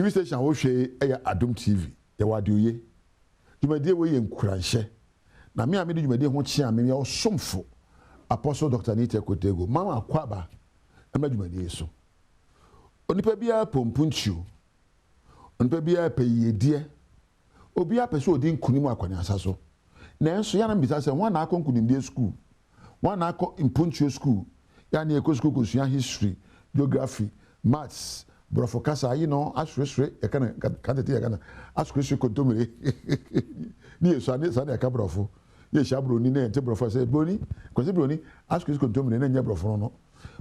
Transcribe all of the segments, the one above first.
TV station wo hwe Adom TV ye wade oye dwumadie wo ye nkuranhye na me amede dwumadie ho kye me ye osomfo Apostle Dr. Nita Kotego mama akwaba na dwumadie so onipa bia pompunchio onipa bia peyedie obi apese odi nkunim akwani asaso na enso ya na mbisa se wan na akonkunimdie school wan na akọ impunchio school ya na eko school kosua history geography maths brofokasa asresre e kana katete e kana asresre kontomire ni yeso ane sa na ka brofo ye sha broni na ente brofo se broni kwese broni asresre kontomire na nya brofo no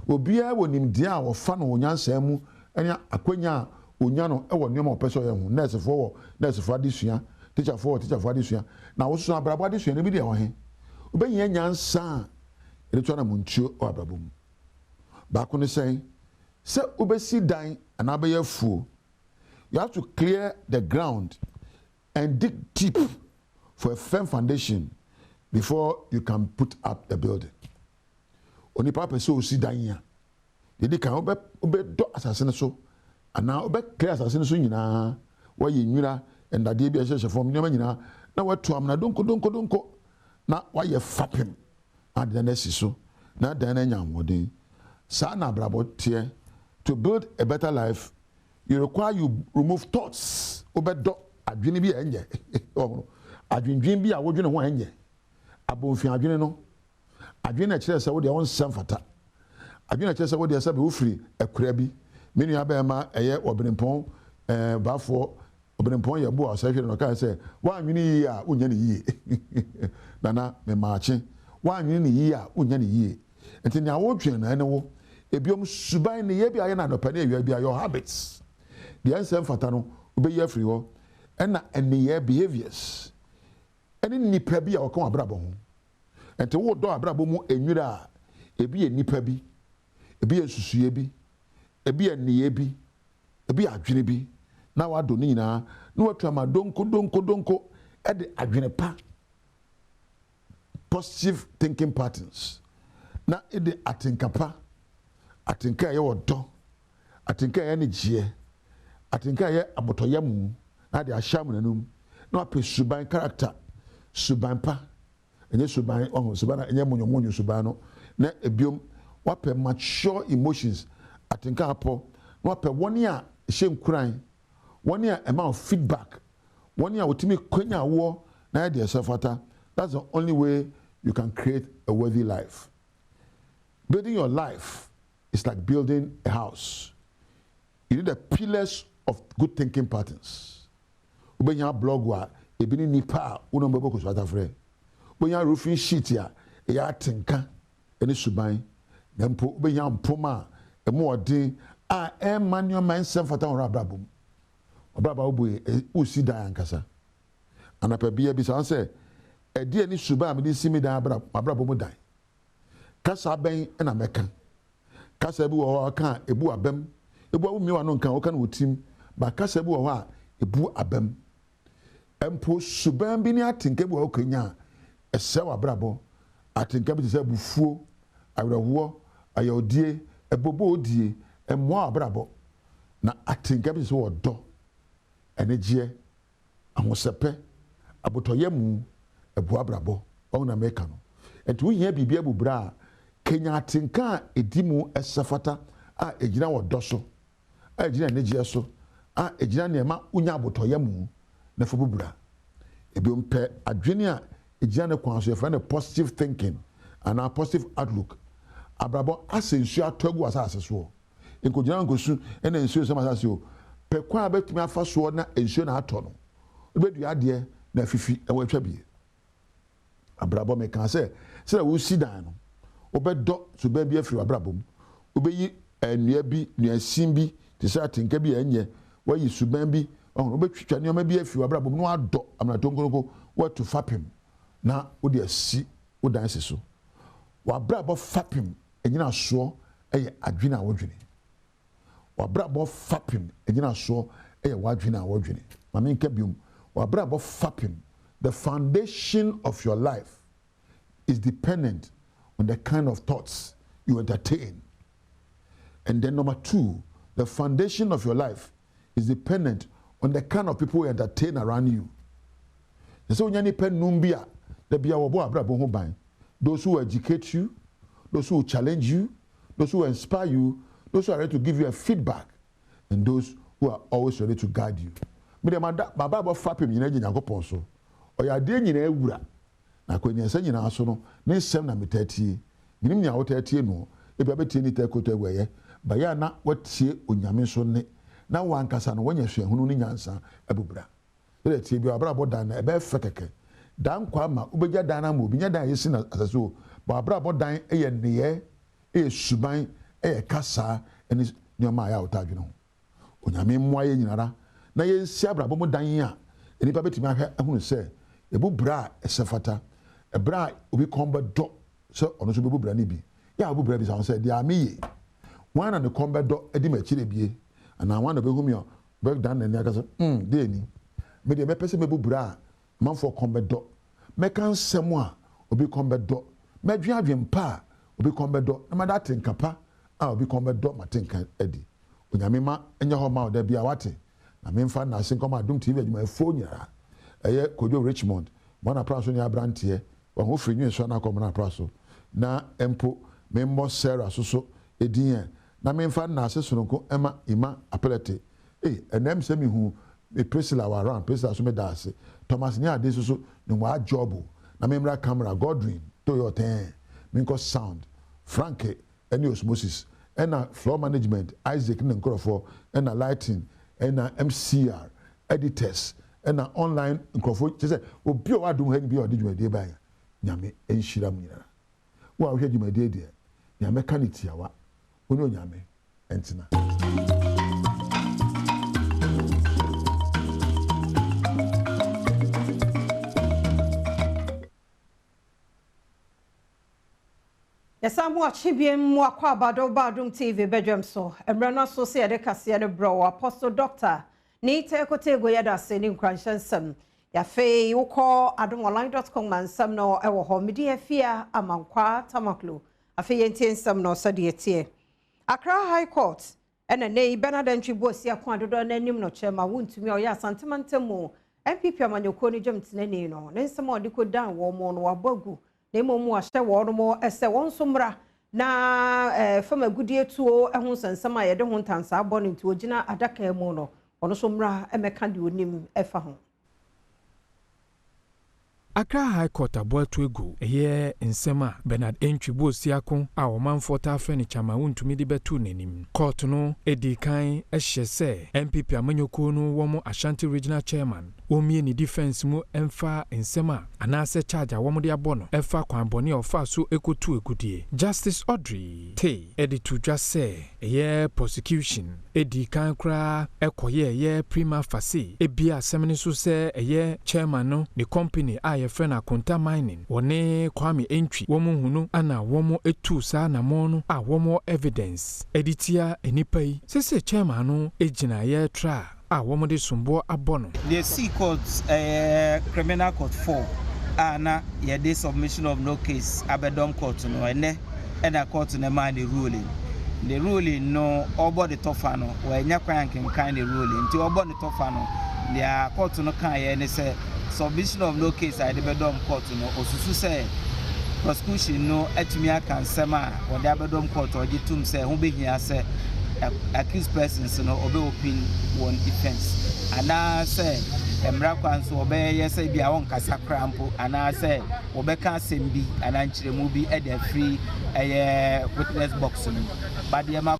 obia wonim dia a wo fa no onyansa mu ene akwanya onya no e wo nneoma opeso ye hu nurse fo adisua teacher fo adisua na wo so abrabo adisua na bi dia wo he obenye nyansa ere to na muntuo o abrabom ba ko ne sen se ubesi dan anabeye fuo you have to clear the ground and dig deep for a firm foundation before you can put up the building oni papa so osi dan ya dedi kan obe do asase ne so ana obe clear asase ne so nyina waye nwira endade bi ehye form nyama nyina na watu amna donko na waye fapem ade na si so na dan na nyamode sa na brabotie. To build a better life, you require you remove thoughts. Obedo adwene bi enye. Adwendwen bi a wodwene ho enye. Abonfi adwene no. Adwene kire se wo de won samfata. Adwene kire se wo de se be ofiri ekura bi. Menu aba ma eye obrenpon bafo obrenpon ye bo asahwe no ka se wa adwene yi a unya ne yi. Nana me maache. Wa adwene ne yi a unya ne yi. Enti ne awodwene na ene wo ebiom suban ne ye bia ye na no pane awia bia your habits the answer fata no obeyi afiri ho na eniye behaviors eni nipa bia okan abrabo ho ente wo do abrabo mu enwira ebi ye nipa bi ebi ye susuye bi ebi ye niye bi ebi adwene bi na wado ni nyina na watu ama donko e de adwene pa positive thinking patterns na e de atinkapa atinka ye wodo atinka ye ne gie atinka ye abotoyam na de ahyam nanum na ape suban character suban pa enye suban suban enye monyomonyo suban no na ebiom wape mature emotions atinka apo na wape woni a hyenkuran woni a ema feedback woni a wotimi kwanya wo na de sefata. That's the only way you can create a worthy life. Building your life it's like building a house. You need the pillars of good thinking patterns. Ubenya blog wa ebini nipa uno mbebo kuswata fre. Ubenya roofing sheet ya tinka eni suban. Nempo ubenya mpoma emu odi a manual mindset fata on abrabom. Abraba ubu usi da yankasa. Anapa biya bisa anse edi eni suban amedi simi da abrabom dai. Kasa ben ena meka. Kasa bi wo kan ebu abem ebu awumi wa no kan wo kan wotim ba kasa bi wo ha ebu abem empo suban bi ni atinka bi wo kanya ese wa brabo atinka bi se bufuo awrewo ayodie ebobo odie emo abrabo na atinka bi se wo do enegie ahosepe abotoyemu ebu abrabo ona meka no enti wo hia bibia bubra Kenya atinka edimu esafata a ejina wodoso a ejina negie so a ejina nema unya abotoyam na fobubura ebiompe adwene a ejina ne kwanso efa ne positive thinking and a positive outlook abrabo asensu atogu asase so enkojina ngosu ena ensu so asase o pe kwa betumi afa so na ensu na ato no obedu ade na fifi ewatwa bie abrabo me kan se wo sidan no obedo suban bi afiri abrabom obeyi enua bi nuasin bi te sha tinka bi enye wayi suban bi obetwitwa neoma bi afiri abrabom no ado amnatonkonko watu fapim na odi asi odan seso wa brabo fapim enyina so eye adwene a wodwene wa brabo fapim enyina so eye wadwene a wodwene mame nka biom wa brabo fapim the foundation of your life is dependent on the kind of thoughts you entertain. And then number 2, the foundation of your life is dependent on the kind of people you entertain around you. So when you pen numbia, there be our boy abrabo. Those who educate you, those who challenge you, those who inspire you, those who are ready to give you a feedback, and those who are always ready to guide you. Me dem ada baba bo fa pem nyina Nyankopon so. Oya de nyina ewura. Na kwanya nsa nyina aso no, ne nsem na metatie. Minim nya wotatie no, e bia betie ni takoto eweye. Ba ya na watie onyame so ne. Na wankasa no wonya hwehunu ni nyansa abubra. Ele tie bi abra bodan na e be fekeke. Dan kwa ma ubeja dan na mo bi nya dan yesi na asaso. Ba abra bodan eye neye, suban, kasa eni nyoma ya otadwe no. Onyame mmoaye nyinara. Na yensi abrabo mu dan a enipa betimi ahwe ehunu se ebu bra esefata ebra obi kombe do so ono so bebu bra ni bi ya obu bra bi sa say dia ameye wan na ne kombe do edi ma chire bie ana wan na behu mi o break down na ni aka so de ni me de me pese mebu bra manfo kombe do me kan semu a obi kombe do me dwen pa obi kombe do na ma da tenkapa a obi kombe do ma tenka edi onyame ma enye ho ma o da bia wate na memfa na asen koma Adom TV adwuma efo nyara eye Kojo Richmond bona praso ni abrantie wa ho firi nwen so na koma na praso na empo memmo Sarah soso edin na memfa na asesonko ema ima apelete enem se mi hu me Priscilla wa ran Priscilla so me da ase Thomas ni ade soso ni wa job na memra camera Godwin to your ten minko sound Franke eni osmosis ena floor management Isaac ne nkrofo ena lighting ena MCR editors ena online nkrofo say obi o Adom ha ni bi o de dwumade ba ya nyame enhira mu nyina wo a wo hwe dwumade de nyame ka ne tiawa oni onyame entina Yasamu achibiem mwa kwa Badwam TV Badwam so emrana so se de kase de bro Apostle Doctor ni te kotegwo yada se ni nkranchansam ya fe ukọ adomonline.com mansam no ewo ho media fia amankwa tamaklo afe yentie nsam no so de etie Accra High Court ena nei Bernard Ntwibosi akwa dodo na anim no chema wontumi oya santemantemu MPP amanyoko ni jemtenani no ne nsam odiko dan wo mo no wabagu na momu ahye wo mo ese won somra na fama gudie tuo ehun sansam a yede ho ntansa abɔ ne nti ogina adaka mu no ono somra emeka de onim efa ho Accra High Court aboatu egu eye nsema Bernard Ntwibosi akon a omanfota afa ne chama wontumi de betu nanim court no edikan ehye se MPP amanyoko no wo mo Ashanti Regional Chairman omie ni defense mu emfa nsema anase charge a wo mo de abono efa kwanbone ofa so ekotu egudie Justice Audrey Tay editu just say eye prosecution edikan kra ekoye ye prima facie ebia asem so se eye chairman no the company a friend akonta mining wone Kwame Ntwi womo hunu ana womo etu sa na mono a womo evidence editia enipa yi sese chairman no ejina ye tra a womo de sumbo abono the C court criminal court 4 ana ye the submission of no case Badwam court no ene a court na man the ruling no obo the tofa no we nya kwan kan the ruling nti obo the tofa no the court no kan ye ne say submission of no case at the Badwam court no osusu say prosecution no atumi aka nsema wo the Badwam court ogitum say ho behia say accused persons no obe open one defense ana say emra kwan so obe say bia won kasa krampo ana say obeka asem ana nchiremu bi e dey free witness box no but the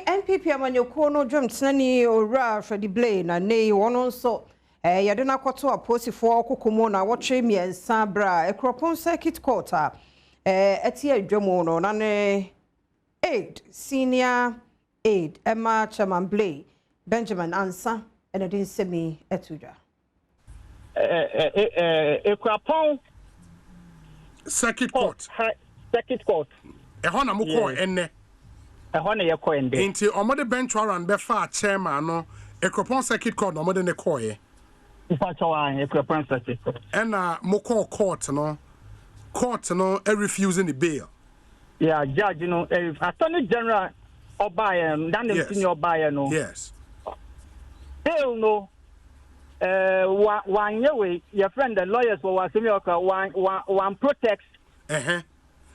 MPP amanyoko no dwemtenani owura Freddy Blay na nei wono nso yade na kwato aposifo kokomo na wotwe miensa bra ekropon circuit court a etie adwamo no na ne aid senior aid Emma Chairman Blay Benjamin Ansa and edin semi etudwa ekropon circuit court ehona moko enne ehona ye ko ende nti omode bench warrant be fa chairman no ekropon circuit court no omode ne koye ekropon circuit court ena moko court no refusing the bail judge no attorney general Obayan, Daniel Yes. Senior Bayano. Yes. Still no. One year, your friend, the lawyers were one protects.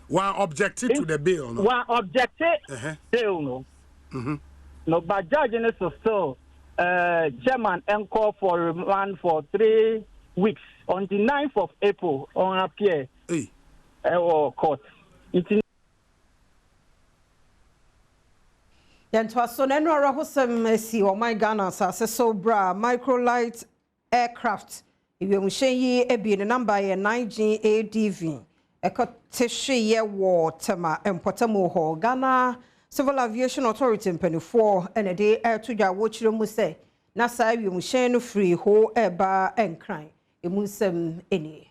One objected to the bill. No? One objected. Still no. No, but judging is still chairman and call for remand for 3 weeks on the 9th of April on appear or court. Yentwa so na no rahosem esi o my Ghana asase so bra microlight aircraft iwemuhye yi ebi ne number ye 9GADV ekotehye ye wo tema empotamo ho Ghana Civil Aviation Authority mpanifo ene de atudwa wo kire mu se na sa iwemuhye no free ho eba enkran emunsem eni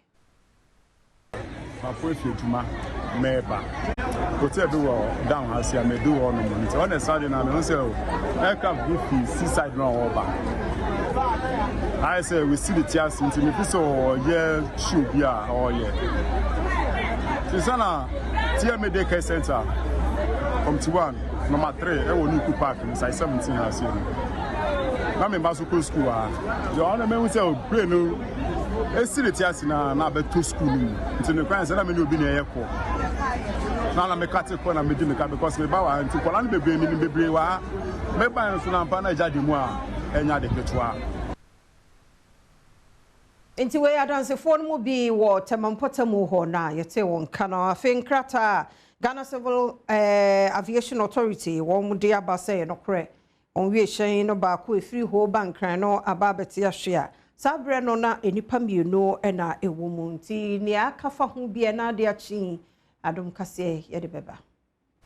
afo efetuma meba hotel do down as ya me do on money so on the Saturday na me say aircraft go free seaside no over I say we see the tears into me so yeah should be or yeah Susana TMD Care Center from T1 number 3 e wonu ku park inside 17 house here na me baso ko school the on me say brain no e see the tears na be to school ni nti ne kwan say na me no obi na yeko na me kate ko na me di me ka because me ba wa nti ko na me bebre wa me ba nso na mpa na jade mu a enya de ketua Inti we adanse fo no mu bi wo temampotamu ho na yete won kana afenkrata Ghana Civil Aviation Authority wo mu de abase no kre on wie hyen no ba ko efiri ho bankran no ababete ahwe sabre no na enipa mienu na ewo mu nti ne akafa ho bi na de achi Adom kase yede beba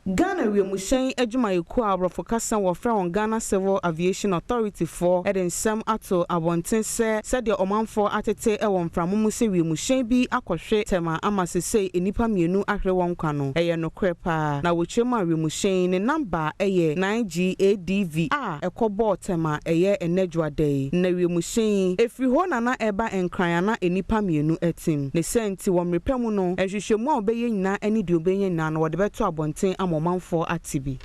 Ghana Remushen Ejumayiko Abrofo Kasa wofra on Ghana Civil Aviation Authority for ensem ato abonten said the omanfo atete ewon framumu se Remushen bi akohwe tema amasese enipa mienu ahre won kwano eye no krepa na wochema Remushen ne number eye 9GADV a ekobo tema eye enedwade na Remushen efri ho na eba enkran na enipa mienu etim ne senti wo mrepemu no ehwehwemu a obeye nyina eni de obeye nyina na wode beto abonten Momanfo atibi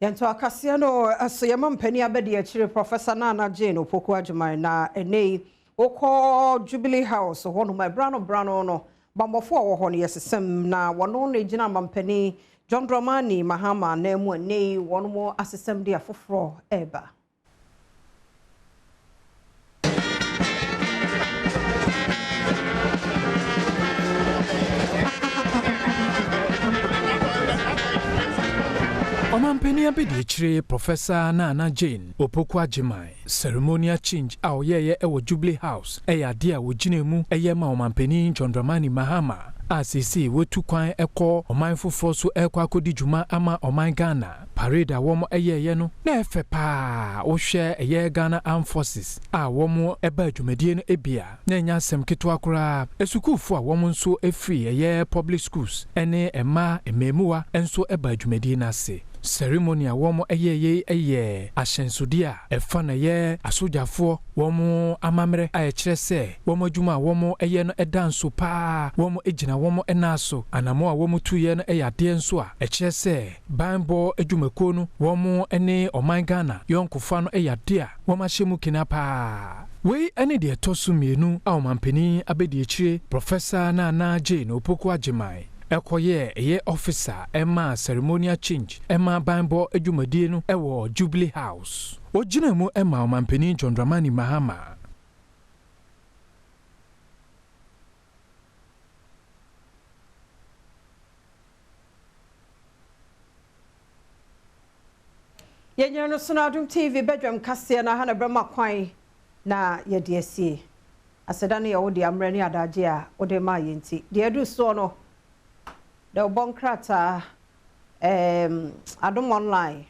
Yanto akasia no asoyama mpani abedi akire Professor Nana Jane Opoku Adwumai na enei okọ Jubilee House hono my brano no bambofo wo ho no yesesem na wono na gina mampani John Dramani Mahama na emu enei wono mo asesem de afoforo eba Omampeni abedi akire Professor Nana Jane Opoku Adwumai ceremonial change a oyeye ewo Jubilee House ade a woginemu ma omampeni John Dramani Mahama asisi wotu kwan ekọ oman foforo so ekọ akodi djuma ama oman Ghana parade a womo eyeye no na efe pa wo hwe eye Ghana Armed Forces a womo eba adwumadie no ebia na nya asem keto akora esukufo a womo nso efri eye public schools ene ema ememuwa enso eba adwumadie na ase ceremony a womo eye ahyensode a efa na ye asojafo womo amamre a ekire se womo adwuma womo eye no edanso pa womo ejina womo enaso anamo a womo tuye no ade nso a ekire se banbo adwumako no womo ene oman Ghana yonkofa no ade a womo ahyemu kina pa we ene de tosumienu a omampeni abedi ekire Professor Nana Jane Opoku Adwumai ekoye eye officer ema ceremonial change ema banbo adwumadie no ewo Jubilee House ogina mu ema omampeni John Dramani Mahama Yenye no suna Adom TV Badwam kase na ha na brema kwan na ye de asie asedane ye wo de amre ne adaje a wo de ma ye nti de adu so no the bonkrata Adom online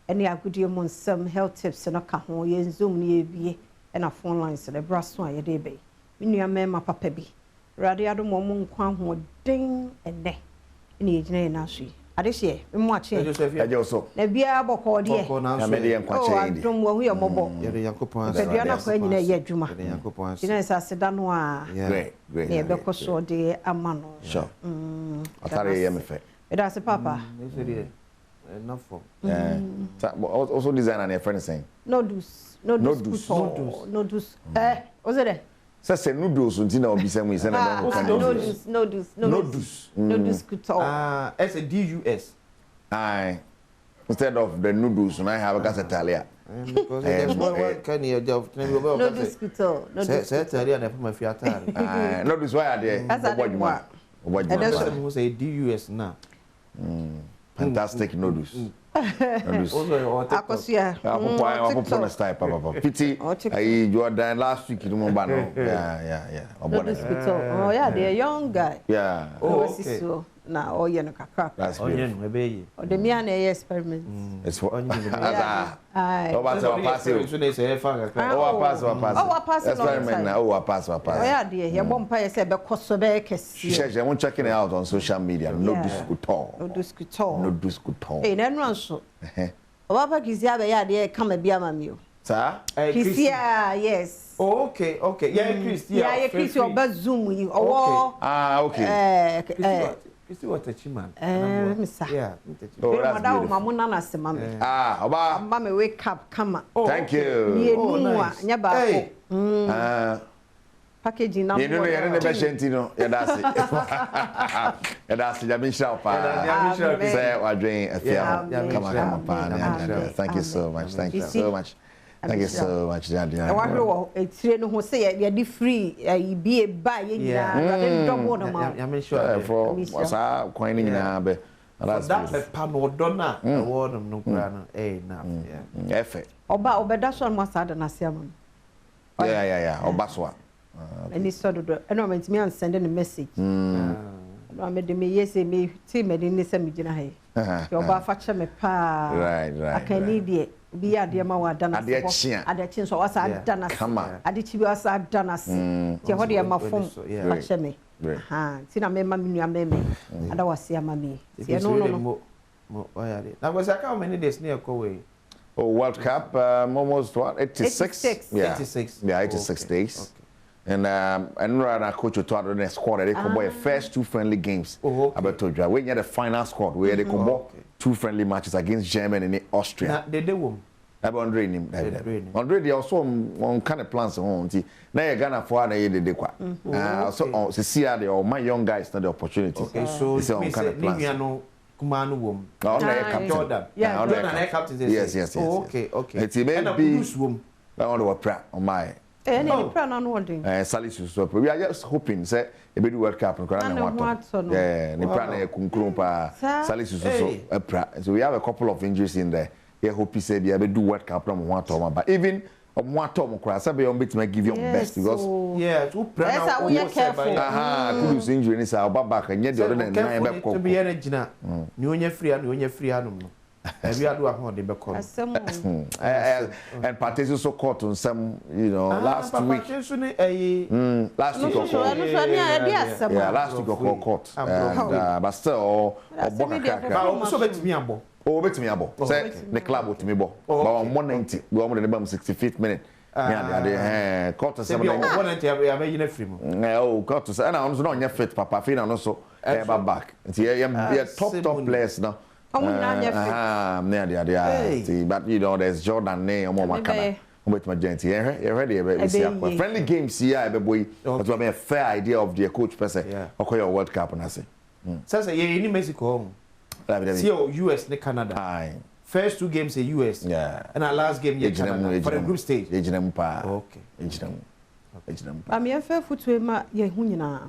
any agudie mu nsem health tips na ka ho ye zoom ne ebie na phone lines the braso a ye de be menua mema papa bi rade Adom mo nkwa ho den ene ene ye gina na hwe adehye mu ache eje so na bia boko de na me de nkwa che ndi adom wo hu yomobo yede yakopon pedua na kwa nyina ye adwuma yede yakopon ina sa seda no a great e be ko so de amano sure atare ye me fe eda se papa enough for also designer na friend saying no dus ozere say noodles unti na obi say say na no dus kuto S a DUS aye instead of the noodles and I have a casetalia because what can you do no dus kuto no dus say Italia na for fiata no dus why are there what you say DUS now fantastic noodles akosia akopon na style papa pity ai Jordan last week no ba no yeah oh yeah the young guy yeah okay na oye no kakra onye no ebe o de mi ana experiment it's for ai o ba se pass so dey say fa kakra pass experiment na pass oh yeah the ye bompa ye say be koso be kesi she won checking it out on social media no discutor eh na no so o ba pa kisia be ya de kama bia mami o sa kisia yes okay yeah Christy oba zoom yi owo okay Christy what a chiman misa yeah oh that's beautiful mamuna na sema me oba mama me wake up kama thank you ye nuwa nya ba ko packaging na you know you be shentino ya dasi ya bin shop say wadwen afia come pa thank you so much thank you so much daddy I want to etire no ho say ya di free be ba ye nyina ya double no ma ya me sure for sa kwan ni nyina be that pa no dona award no kura no na yeah efe obeda so mo sa da na sia mo yeah oba so any sort of environment me and sending a message no me de me yes me ti me de ni se me gina he yo ba fa che me pa right akani de bi ya de ma wa dana ade chi so wasa dana ade chi bi wasa dana se ti ho de ma fom fa che me ti na me ma me nua me ada wase ama me ti no na go say how many days near go way World Cup almost what 86 yeah 86 days okay. And I coach to the squad. They come boy first 2 friendly games. About to draw. We had the final squad where they come boy 2 friendly matches against Germany and Austria. They won. Andre him. Andre they also on kind of plans on. Now you Ghana for na ye dey kwa. So see how my young guys not the opportunity. Okay, so it's on kind of plans. Kumanu wom. Oh, captain. Jordan. Yeah, Jordan captain. Yes. Oh, okay. It's maybe wom. I want to prep on my any plan on wondering. Salisu so we are just hoping say e be do World Cup no kwara yeah, ni plan e kunkuru pa Salisu so so we have a couple of injuries in there. We hope he said yeah be do World Cup no want to but even want to kwara say be on bit give your best because to plan out we are careful lose injury ni say back and the other na be to be any gina ni onya free anum no we are do how they be call and parties so caught on some last week last week last week of court but still so bet me abo betimi abo say the club with me bo but on 190 we almost the 65th minute yeah court say 190 ya be yin free mo court say na no nya fit papa fi na no so back yeah top players now but there's Jordan name or Makana. With my gentle, friendly games here, boy. But we have a fair idea of the coach person. Okay, your World Cup and I say. Says in Mexico, see US and Canada. First 2 games in US, and our last game Canada for the group stage. Okay. I mean, fair foot to ma ye hunina.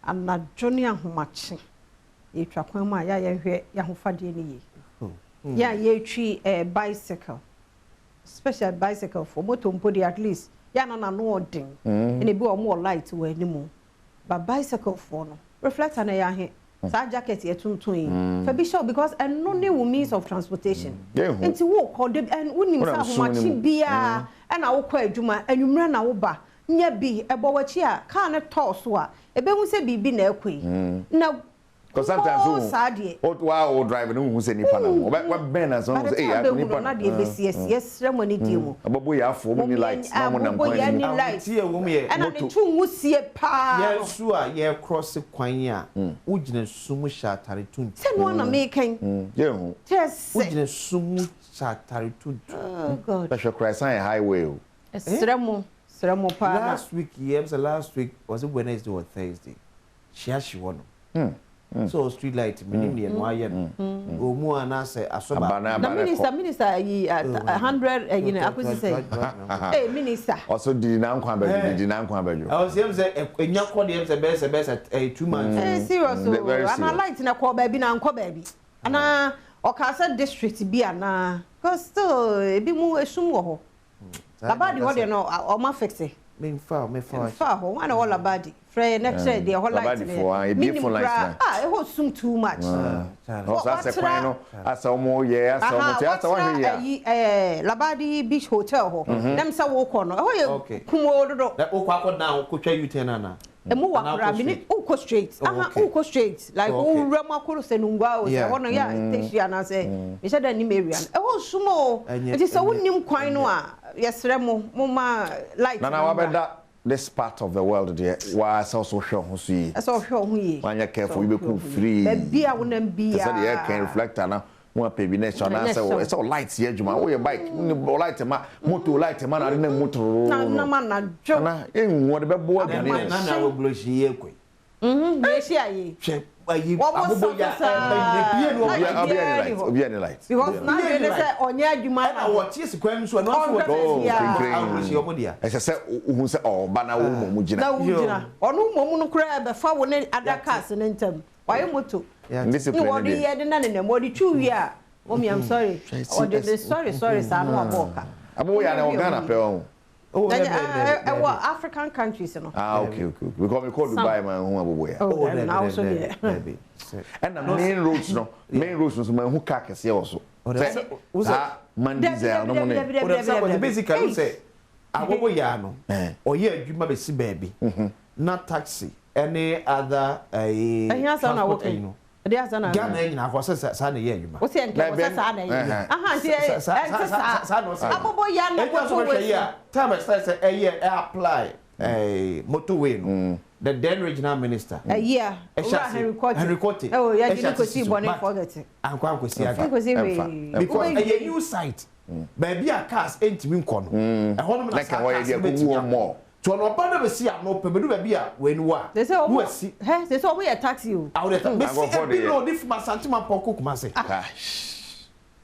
And not Johnny and Humachi. You track ma ya hwe ya hofade ni ye ya ye twi bicycle special bicycle for motor mpodi at least ya na no odin and e bi o more light we animu but bicycle for no reflector na ya he sa jacket ye tuntun fa bi show because and no new means of transportation enti wo call and unim sa homachi bia and na wo kwa adwuma anwumra na wo ba nya bi ebo wachi a car na toss so a ebe hu se bibi na ekoi na Because sometimes wow drive no who say nipa na what ben as on say eh nipa na de yes remoni die mu abobo ya afo mu ni light na mo nam kwan ni tie wo mu ye ana ne tu wusie pa yesu a ye cross kwan a ugina sumu shatare tun se no na me kan ye hu ugina sumu shatare tun oh god special Christ highway Sremo pa last week was it Wednesday or Thursday she won so street light minim ne no aye no omu ana say asoba the minister yi 100 you know akosi say eh minister also di na nkwa badju I was say enya kode em say best 2 months serious ana light na ko ba bi na nkọ ba bi ana okasa district bi ana cause still ebi mu esum wo ho labadi ho de no o ma fixe me fa ho wana wo labadi frey next day the whole light me beautiful light e ho sum too much also ase kwan no asa omo ye asa omo te asa wa hwe ya labadi beach hotel ho dem sa wo ko no ho ye kumo dodo o kwa ko na ko twa uten ana emu wakura mini uko straight uko straight like o rema kuru senungwa o se hono ya teshi na say me shada ni area e ho sumo it is so wonnim kwan no a yesre mo ma like na wabeda this part of the world there was also show ho so yi so hwe ho yi wanya careful you be cool free be a wonam bia so the air can reflector na one pay nation na say it's all lights here juma wo your bike light ma motor light ma na motor na ma na jo na enwo de be bo agane na wo gloshi ye kwe me shi aye hwe ayi abubo ya obi any light because na dey say onya adwuma na wo tie sekwan so na afọ gloshi omo dia ese se hu se o ba na wo mo gina na wo gina onu mo no kura be fa wo ne adakas ne ntam waye moto discipline what you had na na mo di chu ya mommy I'm sorry or the sorry sa no aboka amo ya na Ghana pe on African countries no okay because we call Dubai man hu abobo ya na also there and the main roads no man hu car kese also man diesel no money basically say abobo ya no oye adwuma be si baabi na taxi any other transport they are sana Ghana nyina ko sa na ye adwuma o se nke sa na ye nti sa abobo ya na ko so we time say apply motorway no the then regional minister Henry Cote oh yeah you go see bonnet forget ankwa ko si aga because a new site baby a cars entimi nko no e ho no na like why dey go more to no ba na be see no pemedu ba bia we ni wa they say they say we taxi you I would have no if my santima poko kuma say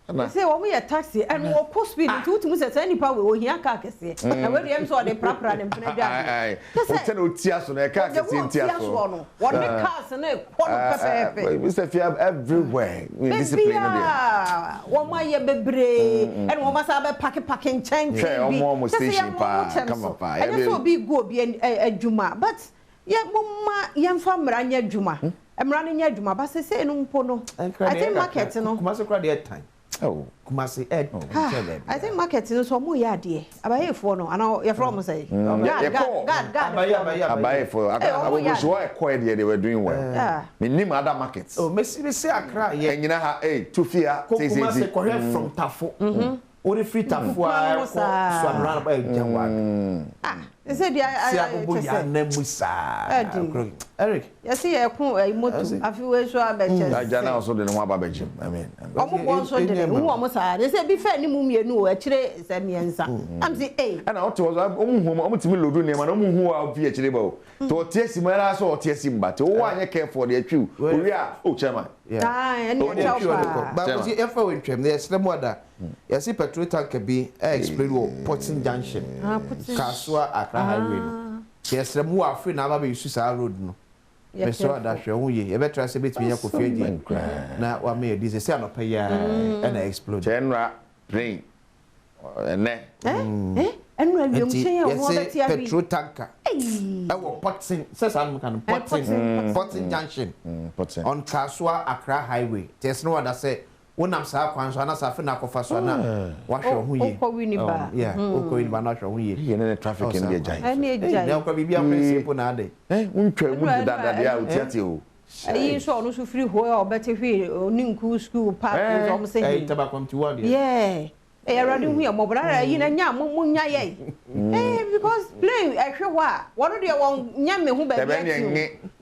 they say we taxi and we cost speed to mu say any power we here car kese na we dem so dey prapra dem pena bia o tell o tia so na car kese tia so what the cars na pepe Mr. Fiab everywhere we discipline there wo ma ye bebre and wo ma sa be packing change bi mo station pa come up pa and so be go bi adwuma but ye mumma ye mfa mranya adwuma emra nya adwuma ba se no mpo no I think market no kuma se kra dey time oh kuma se I think market no so mo ya de abayefo no ana ye from say God abayefo I so I call there they were doing well me nim other markets oh me see akra ye enyina ha tufia say from Tafo o de free Tafo a so anra ba janwa they say Eric you see e kun moto afi we so abeche ajana also de no aba begim I mean omo bon so de hu omo sa they say bi fa ni mu mienu o akire se miensa am say and I was omo timi lodu ne ma no mu hu a fi akire ba o to tiesi mara so o tiesi mba te wo anye care for the atwu ori a o chairman and you tell but was you ever when trem there stem water you see petrol tank be explain wo Porting Junction Kasua Accra highway no yes stem wo afri na ba be use sa road no me so da hwe ho ye e betra se betimi ya kofi agi na wa me dis say anopa ya na explode general rain ene enra wiem chen ya wo beti abi petrol tanker e wo Porting says am kan Porting Junction on Kasua Accra highway yes no what say wonam sa kwan so ana sa fe na kofa so na wa hwe ho ye ko wini ba ko wini ba na hwe ho ye ye ne traffic in the giant ani ejai na ko bibia principle na ade untwa mu dada dia utiati o ayi so onu so free ho o better hwe oninku school park so mo say eh taba come to one yeah erade hu e mo brara ayi na nya mo nya ye because play ehwe wa wono de won nya me hu ba bi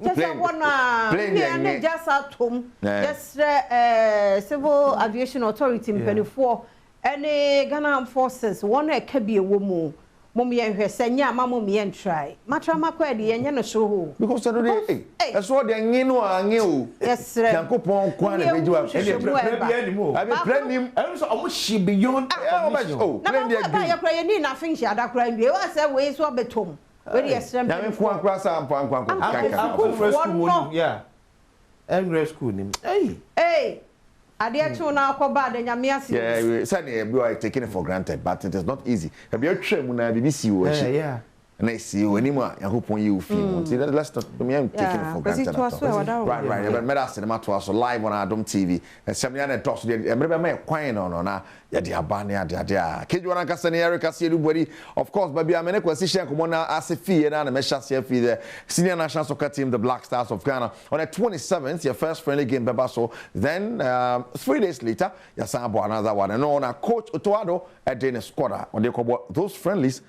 just wona play just atom just civil aviation authority mpanifo any Ghana forces one e ka bi ewo mu mom ye hwe senya ma mom ye try matra makwa de ye nya no so ho because so dey so dey ngi no angi o yes yankopon kwa na beji wa abi prenim so omo shi beyond plan dey na ya kra ye ni na fin shi adakra ndwe wa se we so betom we dey esrem na me kwa kra sa ampa kwa first school yeah English school nim Yeah, certainly we are taking it for granted, but it is not easy. Have you tried when I BBC you? Yeah. And I see you anymore. I hope when you feel. See that let's not. I'm taking it for granted. Right. But me cinema to us live on Adom TV. And somebody else talks. I remember me quiet on na. Yeah, the abania, the. Kedu wana kasani Erica see everybody. Of course, baby, I'm in question. Come on, as a fee and I'm a chassis fee. The senior national soccer team, the Black Stars of Ghana, on the 27th, your first friendly game, Bebaso. Then 3 days later, you sample another one. And on a coach Otoado at Danish squad. When they call those friendlies.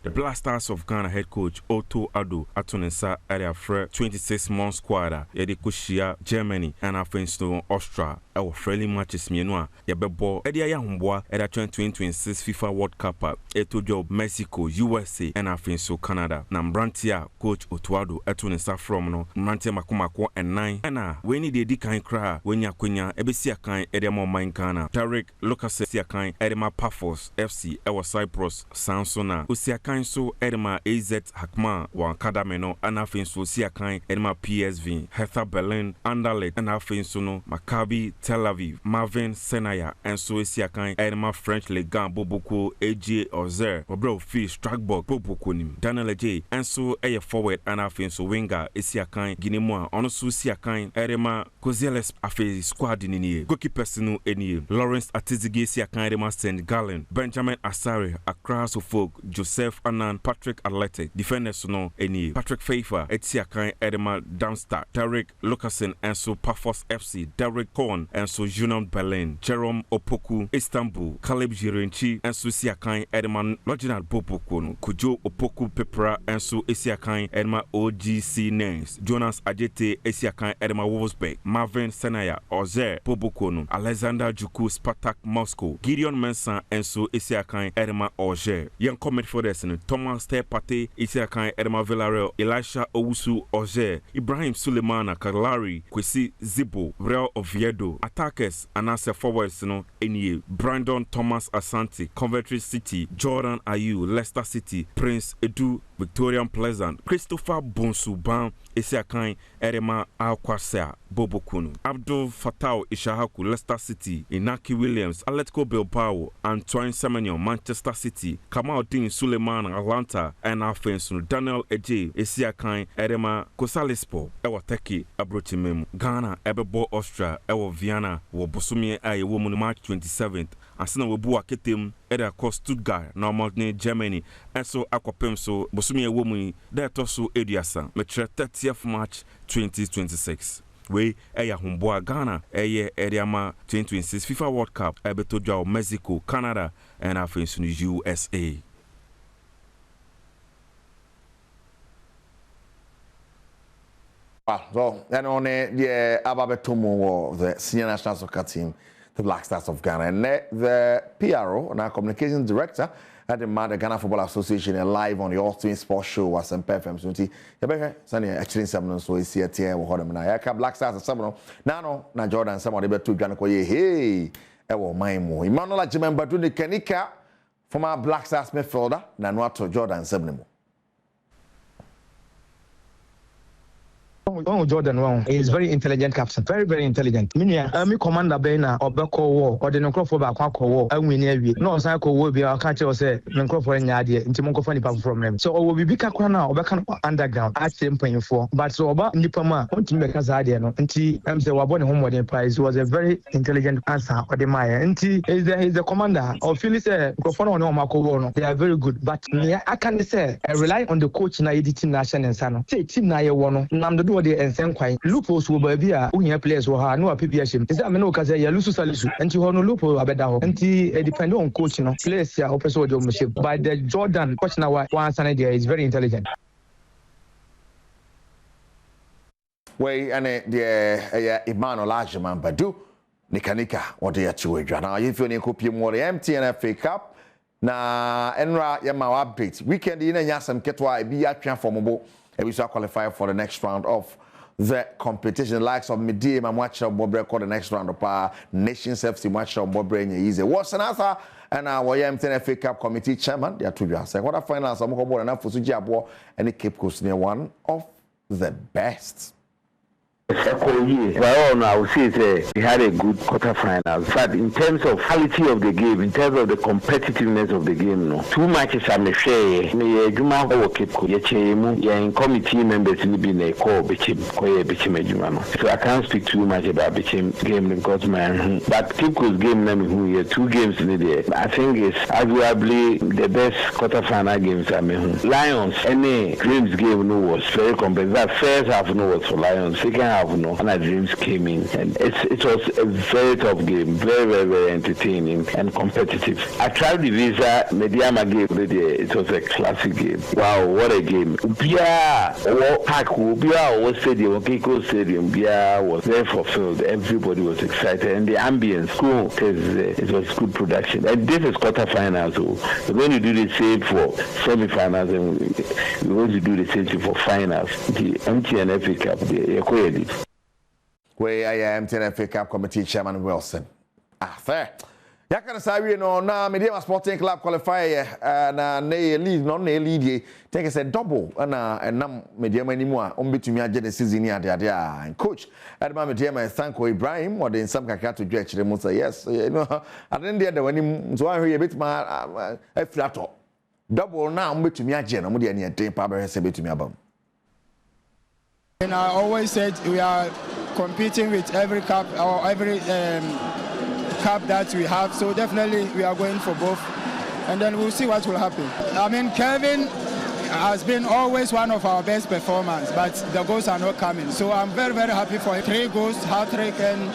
The Black Stars of Ghana head coach Otto Addo atunensa area frɛ 26-month squad yɛde kohyia Germany and afenso Austria ɛwɔ friendly matches mienu a yɛbɛbɔ ɛde ayɛ ahomboa ɛda 2026 FIFA World Cup ɛto job Mexico, USA and afenso Canada. Na mbrante a coach Otto Addo atunensa from no mbrante makomako ɛnan ɛna weni de di kan kra wenya akonya ɛbɛsi akan ɛde ma ɔman Ghana. Tarek Lucas si akan ɛde ma Pafos FC ɛwɔ Cyprus Sansona Usiakan so Edema AZ Hakma wan Kadameno Anafinso Siakan Edema PSV Hertha Berlin Anderlecht Anafinso no Maccabi Tel Aviv Marvin Senaya and so Siakan Edema French Ligue Boboku AJ Ozer Obro Fi Strasbourg Boboku nim Daniel J and so a forward Anafinso winger Siakan Guinemoa ono so Siakan Edema Kozeles afe squad ni goalkeeper no eni Lawrence Atizigi Siakan Edema St Gallen Benjamin Asare Accra Suffolk Joseph Anan Patrick Athletic defenders no eni Patrick Pfeiffer Etiakan Edema Darmstadt Derek Lucasen and so Pafos FC Derek Cohen and so Union Berlin Jerome Opoku Istanbul Caleb Jirenchi and so Siakan Edema Lojinal Boboku Kujo Opoku Pepra and so Esiakan Edema OGC names Jonas Ajete Esiakan Edema Wolfsburg Marvin Senaya Ozer Boboku Alexander Juku Spartak Moscow Gideon Mensah and so Esiakan Edema Oger young comment for this Thomas Tepate Isiakan Edema Villarreal Elisha Owusu Oger Ibrahim Sulemana Kalari Kwesi Zibo Real Oviedo attackers Anase forwards no enie Brandon Thomas Asante Coventry City Jordan Ayew Leicester City Prince Edu Victorian Pleasant Christopher Bonsuban Isiakan Edema Alquasea Bobokunu Abdul Fatau Ishahaku Leicester City Inaki Williams Atletico Bilbao Antoine Semenyo Manchester City Kamaldeen Suleiman Atlanta and Afensu Daniel Eje Isiakan Edema Kosalispo Ewa Teki Abrochimemu Ghana Ebebo Austria Ewa Vienna wo Bosumie Aye Woman March 27th Asina Webu Aketem Eda Ko Stuttgart Normal Germany and so Aquapem so Bosumie Woman that also Ediasa Metre 30th March 2026 we eya humboa Ghana eye Ediama 2026 FIFA World Cup ebeto dwa Mexico Canada and afensu USA. So, and on the Ababetomo of the senior national soccer team, the Black Stars of Ghana, and the PRO, and our communications director at the Ghana Football Association, live on the All Twin Sports Show was some FM. So, you Sunday actually some so is here. We hold them now. Black Stars some now Jordan some of the two Ghana hey, ewo maimo. Emmanuel Ajimemba do the Kenika from our Black Stars midfielder, Nanuato Jordan Sebnemo. Oh, Jordan, well, he is very intelligent captain. Very, very intelligent. Minia, me commander Bena or Beko War or the Necrophobe Aqua War, and we near you. No, Psycho will be our country or say Necrophobe and Yadia, Intimonco funny from them. So, will be Bika Kwana or Bakan underground at same point for. But so about Nipama, want to make us idea, no, and he was born home with the prize. Was a very intelligent answer or the Maya. And he is the commander or Phyllis Necrophobe or Marco Wono. They are very good. But I can say, I rely on the coach na editing nation and Sano. Say, Team Naya Wono, Namdo. And same quite loopholes will be a players who are no PPS. Is that Meno Kaza Yalusu Salisu and to Hono Lupo Abedaho and depend on coaching players here or person by the Jordan coach now once an idea is very intelligent. Way and the Emmanuel Lajaman Badu Nikanika or the Achuja. Now if you copy more MTNFA Cup na Enra Yama update weekend in a Yasam Ketwa be at transformable. And we shall qualify for the next round of the competition. Likes of Medium and watch of Bob record the next round of our Nations FC watch of Bob Brain easy. What's another? And our MTNFA Cup committee chairman, they are 2 years. What I find out some more enough for Sujiabo and the Cape Coast near one of the best. Well, I would say we had a good quarterfinal. But in terms of quality of the game, in terms of the competitiveness of the game, no. 2 matches I'm share. Me Juma or Cape Coast. In committee members in the call Bichim. So I can't speak too much about Bichim game because man. But Cape Coast game, here 2 games in the day. I think it's arguably the best quarterfinal games I mean. Lions, any Dreams game no was very competitive. That first half no was for Lions. Second and our Dreams came in, and it was a very tough game, very, very, very entertaining and competitive. I tried the Visa Mediama game, it was a classic game. Wow, what a game! Bia, Park, Bia was stadium, Kiko Stadium, Bia was very fulfilled. Everybody was excited, and the ambience, cool, it was good production. And this is quarterfinals, so we're going to do the same for semi-finals, and we're going to do the same thing for finals. The MTNFA Cup, the Equality. Where I am MTNFA Cup Committee Chairman Wilson. Fair. Yakana Sabi no na Medium Sporting Club qualifier na ne lead no na lead take a double na nam Medium anymore betumi agye the season here ade and coach Adom Medium thank Ibrahim or then some kaka to dwech dem say yes you know I didn't there the when so I hear bit ma afrato double na betumi agye no mo de ne den pa be se betumi abam. And I always said we are competing with every cup or every cup that we have, so definitely we are going for both, and then we'll see what will happen. I mean, Kevin has been always one of our best performers, but the goals are not coming, so I'm very, very happy for him. 3 goals, hat-trick, and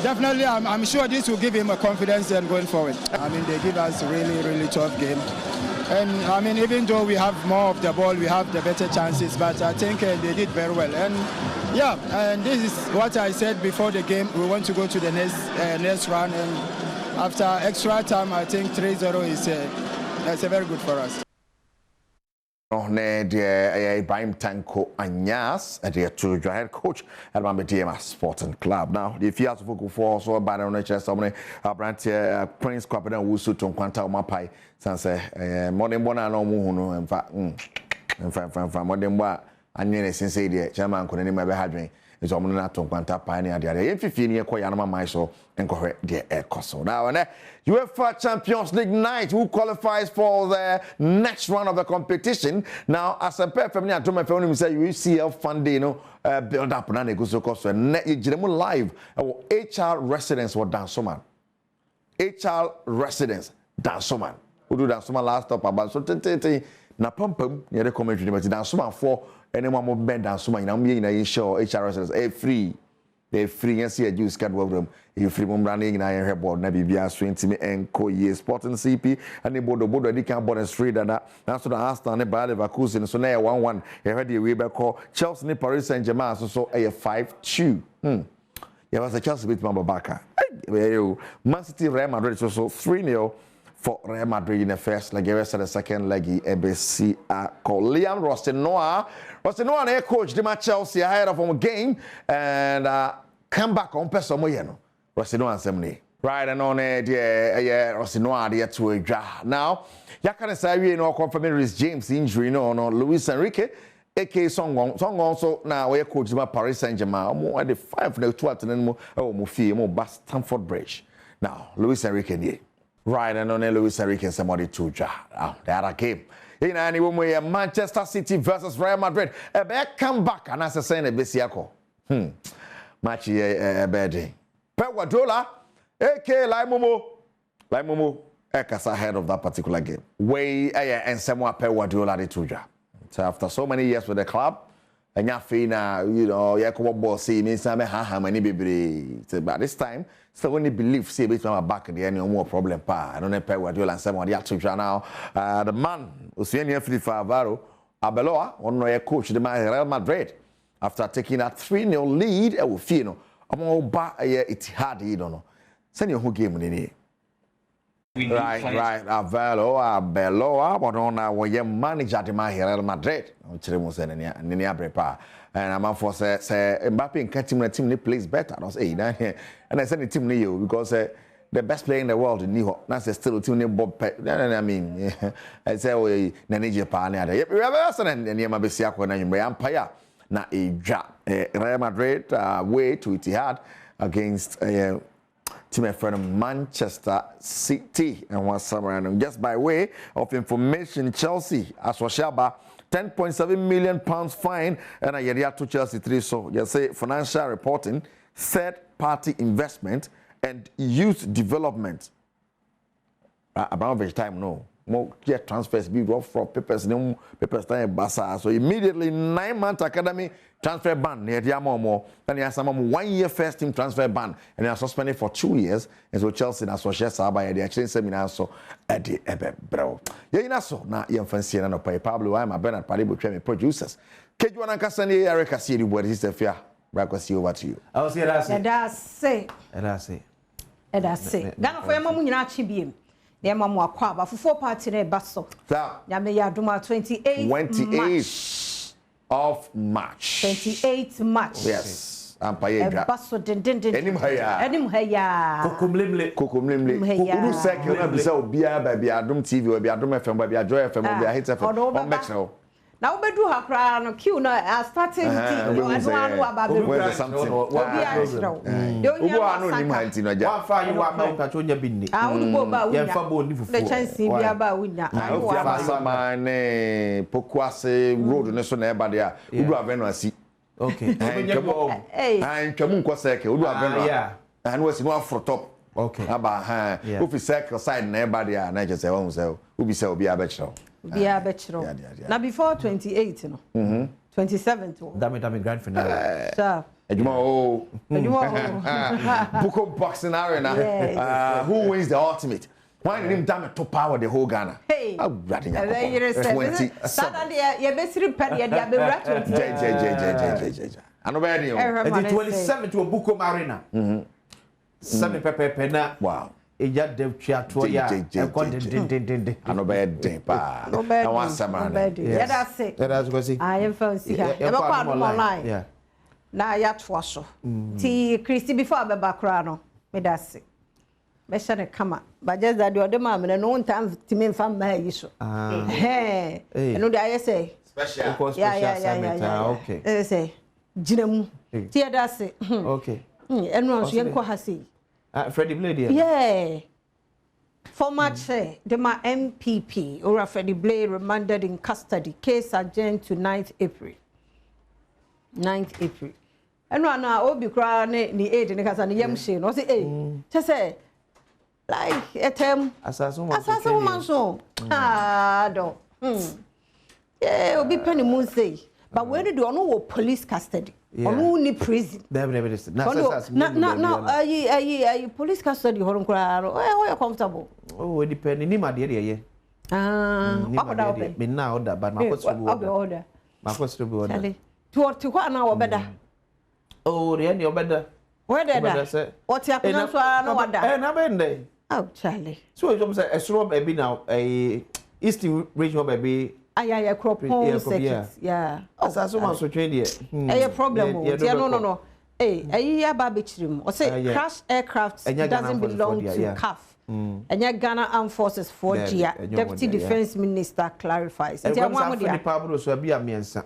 definitely I'm sure this will give him a confidence in going forward. I mean, they give us a really, really tough game. And I mean, even though we have more of the ball, we have the better chances, but I think they did very well. And yeah, and this is what I said before the game. We want to go to the next round, and after extra time, I think 3-0 is that's a very good for us. Ibrahim Tanko Anyas, the head coach at Medium Sporting Club. Now, the Fiat Vocal for so by the chest of Prince Quapan Wusu to Quanta Mapai, Sanse, Modern Bona no Muno, in fact, from Modern Bois, and nearly since the chairman couldn't even have dream. It's almost not to Quanta Pioneer, the other 15 year Koyanama Maiso, and correct the air cost. Now, and UEFA Champions League night, who qualifies for the next round of the competition. Now, as a pair from Adom, say UCL Fundino build up and go so cost and live HR residence or Dansoman. HR residence Dansoman. Who do Dansoman last up about so na pumpum near the commentary, but Dansoman for anyone more bend Dansoman. I'm being sure HR residence free. They free and see a juice card welcome. You free mom running in iron hair board, Nabi Bia swing me and Koye Sporting CP and the board they can't board and straight and that's what I asked on the Bayer Leverkusen. So now 1-1. You heard the way back call Chelsea Paris Saint-Germain so a 5-2. Yeah, was a Chelsea with Mababaka. Man City Real Madrid so 3-0 for Real Madrid in the first leg. The rest of the second leg ABC called Liam Rostenoa. Rostenoa head coach the Chelsea ahead of a game and come back on person moyeno. Rostenoa semni. Right and on Rostenoa there to a draw. Now, ya can say we know confirming James injury no Luis Enrique AK Song so now we coach ma Paris Saint-Germain omo at the 5 na 2 atene mo e wo mo fie mo ba Stamford Bridge. Now Luis Enrique nie. Right and on Luis Enrique somebody to ja. The other game. In any woman Manchester City versus Real Madrid. E be come back and as say na be siako. Match e bad. Pep Guardiola AK Laimomo Ekas ahead of that particular game. Way and someone Pep Guardiola de to ja. So after so many years with the club, and you're feeling, you know, you're going to see me, many baby. But this time, still only believe, see, it's my back in the end, no more problem. I don't know, Pep Guardiola and someone, the actual now. The man who's in here, Alvaro Arbeloa, one of your coach, the man Real Madrid, after taking a 3-0 lead, I will feel, I'm all back, it's hard, you don't know. Send your whole game in here. Right. Arbeloa, but on we manager the man Real Madrid. And I'm for say Mbappe and team plays better. I say and I said the team you because the best player in the world in New York. That's still team Bob. I mean, I say we Nanije Pana. We have and Yamabesiako and Empire. Na Real Madrid way to Etihad against team from Manchester City and one summer. And just by way of information, Chelsea as Washaba £10.7 million fine and a year to Chelsea 3. So you say financial reporting, third-party investment, and youth development. About which time no. More get transfers be rough for papers time basa. So immediately 9-month academy transfer ban near Diamomo. Then he has some 1 year first team transfer ban and they are suspended for 2 years. And so Chelsea and associate Saba the exchange seminar so at the Ebe bro. Yeah, so now you fancy and pay Pablo. I'm a Bernard Paribu Tremi producers. Kejuana Cassani, Erica City, what is the fear? Brackosy over to you. I'll say that's it. Ghana for your mom in Archibim. The Mamma Quaba for 4 party in a basso. Yamaya Duma 28th of March. 28th March. Yes. Ampaya. Basso didn't Enim Haya. Kokumlimle. Who said you have to be a baby Adom TV or be Adom FM, baby Joy FM, or be a hit FM on Metro. Now, we do have a queue. I started something. Okay. About who be circle side and everybody and I just say who be say be a bachelor. Be a bachelor. Now before 28, you know. 27th. Damn grand finale. Sir. Book of boxing arena. Who wins the ultimate? Why did him damn it to power the whole Ghana? Hey. Oh, ratting 20. Saturday, you're basically petty and you're ratting. I know where you are. 27 to a book of arena. 7 pepper na wow eja de twa ya e kon de ano be den pa na wan sama na yeah that's it go see I am fancy here e ba kwa online yeah na ya to so ti Christy before be bakra no me that's it be share kama but just that the ma me no time ti me fam ma yi so eh no dey I say special yeah okay say jinamu ti ya that's it okay everyone so yenko ha say Freddie Blade yeah former chair the MPP or Freddie Blade remanded in custody case adjourned to 9th April and na obi kra ni aid ni kasa ni yam she no say say like etem asaso man so do yeah obi penny moon say but when do no police custody onu ni prison na police custody horon kra you comfortable it depend ni ma de ye me na order but my order to what na obeda oh re ni obeda where there what you happen so na wada na bende oh Charlie so you say esro baby now east regional baby yeah crop circuit yeah asaso man so train there problem no ya ba be chirim o say crash aircraft doesn't belong to CAF Enya Ghana Armed Forces for Gia Deputy Defense Minister clarifies. Ntia mo amodi a pa bro so bia miensa.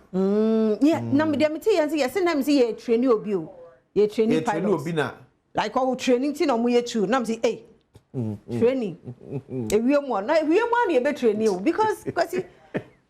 Yeah, na me dem tie yan say yes na me say ye train obi o. Ye train pilots. Obi na. Like all training tin omo ye true. Na me say training. Ewie mo na ewie mo na ye be training o because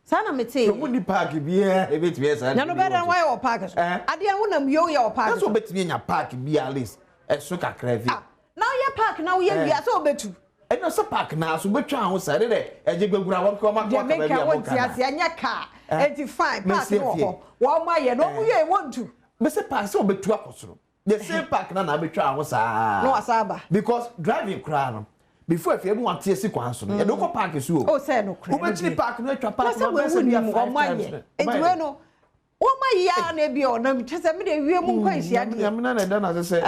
sana me say. So mo di park bia e be tue sana. Na no better why o park so. Ade an wonam yo ya o park. That's so betimi nya park bia at least. So kakra vi. Now ye park now ye wi so betu. E no so park na so betwa ho sare de eje gbagura won ko ma ko ka bia mo ka. Tia anya car 85 park no ho. Wo ma ye no mo ye want to. Me say park so betu akosoro. The same park na betwa ho sa. No asaba. Because driving cry no before if you want to see kwan so no. E do ko park so. Oh say no cry. Wo betri park no atwa park no be say bia 5 times. Enti we no What my ya na bi o na mi chese me de wie mu nkwan hia de. Ya me na da na say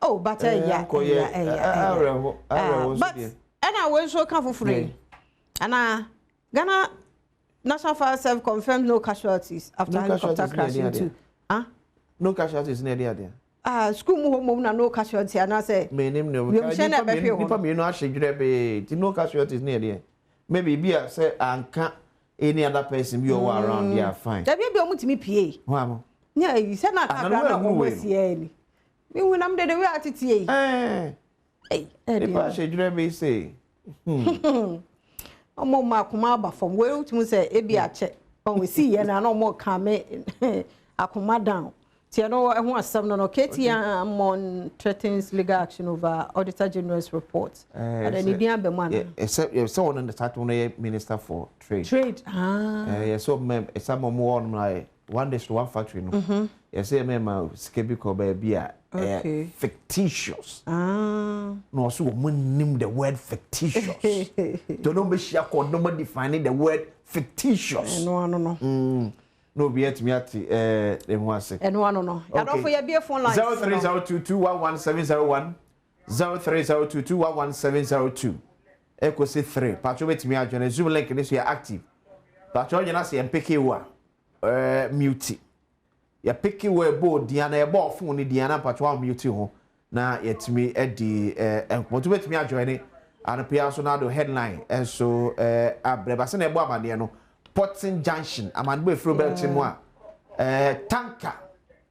oh but ya. But and I went so come free. And Ghana National Fire Service confirmed no casualties after helicopter crash into. No casualties near there. School mu na no casualty and I say me name no. People me no ahedwere be no casualties near there. Maybe be say anka any other person be around there fine. There be omutimi pie. Wa mo. Yeah, you say na ka na omosie ni. Me wonam de we atete People ahedwere be say. Omo makoma aba from we utimi say e bi ache. On we see here na no more kame akoma down. Tie no e ho asem no KTM on threatens legal action over Auditor General's report. And then e be man. Except someone in the title no Minister for Trade. Yes, so some more on like 1 day to 1 factory no. Yes, say me ma skebi ko ba bia fictitious. No so we name the word fictitious. Don't know be share code no defining the word fictitious. No. No be at me at them was it. And no. Ya don't for your be phone line. 0302211701 0302211702. Echo say 3. Patcho bet me adwene Zoom link this we are active. Patcho you na say MPK wa mute. Ya pick we board Diana e bo phone ni Diana patcho mute ho na yetimi edi enko bet me adwene and pia so na do headline and so abreba se na e bo amade no Porting Junction, Amandbe Frobel moi. Tanker,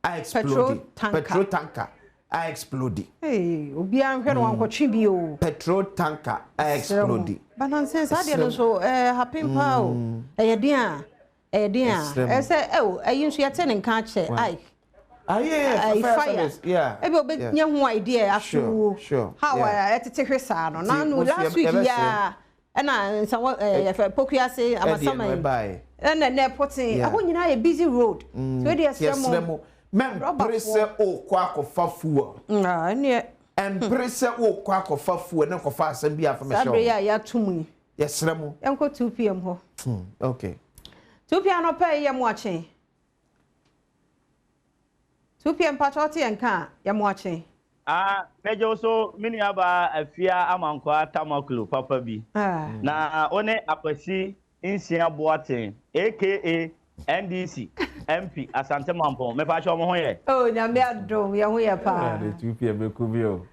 I exploded. Petrol tanker, I exploded. Hey, Obian head one cochibio. Petrol tanker, I exploded. But nonsense, I didn't so happy pow. Dear. I say, oh, I usually attend and catch it. I fire. Yeah. I will be young idea after. Sure. How I had to take her son. Now, last week, yeah. And I someone if I poke you say I'm a summer and then they're putting I want you know a busy road so there's some presse o kwa ko fafuo and presse o kwa ko fafuo na ko fa asem bia fa me show sabre ya tumi yesre mo enko 2 pm ho okay 2 pm no pay ya mo achen 2 pm patroti enka ya mo achen Mejo so mini aba afia amankwa tamaklo papa bi. Na one akwasi insia boaten aka NDC MP Asante Mampo me pa cho mo ho ye. Oh nyame adom ye ho ye pa. The 2 pm ku bi o.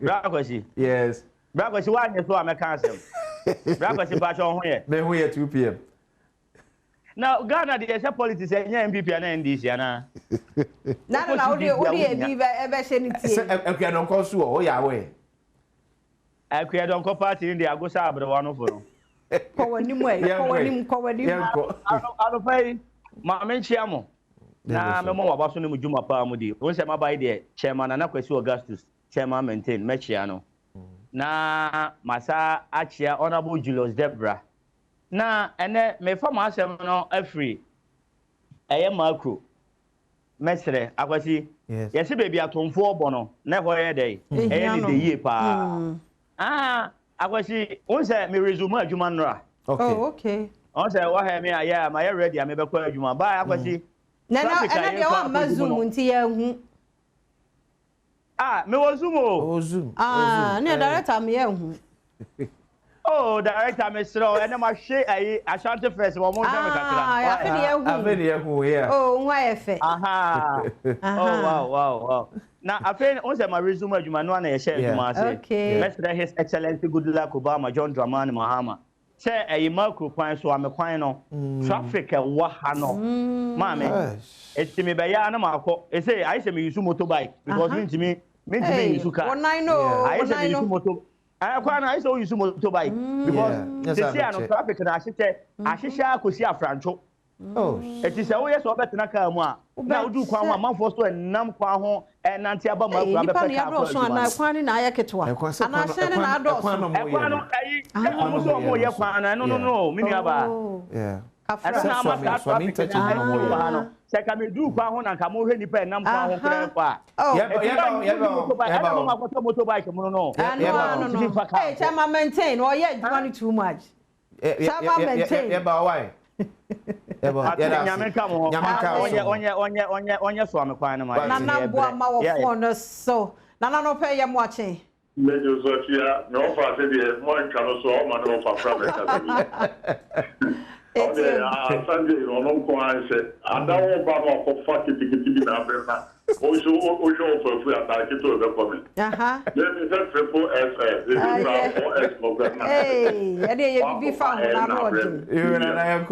Bra akwasi. Yes. Bra akwasi wa nye so ameka asem. Bra akwasi pa cho ho ye. Me ho ye 2 pm. Now Ghana the politics enya MPP and NDC ana. Na odi e bi ebe she ni tie. Akua don ko so o ya we. Akua don ko party ndi agosa abrewa no fo. Ko wani mu e, ko wani. Alo fai ma menchia mo. Na me mo waba so ne mujuma pa mu di. Won se ma bai de chairman na Kwesi Augustus, chairman maintain mechia no. Na masa achia honorable Julius Debra. Na ene me fama asem no afri eye macro mesre akwasi yesi baby atomfo obo no na ho ye dey eye ni dey pa akwasi on say me resume adwuma nra okay on say wa ha me aya ma ye ready me be kwa adwuma ba akwasi na de wa mazum nti ya hu me wo zoom ne director me ya hu Oh, director, Mr. And I'm a share Ashanti first. One more time. Oh, why if aha. Oh, wow. Now, I feel also my resume, you know, I share you must say. Okay. Mr. His Excellency Goodluck Obama, John Dramani Mahama. Say a macro point, so I'm a quino. Traffic and wahano. Mammy, it's me by Yanamako. It say, I say me use motorbike because mean to me use car. One I know. I say use motorbike. I saw you motorbike because they see no traffic and I share Kusia Franco. Oh, it is always so better Nakama. Now do Kwama, Manfosto and Nam Kwaho and Nantiaba. And I no, Miniaba. Yeah. Second, do Kwahon and Kamu Nipa and Nam Kwaho. Oh, motorbike. No. Hey, Chama maintain or yet money too much. Chama maintain. Why? So, Nana no pay your watching. Major Sophia, no father, more can so man of Sunday, no said, and now Obama for 40 tickets in Africa. Also, for free attack to the comment. Then is that triple SS. Hey, and you be found. You and I am.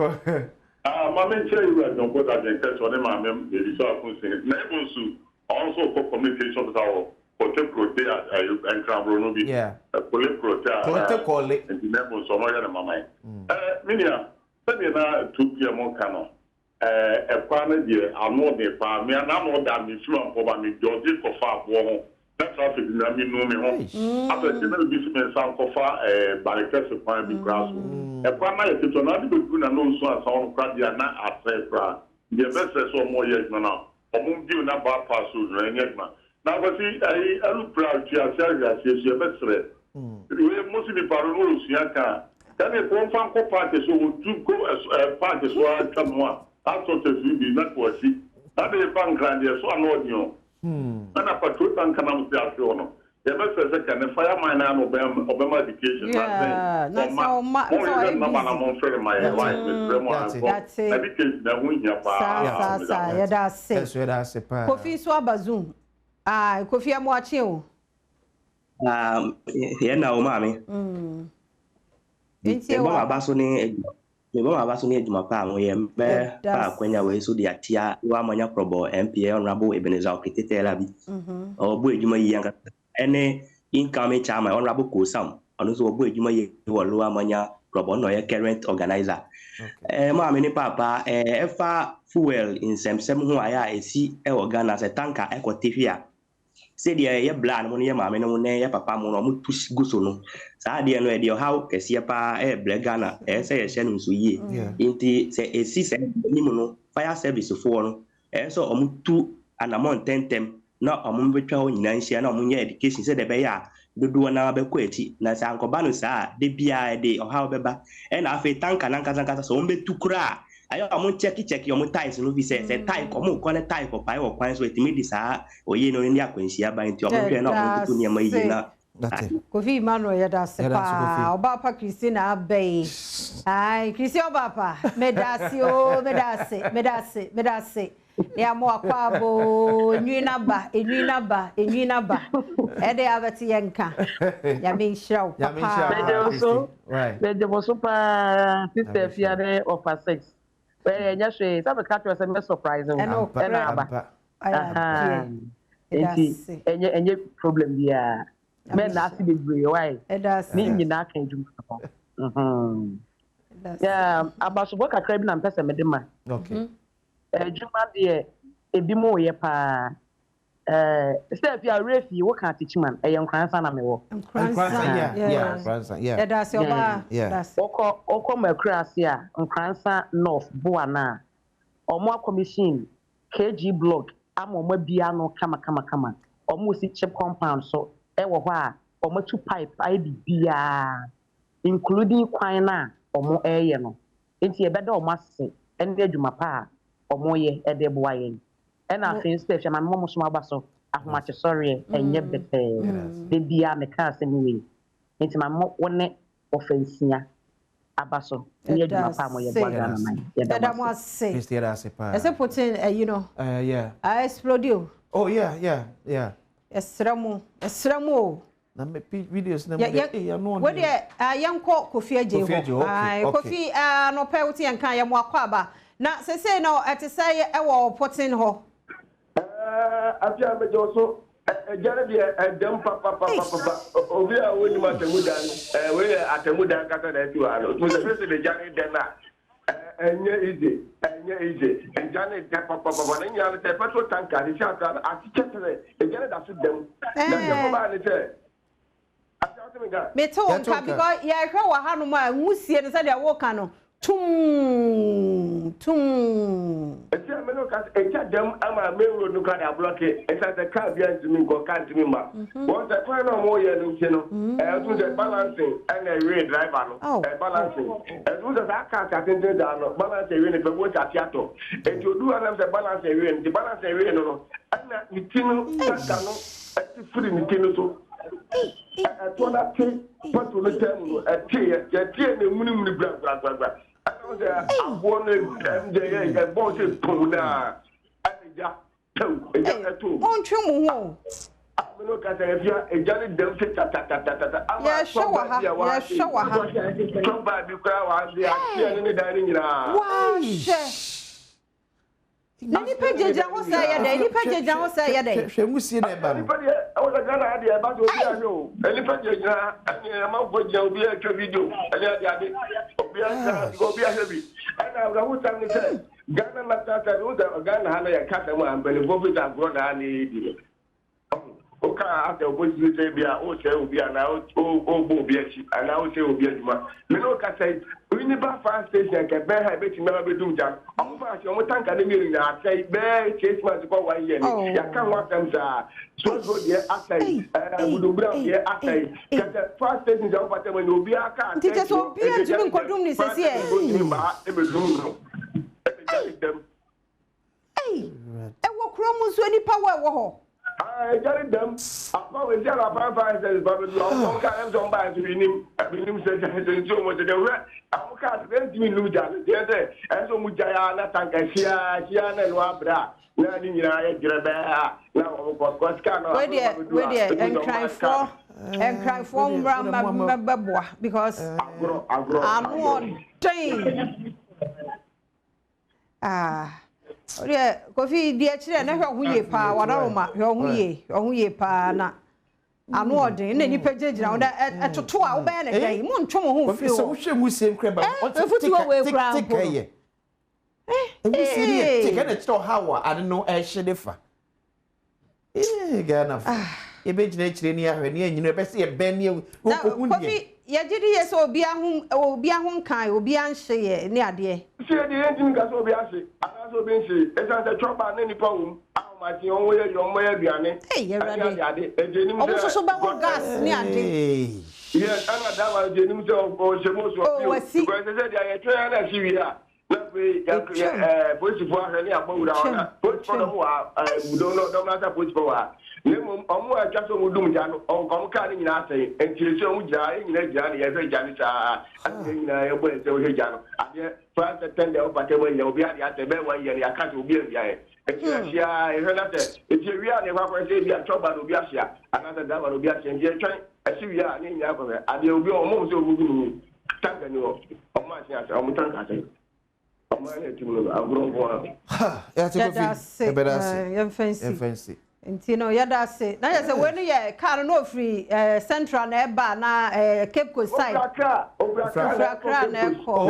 Mamma, tell you, I don't put that in test on him. I'm maybe so Neighbors also for communication with our hotel protect and Cambrono. Yeah, a police protect and the neighbors somewhere in my mind. Minia, send me now 2 p.m. on Cano. A partner dear, I'm not the farm, and I'm more than me for me, Georgie for far war. That's how it know me home. After the business, some for far barricades of fire grass. A partner is to not be good and also a sound cradia not at Febra. The best is so more yet now. Or won't do not bypass yet. Now, but see, I look proud to your service, your best. We have mostly paranoid, Siaka. Then a one party so to go as a party so I come one. I thought it would be not what she. That is a bank grand, so I know you. And a patrol and can have the afternoon. The best is a kind of fireman and Obama education. Yeah, that's how much. My wife is education that we have. That's it. Kofi Swabazum. Ah, Kofi, I'm watching you. Yeah, now, mommy. Mama Basoni Edumapa, we am bear, Quenya, we so the Atia, Wamanya Probo, MPA, Honorable Ebenezer, Kitelabi, or Boy Juma Younger, any incoming charm, Honorable Kosam, and also Boy Juma Loa Manya, Probo, no current organizer. Mammy Papa, Efa fuel in some who I see organ as a tanker, equativia. Say the blood money, mamma, no name, papa, mono, push gusono. Sadia no idea how Cassiapa, Blegana, say a shannon so ye. Inti say a season, Nimono, fire service for so two and among 10 tem, not among virtual in Nancy, no munya education, said the Baya, do an abequati, Nasa Uncle Banusa, de Bia day or however, and I feel tank and Ankazanka so to cry. I am check your ties and says a type or more type of pie or quines with me this or you know in the Aquancia by into your not near my Kofi Manuel Yadasa, Obapa Christina Bay. Ay, Christian Bapa, Medasio, Medase. Ya mo kwabo nwinaba ede abati yenka ya me show papa right the was super sister fiade of 6 where nya hwe sabe catch us a surprise and aba enye problem dia men na asi bebre why ni nyina kan dum yeah abaso kakra bi na mpese medema okay Juma de ebi mo ye pa step ya refi wo kan teachman e ye nkransa na mewo nkransa yeah that's your ba that's oko makrasi a nkransa north buana omo commission KG block amoma bia no kama omo si chip compound so e wo ho a omo two pipe id bia including kwan na omo eye no enti e beda omo ase ende adwuma pa omoye ede boayen and I think special my mom so abaso ahomache sorry enye bete de bia me ka asemi we nti my mom wone offensia abaso ne adwuma pa mo ye bwa Ghana man ye da mo ase Mr. Rasipa ese putin you know yeah I explode. Oh yeah esramo na me videos na me no we de yanko Kofi Aje ho ai Kofi no pe wuti yankan ya mo akwa aba na sese no etese e wo putin ho afia me joso jare dia dem papa obi a woni matemudan we atemudan kata na tu alo to the first the jare dem na enye ije jare dem papa na nya le petrol tanker ni shata ati chetere jare da su dem na dem ba ni te me to nka because ya hwe wa hanu ma nwusie ne se dia wo ka no tum eti ameno ka eja dem ama mewo no ka da block esa the car behind me go can't me ma what the plan no mo ye no che no to the balancing and a real driver no balancing to the car ka tente da no balance we ne be ta tiato eti odu anam the balance we ne the balance we no ana mitinu ta no eti free mitinu so to na ti but no tem eti ya ne muni bra abo ne dem de boss pona anija to ontwemu ho ameno ka se fia ejani dem se ta ya showa ha to ba bi kra wa dia tie ne da ni nyina wa na ni pejeja ho sa ya de ni pejeja ho sa ya de hwemusie na ba no o da gana ade ba do bi anyo ni pejeja ani ma go je obi a twa video ali ade obi a obi a hebi ana ga hu tan ni se gana na ta o da gana ha na ya kata mu ambele bo bi da gro na ni di o ka ate o bo ji se bia o se obi ana o bo obi a chi ana o se obi a juma me no ka sai we ba fast station ke be ha be ti na be dum jam o fa si o tanka ne mi na sai be chase man ko wa ye ni ya kan wa tam sa so de asai budu bra de asai ke fast station jam pa te mo obi aka ti te so obi a jumi nkodum ni sesi e ba e be dum no e wo kromu so ni power wo ho jari dem apa we jara pa se ba be lo ka em so ba ti binim se so mo de we am ka de ti lu ja de so mu ja ya na tanka sia na lo abra na ni nyina ya jira ba na o ko ska no we de en cry for mbabwa because agro train Oye, Kofi di akire na hwe huye pa wadaroma hwe huye pa na anu odin na ni pejejira wo da etoto a wo be na dai mu ntwo mo ho fi wo so wo hwe musiem kreba o futu wo we kra mpo musiem take na chiro hawa ade no hye defa Ghana e be jina chire ni ahwe ni anyino be se e ben ni wo ko hunde ya jidi yes obi ahun kan obi anhye ye ni ade se de entin ga so obi ahye ana so obi nhye e san se chopa na nipa wo ma ti on wo ye yo mo ye biane ya ade eje ni mo so ba wo gas ni ade yes ana da wa eje ni mo so o se mo so fi ko se se dia ye twa na si wi a na pe ya police for ahwe ni agbawura ona police for mo wa budo no do na sa police for wa nemo omo atwa so mudum ja no onkom ka ni nyina asai entire so mu ja nyina ja ni ye fe ja ni sa ade nyina ye bo ente wo ja no ade France tende o pate mo ye obi ade ate be wa ye ya ka so obi bia ye etia e he na te etia wi a ne kwa kwa se bia choba no obi asia anata da ba no obi asia je twan esi wi a ni nyina kwa ade obi omo so obi ni tanga ni o omo asia sa omo tanga sai omo ye timu agro bo ya te ko fi e be fancy Ntino yada se na yese we no ye car no free central na eba na Cape Coast side Obra na ko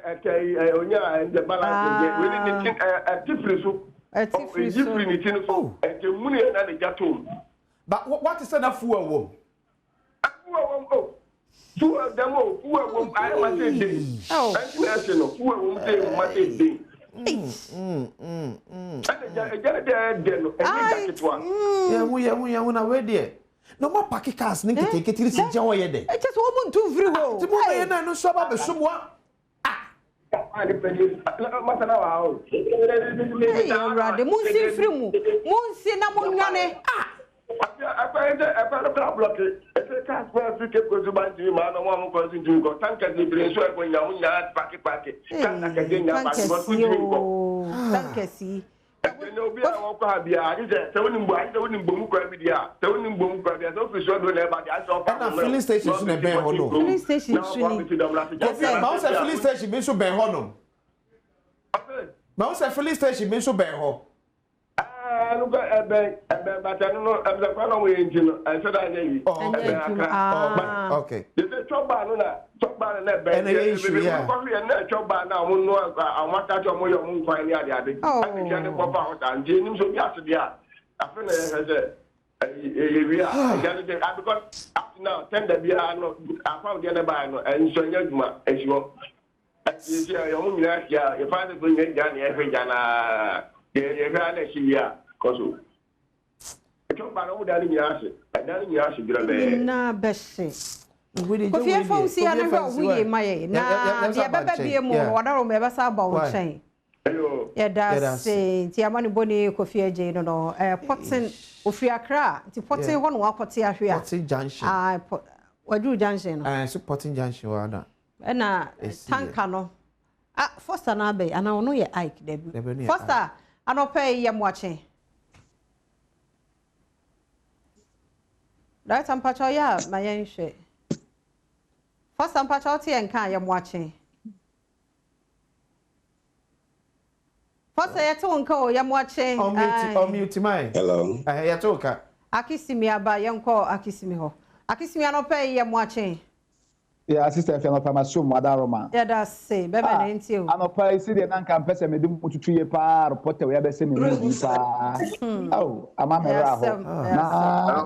okay onya the balance we need difference so difference ni tin so muni na le jatom but what is na fuwa wo oh fuwa demo fuwa wo I want to say oh no fuwa wo say ma say dey ya na we de no ma pack cars ni kete si je wo ye de e che so mo ntu free ho ti mo ye na no so ba be so mo masana wa o rade mo si free mu mo si na mo nwane I find a block. It's a cast where we keep going to buy to man or one person to go. Thank you, brain so when you're not packet. Thank you. Obi a won kwa bia ise se wonim bo ise wonim bo mu kwa bi dia se wonim bo mu kwa bia so fi so do na ba dia so fa na filling station so na ben ho no filling station suni ma o se filling station bi so ben ho no ma o se filling station bi so ben ho look at but I don't know I'm the one way engine I said I need okay the chop bar no na chop bar na be coffee and chop bar now no amaka to mo yo mo kwan ni ade ade I can the pop out and nim so bi ase dia I feel we are because up to now tender bi no I found the buy no and so nyaduma esio you yo mo nyina ya if I go nyanya na e hwe jana ye na shiya koso eto ba no da ni ase da ni ase gira be na bese ko fie fa usi ya na hu ye maye na de bebe bie mu wadaro me be sa ba wo chen ya da se ti amani boni ko fie je no potin ofi akra ti potin ho no akote ahwe a potin junction wadu junction no so potin junction wa na na tanka no foster na be ana ono ye Ike debi foster anope ye mwache right ampacho ya mayenhwe foster ampacho ti enka ye mwache foster ye to nka o ye mwache mute mai hello ye to ka akisimi aba ye nko akisimi ho akisimi anope ye mwache yeah assistant fellow pharmacy mo adaroma yeah that's say be na ntio anopa isi de nan kan pese me dum tutu ye pa report we be se me ni pa oh ama me ra ho na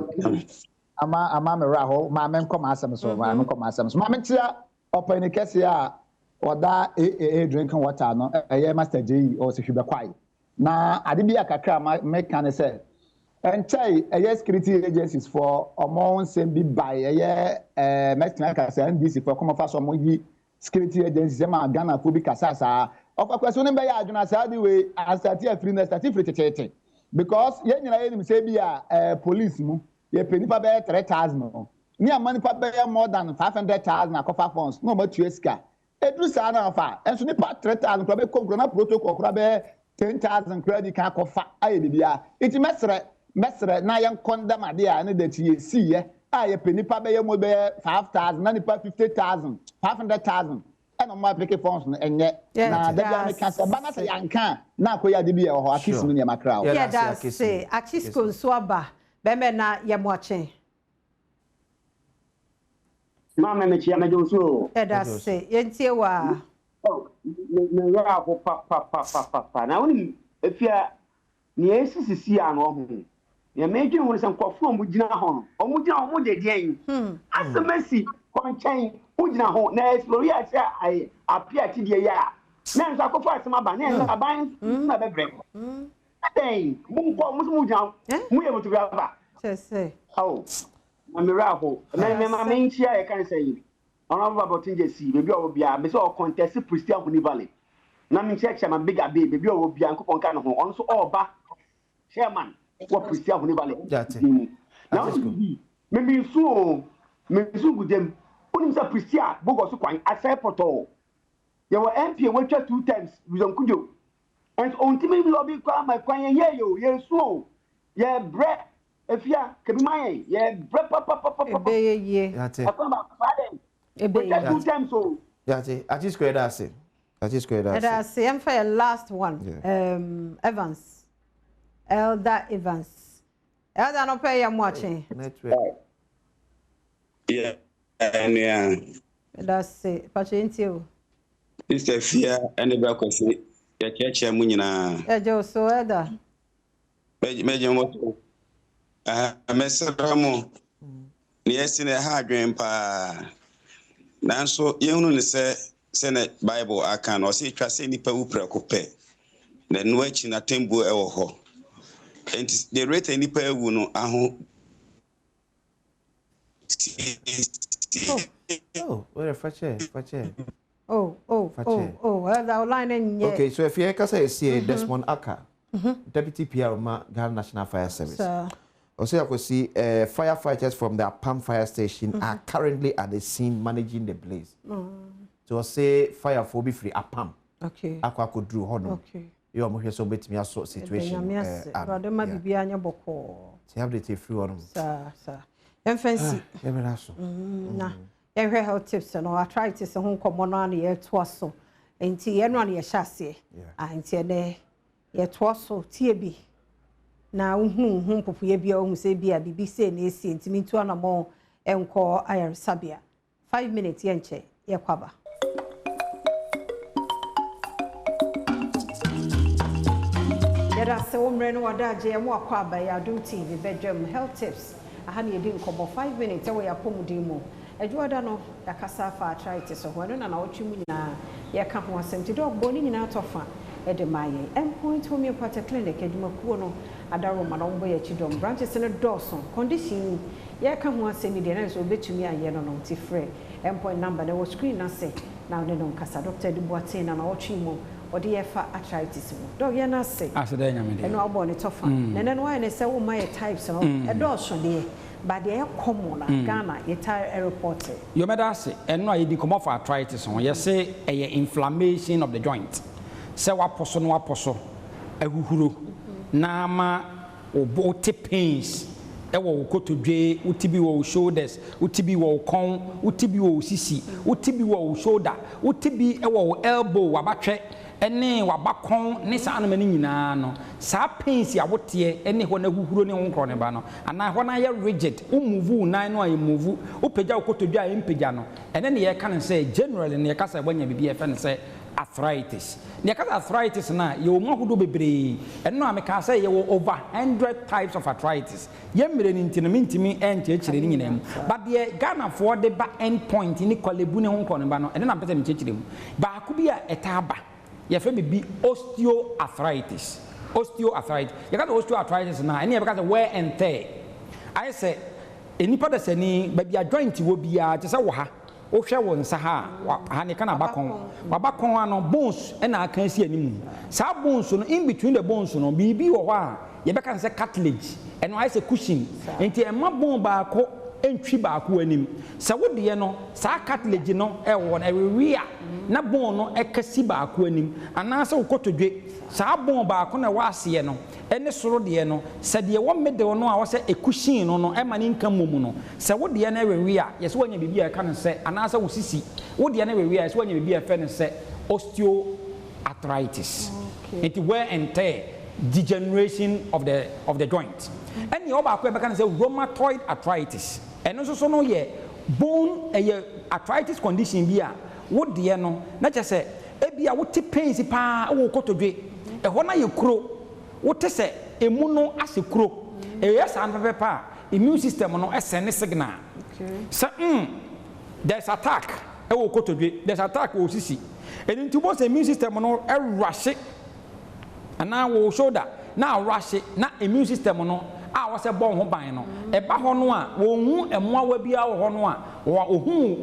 ama me ra ho ma men kom asem so ma men kom asem so ma men tia opa ni kese a oda drinking water no eye master J o se hwe kwai na ade bi akakra me kan say enchai security agencies for among sem bi by mestina kasa NDC for come fa so mo yi security agencies ma Ghana fo bi kasa sa okwaso ne be ya adwuna sa di we asati afri na stati free tete because ye nyina ye nim say bi a police mu ye peni pa be 3000 no ni amani pa be more than 500,000 akofa funds no ma tueska edu sa na fa enso ni pa 3000 ko be ko na protocol ko be 10,000 credit ka akofa aye bibia iti mesre na yan condemn ade a ne dati ye si ye a ye penipa be ye mo be 5,000 na nipa 50,000 500,000 eno mo application funds no enye na da me kan se ba na se yanka na akoya de bi ye ho akisimi ne makra o yeah that say akisiko nso aba be me na ye mo achen mama me chia me jo so yeah that say yentie wa me ra ho pa na woni efia ni esisi ano ho ya meje won se nkofo mu gina ho no mu gina ho de den asemesi konchen mu gina ho na explore ya se ai apia ti de ya na nso akofo asema ba na nso aban na bebre den mu ko mu gina mu ye mutu ba se oh na mira ho na ma menchia e kan say ona ba botinje si bebi o bia me se o contest Christian Valley na menchia chama bigger bebi o bia nkopon kan ho on so oba chairman what Christian Valley now maybe so me so gudem onim sa Christian bogo so kwan asai poto ye were MP we twa 2 times with Onkujo and ultimately lobby kwa my kwan ye yo ye so ye bre efia kebiman ye bre papa ye akoma father we twa 2 times so I just square that say that's say for last one Evans Elder Evans. Elder no pay am watching. Yeah. And that's it. Patient Sister Fia and the back of the church munina. Jo so Elder. Meje mo. Mesramo. Ni esi na ha adwen pa. Nanso yehunu ne se na Bible aka no se twa se nipa wu prekope. Na no achi na tembo e wo ho. And the rate any pair no aho. Oh, what a fache. Well, the line in okay, so if you can say Desmond Aka, Deputy PR Ghana National Fire Service. Also, I could see firefighters from the Apam fire station are currently at the scene managing the blaze. So I say fire for be free Apam. Okay. I could do honor. Okay. You are so bit me a sort situation. Brother, maybe be anya boko. See have the tea free on. Sir. Em fancy. Na. Em health tips and arthritis and home common on the air twasso. Enti yen one ye shase. Enti ne ye twasso TB. Na popu ye bia hu se bia bibi se na esi enti mintu anamo enko ayar sabia 5 minutes ye nche ye kwaba. Yada se omre no wadaje ye mo akwaba ya Adom TV Badwam health tips aha na yedi nkobo 5 minutes we ya pomudimo adwada no yakasa fa arthritis so hono na wotwe mu nyina ye ka ho asem ti dog boni nyina tofa ede maye endpoint homeopathy clinic edumakuo no adaro ma no mbo ye chidom branches no dawson condition ye ka ho asem de na so obetumi aye no no ti free endpoint number na wo screen na say na ne no kasa doctor de boate na wotwe mu odi ye fa arthritis mu dog ye na say asede nyame eno abo ne tofa ne no ne say wo ma ye types no e dawson de but they are common Ghana a report. You made us and no you come off arthritis on you say a inflammation of the joint. Say what person a huhuro na ma obo pains e wo kotodwe utibi wo shoulders utibi wo kon utibi wo sisi utibi wo shoulder utibi e wo elbow wabatwe ene wabakon ne saa no mani nyinaa no saa pains ya wote ene ho na huhuro ne honkro ne ba no ana ho na ya rigid move nan no ayi move upagya okotodwa ayi mpagya no ene ne ye ka ne say generally ne ye ka say banya bibi e fe ne say arthritis ne ye ka arthritis na ye o mahodo bebre ene no ameka say ye over 100 types of arthritis ye mire ni ntino mintimi enchechire ni nyinam but ye Ghana for the ba end point ni kwalebu ne honkro ne ba no ene na pese mechechire mu ba ku bi a etaba ye fe be osteoarthritis. You got osteoarthritis now, and you have got wear and tear. I say, any part of any, baby, a joint will be just a waha. Osha won saha, Hanikana Bakon, on bones, and I can't see any moon. Sa bones in between the bones, no, BB or wa, you can say cartilage, and I say cushion, and a mabon barco. Entry back when him. So what do you know? Sa cartilage no, one every rear. Na bone no, a cassi back when him. And answer go to drink. Sa bone back on a wasiano. And the sorodiano said, you want me the no, I was a cushion no, a man income muno. So what do you never rear? Yes, when you be a can say, and answer will see. What do you never rear is when you be a fan and say osteoarthritis. It wear and tear. Degeneration of the joint. And you can say rheumatoid arthritis. And also so no ye bone arthritis condition be what the no not just say ebia what pains pa wo kotodwe e ho na ye kuro what say emuno ase kuro e yes and pa immune system no send signal so there's attack e wo kotodwe there's attack wo sisi and into both immune system no e rush and now wo shoulder now rush na immune system no a was a bon ho ban no e ba ho no a wo hu emoa wa bia wo ho no a wo hu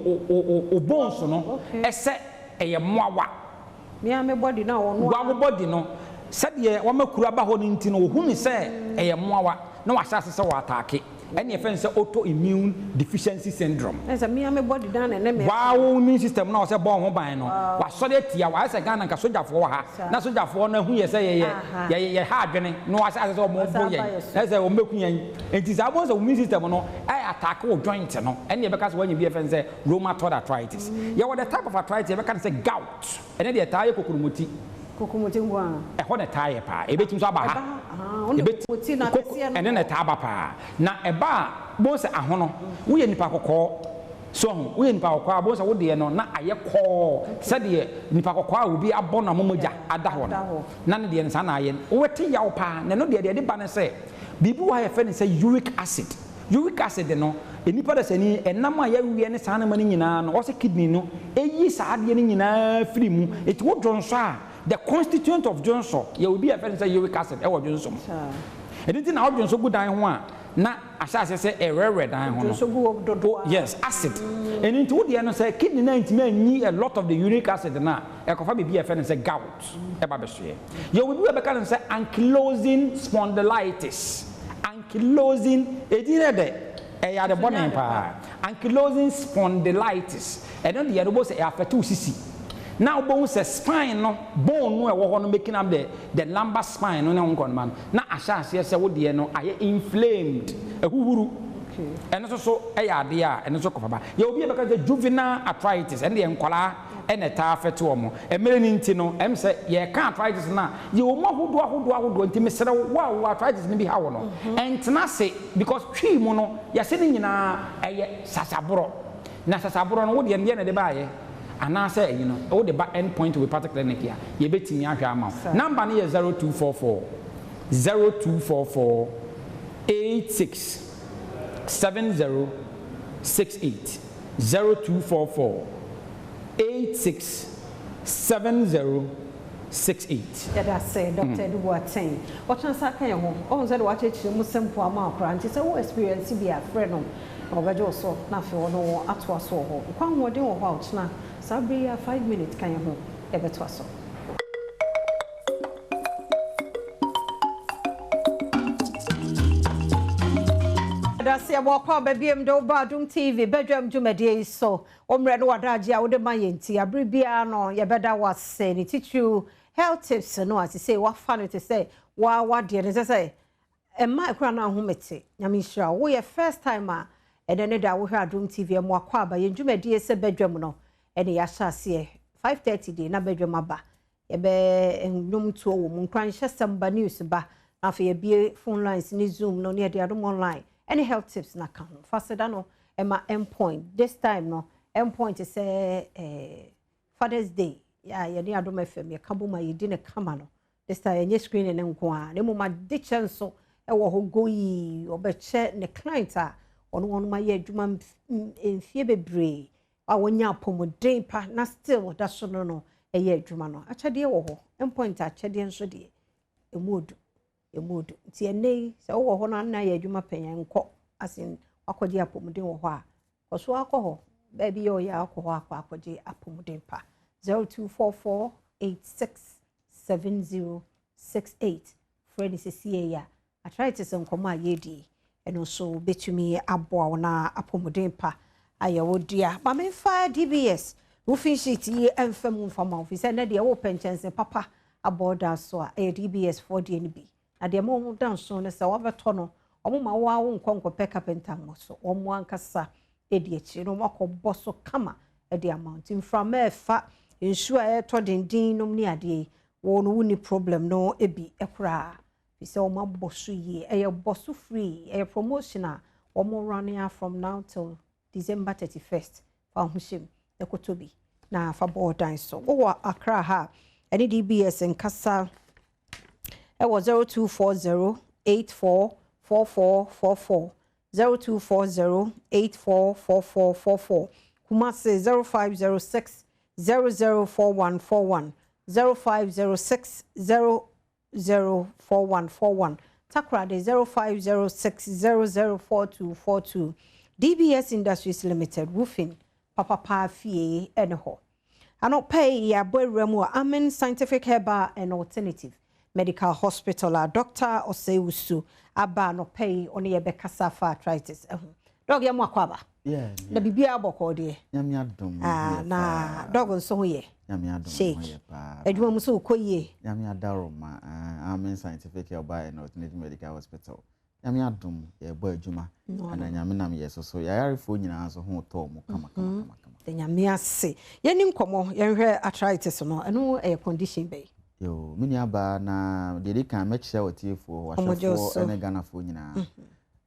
o bones no ese e ye moawa me am body na wo no wa body no said ye wo makura ba ho no nti no wo hu ni se e ye moawa na wa sase se wo attack any offense autoimmune deficiency syndrome. Esa me am body down and me. Wow, immune system na o se bon ho ban no. Wa so de tia wa se Ghana nka soja fo ha. Na soja fo na hu ye se ye ha adwene no wa se so mo bo ye. Na se o meku yan. Enti sa bon se immune system no I attack o joint no. Any be ka se when you be offense rheumatoid arthritis. Ye what the type of arthritis be ka say gout. And the tie kokurumuti. Kokurumuti ngwa. E ho na tie pa. E betim so aba ha. Kokurumuti na kese and then taba pa. Na eba bon se ahono. Wo ye nipa kokko. So wo ye nipa kokko bon se wo de no na aye ko. Se de nipa kokko a obi abɔ na momoja ada ho no. Na ne de nsa na aye. Wo te yaw pa. Na no de ba ne se bibi wa ye fe ne se uric acid. Uric acid no enipa da sani enam a ya wie ne saa na mani nyina no o se kidney no eyi saa de ne nyina firi mu. It wo dronso a the constituent of Johnson, you will be a friend say uric acid, or Johnson. And it's now Johnson good dying one. Now, as I say, a rare dying yes, acid. And into the end, say kidney 90 men need a lot of the uric acid now. A coffee be a friend and say gout. You will be a and say ankylosing spondylitis. ankylosing ɛyɛ ade bɔne paa ankylosing spondylitis ɛno de yɛde bɔ sɛ ɛafɛte wo sisi na wobɛhu sɛ spine no bone no ɛwɔ hɔ no making up the lumbar spine no ne ho nkɔnoma no na ahyɛ aseɛ sɛ wodeɛ no ayɛ inflamed ɛhuhuru ɛno nso so ɛyɛ adeɛ a ɛno nso kɔfaba yɛ obi a bɛka sɛ juvenile arthritis ɛno deɛ nkɔlaa ɛna ɛtaa afɛte wɔn mmerɛ ne nti no ɛm sɛ yɛka arthritis no a yɛwɔ mu ahodoɔ nti mesrɛ wo arthritis no bi ha wɔ no ɛntena se because twi mu no yɛsɛ ne nyinaa ɛyɛ sasaborɔ na sasaborɔ no wodeɛ no yɛ na de baayɛ anaasɛ ɛyi no wode ba end point wɔ party clinic a yɛbɛtumi ahwɛ ama wo number no yɛ 0244 86 7068 0244 867068. Yada say Dr. Edward Ten. What chance I can home? Oh, said what it you must send for a mark and it's a experience be a friend or also nothing no at was so home. One more day or watch now. Sabria 5 minutes can you home? Ever twasso. That's a walk up baby Badwam TV Badwam Jumadi so omre no wadaji a wode mayenti abribia no ye beda was say ni teach you health tips no as say what fun to say wa de ne say e ma kura na ahomete nyame hira wo ye first time a e de ne da wo hwa Badwam TV mo akwa aba ye Jumadi se Badwam no e de ya hyase 5:30 day na Badwam aba ye be ndum to wo mu kran hyesem news ba afa ye bie phone lines ni Zoom no ne de Adom online. Any health tips na kan faster no ema endpoint this time no endpoint is Father's Day ya ni Adom FM ya kaboma ye di ne kama no this time nye screen ne nko a ne mo ma de chenso e wo ho goyi obeche ne client a ono ma ye adwuma mfie bebre a wonya apomodin pa na still da so no e ye adwuma no achade wo ho endpoint achade nso de emodu emodu ti enei se wo ho na ya adwuma panyan nkọ asin akọje apomuden wo ho a koso akọ baby yo ya akọ ho akọje apomuden pa 0244867068 friend is ya arthritis nkọma yedi eno so betumi abo na apomuden pa ayewo dia ma me fa DBS roofing sheet yi emfam mfama office na de wo penchense papa aboda so a DBS 4DNB ade mo dan so ne se wabeto no omo ma wa wo nkonko pe carpenter mo so omo ankasa edi echi no makobọ so kama edi amount from efa ensure e to dindin no ni ade wo no woni problem no ebi ekra bi se omo boso yi e boso free e promotional omo running from now till December 31st fa hushim ekotobi na fa board so wo akra ha any DBS nkasa it was 0240844444 0240844444 Kumasi 0506004141 0506004141 Takrade 0506004242 DBS Industries Limited roofing papa fie enoho ano pay ya boy remu Amen Scientific Herbal and Alternative Medical Hospital Dr. Oseusu aba no pay oni ye bekasa for arthritis dog ya mwakwaba na bibia aboko de nyame adom na dog nso ho ye nyame adom ho ye pa adwuma muso ukoye nyame adaro ma Amen Scientific Herbal and Alternative Medical Hospital nyame adom ye bo adwuma ana nyame nam ye so yarefo nyina so ho to mu kama the nyame ase ye ni nkomo ye hwe arthritis no eno e condition be yo mini aba na dedi kan mechia wotiefo wahwefo ene Ghana fo nyina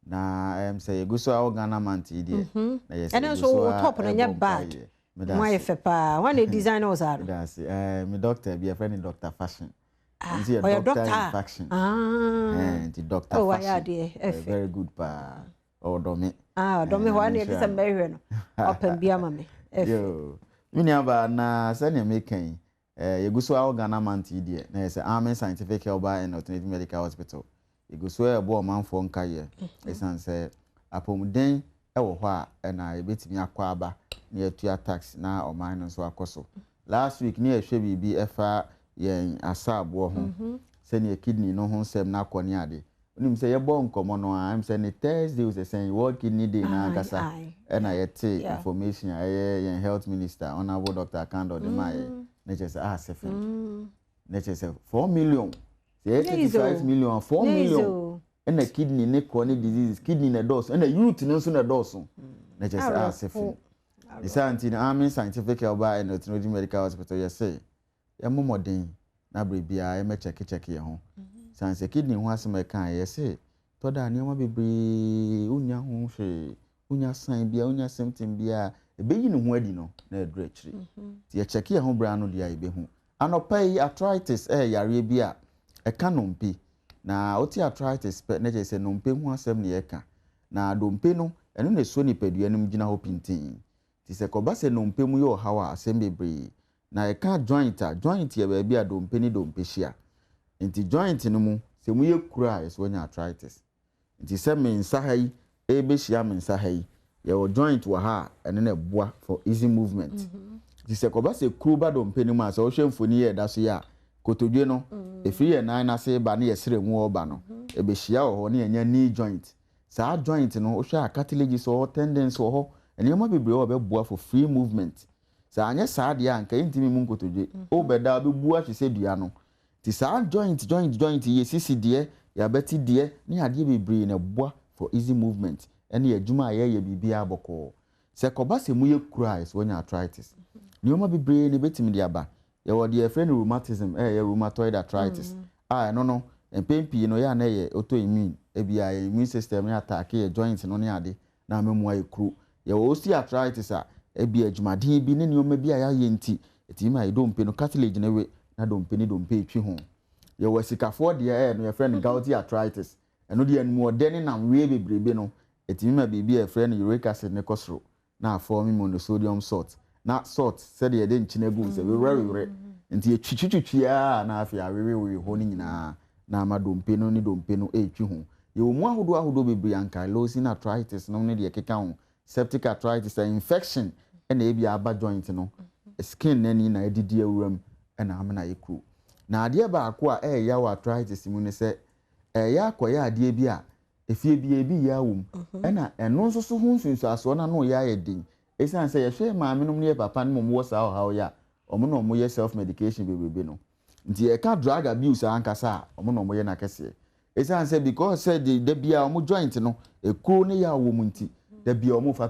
na say eguso awo Ghana manti die na yes ene so top na nya bad mo ye fe pa one designers are that's me doctor be a friend Dr. Fashion and the doctor fashion and the Dr. Fashion very good pa odomi odomi one e dis merry no open bia mame yo mini aba na say na mekan yeguso awo Ghana manti die na yes Amen Scientific Herbal and Alternative Medical Hospital yeguso ebo manfo nkaye esan say apomuden ewo ho a na ebetimi akwa aba na etua tax na oman no so akoso last week ni ehwe bibi efa yen asabo ho se ne kidney no ho nsem na akoni ade unim say yebon komo no I'm saying Thursday was saying World Kidney Day na kasa and I yet information I health minister honorable Dr. Kando de my nature say sefen nature say 4 million 85 million 4 million and a kidney ne chronic disease kidney na dose and a youth no so na dose nature say sefen the scientific army scientific by and the medical hospital you say ya momodin na brebia e me check ye ho sanse kidney ho asema kan ye say to da ne ma bebre unya ho hwe unya sign bia unya symptom bia e be yi ne ho adi no na edre chiri ti ye check ye ho bra no dia e be hu anopai arthritis yare bia e kanompi na oti arthritis pe na je say nompe ho asem ne ye ka na dompe no eno na so ni padua nim gina ho pintin ti se koba se nompe mu yo hawa asem bebre na e ka joint ye ba bia dompe ni dompe hia nti joint no mu se mu ye kura eso nya arthritis nti se mensa hai e be hia mensa hai ye wo joint wa ha ene na boa for easy movement nti se koba se kuru ba dompe ni mu asa wo hwemfoni ye da so ya kotodwe no efiri ye nan na se ba na ye sere mu oba no e be hia wo ne nya knee joint sa joint no wo hwa cartilage so tendons wo ho ene ma bebre wo be boa for free movement sa anya sa de anka intimi mu nkotodwe o beda be bua hwese dua no ti sa joint ye sisi de ya beti de ne ade bebre na boa for easy movement ene ya juma ye bibia aboko se koba se mu ye cries when arthritis ni o ma bebre ne betimi de aba ye wo de friend rheumatism ye rheumatoid arthritis no empempi no ya na ye autoimmune bia immune system ya attack ye joint no ne ade na amemu aye kru ye wo osteoarthritis bia adwumaden bi ne nioma bi ya ye nti etima dompe no cartilage na we na dompe etwi ho ye wo sikafo de no ye friend gouty arthritis eno de anu odeni na we bebrebe no etima bibi ye friend uric acid ne kosro na form monosodium salt na salt said ye de nchinagu se we rare nti etwitwitwi na afia we ho ni nyina na amadompe no ni dompe no etwi ho ye wo mu ahodo bebre ankylosing arthritis no ne de keka ho septic arthritis infection na ebi aba joint no skin nani na edidi awuram na amana yeku na ade ba akwa ya wa arthritis mu ne se ya akoya ade bi a efie bi ebi ya wum na eno nso so hu nsunsu aso na no ya yedin esan se ye hwe maame no ne papa no mo wo sa ha ya omo no mo ye self medication bebebe no nti e ka drug abuse ankasa omo no mo ye na kese esan se because said the bia omo joint no ekuro ne ya wo mu nti the bia omo fa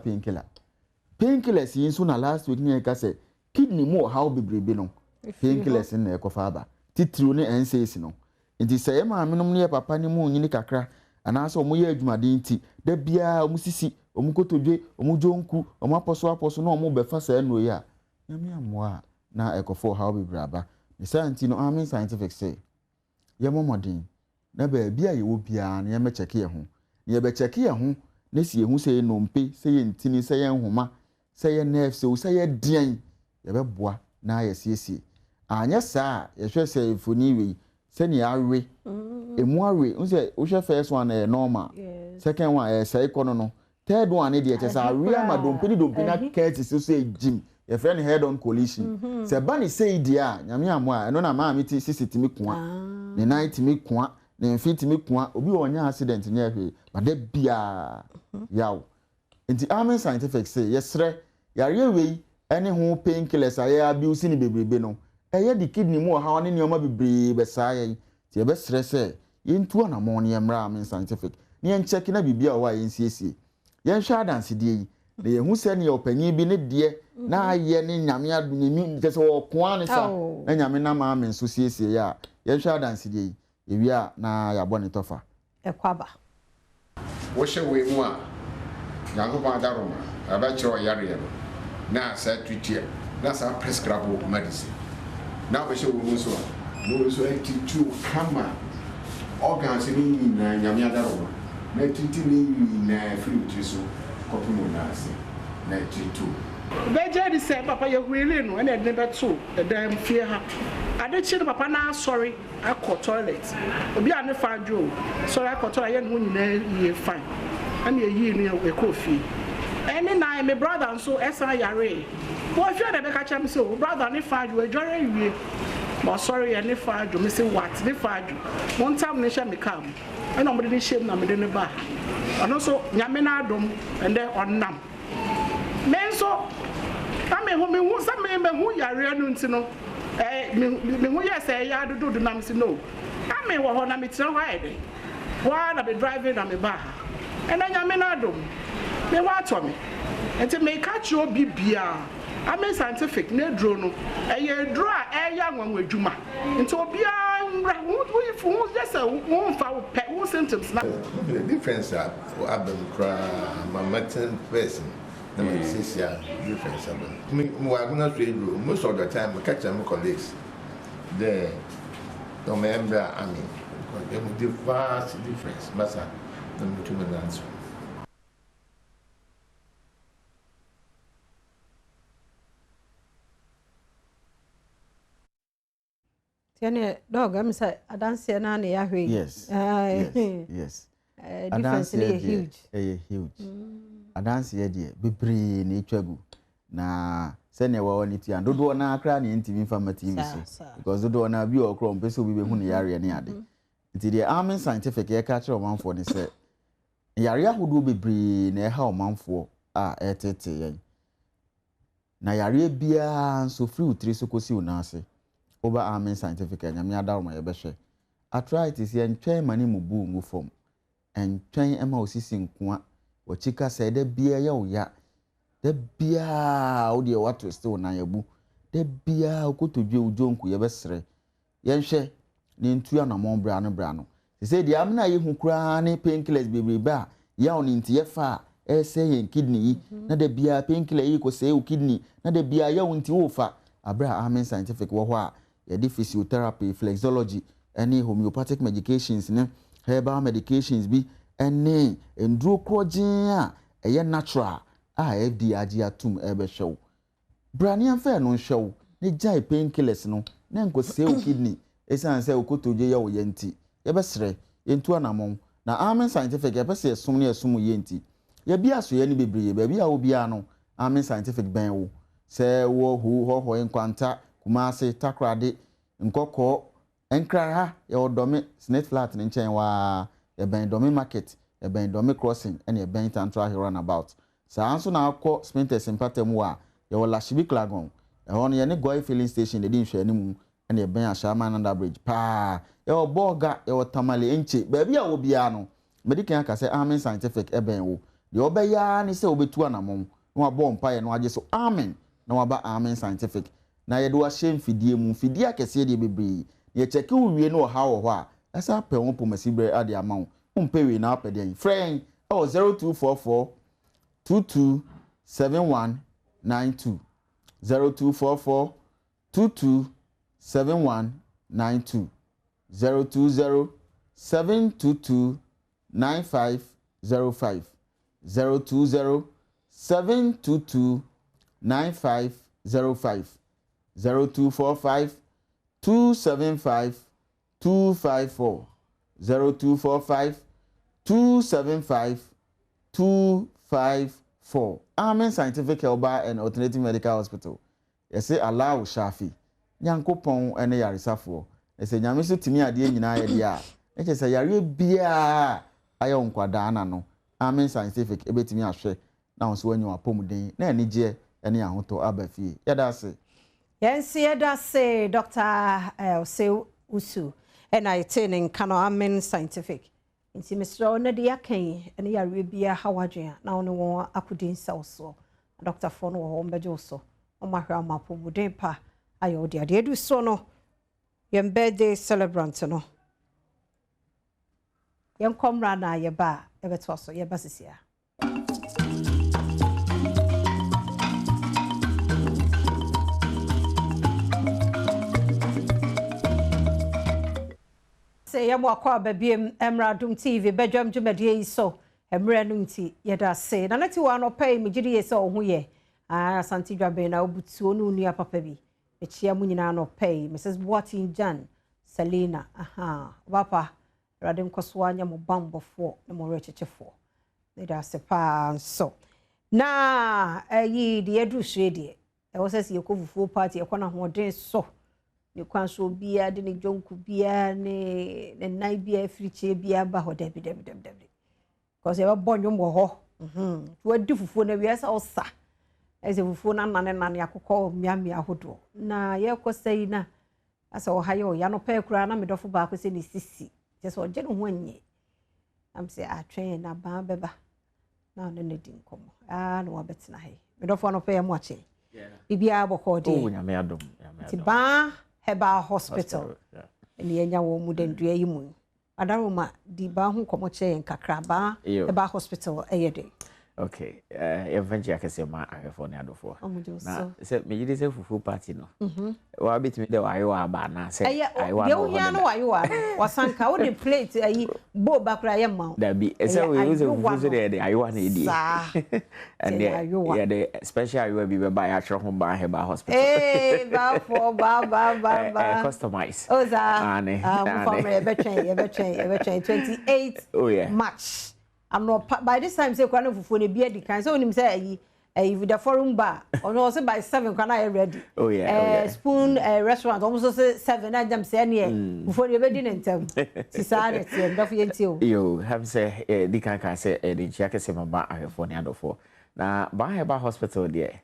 painkillers yin so na last week ne ka se kidney mo how bebrebe no painkillers na ekofa aba titiro ne NSAID no nti se ye maame no ne papa ne mo nyini kakra anaso omo ye adwumaden nti da bia omo sisi omo kotodwe omo jonku omo aposo no omo befa sa no ya nyame amoa na ekofo how bebraba ne science no army scientific say ye momodin na ba bia ye wo bia na ye me check ye ho ne ye be check ye ho na si ye hu say nompe say ye ntini say ye nhoma say ye nerve say ye dian ye be boa na ye siesie anya saa ye hwe say foni we say ne awe emu awe unse wo hwe first one normal second one say kono no third one dey che say awe amadompe na keti so gym ye friend head on collision say bani say dia nyame amoa eno na ma mi ti sisitimi kwa ne night mi kwa ne mfitimi kwa obi wonya accident nya hwe bade bia yaw nti army scientific say yesre yare we any ho painkillers aye abuse ni bebrebe no eye di kidney mu ha ne nioma bebrebe besaye ti e be stress yentu na mo ne mra army scientific ne yen check na bibia wa yen siesie yen hwa dance die na ye hu se ne opanyin bi ne de na aye ne nyame adunimi tese wo koa ne sa na nyame na ma army so siesie ya yen hwa dance die ewia na ya bone tofa ekwaba wo hye we mu a Yankoba Daroma, Abacho Yarian, now said to na sa prescribe medicine. Now we show Muso, Muso 82 Kama, organs in Yamia Daroma, 19 in free Jisu, Copimonasi, 92. Beja say, Papa, you really know, and I never took the damn fear. I did say, Papa, now sorry, I caught toilet. Be on the fine Joe, so I caught toilet when you fine. And you near a coffee. And then I, my brother, and so S.I. Yare. Boy, if you're the catch him so, brother, and if I do a jury, But sorry, and if I do, me say what? If I do, one time they shall me come, and I'm really shame na me de ne ba. And also, Yamina Adom, and then on Nam. Men so, I mean, who some men who ya reanuns no, me who ya say ya do the Nam no. I mean, what on me tell why I be driving on me bar, and then Yamina Adom, me what to me, and to make catch your bibia. I mean scientific, no drone, a draw a young one with Juma. Into a beyond who's just a won't foul pet who symptoms. The difference are Adam cry, my matin person, the Malaysia difference. We are not read most of the time, we catch my colleagues. The member army, the vast difference, Massa, the mutual answer. Dog, I'm saying, I don't see an annie. Yes. Yes. Difference is huge. Huge. I don't see a dear. Be pretty nature. Na send your one it and do na cranny into informative because do na be or chrome, so we be who area near the. It's the army scientific air catcher one for the set. Yaria who do be bree near how man for at na yaria beer so few 3 so cosi unase. Over army scientific and Yamia Darma Yabeshe. I try to see and train money mubu move from and train MOC Kwa, what Chica said, the beer ya, the beer, oh dear, what to still Nayabu, the beer, go to Joe Jonku Yabesre. Yanshe, Nintuana Mon Brano. He said, the Amna you cranny painkillers be bar, yawn into your far, saying kidney, not the beer painkiller equal say kidney, not the beer yawn into Ofa, Abra army scientific wa. Yedi physiotherapy, flexology, any homeopathic medications, herbal medications be any enduro crogin, a natural, FDIG atum ebe show. Branian fair no show, ni jai painkillers no, nenko say kidney, esan say ukoto je ya yenti, yebesre, yentu anamon, na army scientific yebese sumni esumu yenti. Yebi aso ye ni bebree, bebi a obi ano, army scientific ben wo, se wo ho enkwanta, Kumasi takrade nkoko enkra ha ya odome snake flat ni nchen wa ya ben domi market ya ben domi crossing and ya ben tantra runabout sa anso na akọ spinters empatem wa ya wala shibi klagon ya hono ya ne goy filling station de din hwe mu and ya ben ashama under bridge pa ya oboga ya otamale enche baby a obia no medical aka say amen scientific eben wo de obeya ni say obetu anamon no abo mpa ye no age so amen na waba amen scientific na ye do ahye mfidie mu mfidie akese de bebre ye cheke uwie no ha wo ho a asa pe won pomasibre ade amount umpe we na apede friend 0244 227192 0244 227192 020 722 9505 020 722 9505 0245 275 254 0245 275 254 Amen Scientific Health and Alternative Medical Hospital. Yes, allow Shafi. Nyankopon ene yaresafo. Ese nyame so timi ade nyina ye dia. Eche se yare bia ayo nkwada na no. Amen Scientific ebetimi ahwe na won so wanyu apomuden na enije ene ahoto abafie. Yada se. Yes, yada se Dr. Ose Usu and I in Kano Amen Scientific. Nti Mr. Onadi akan ene yare bia hawadwen na won won akudin so. Dr. Fon wo ho mbejo so. Omahwa mapomuden pa ayo de ade du so no. Yem birthday celebrant no. Yem komra na ye ba ebeto so ye basisia. Say yam wakwa babiem Adom TV Badwam dwumadie so emre no nti yeda say na nati wa no pay me gidi ye so ho ye asante dwabe na obutuo no nua papa bi echia mu nyina no pay Mrs. Boatin Jan Selena papa radem koso anya mo bambofo na mo rechechefo yeda se pa so na yi de edu hwe de e wo sese yekofufuo party e kona ho den so ne kwanso bia de ne jonku bia ne nan bia friche bia ba ho debi because e ba bonyo mo ho wo di fufuo na wiasa osa eze fufuo na nane akokọ miamia hodo na ye kwasai na asa o hayo ya no pe kura na medofo ba ko se ni sisi just o je no ho anyi am say atwen na ba beba na no ne din komo no wabetina he medofo no pe mo ache bibia aboko de oh nyame adom ti ba heba hospital ni enya wo mu dendua yi mu adaroma di ba ho komo che nkakra ba heba hospital eyede. Okay, eventually I can say my for the other four. Now, say me you say fufu party no. Wa bit me there ayo aba na say ayo no. You know ayo wasanka wo the plate ayi bo bakra ye ma. That be say we use fufu so there ayo na e and yeah the special ayo be by actual home by Heba hospital. Eh ba for ba customize. Oh za. From ever train 28 March. I'm not by this time say kwano fufu ne bia di kan so onim say with the forum bar or no say by 7 kwano ready. Oh yeah. Spoon restaurant almost say 7 I dem say near fufu ne be di nentem. Sisane tie ndafo yentio. Yo have say di kan say di chiake say mama ahefo ne adofo. Na Heba hospital there.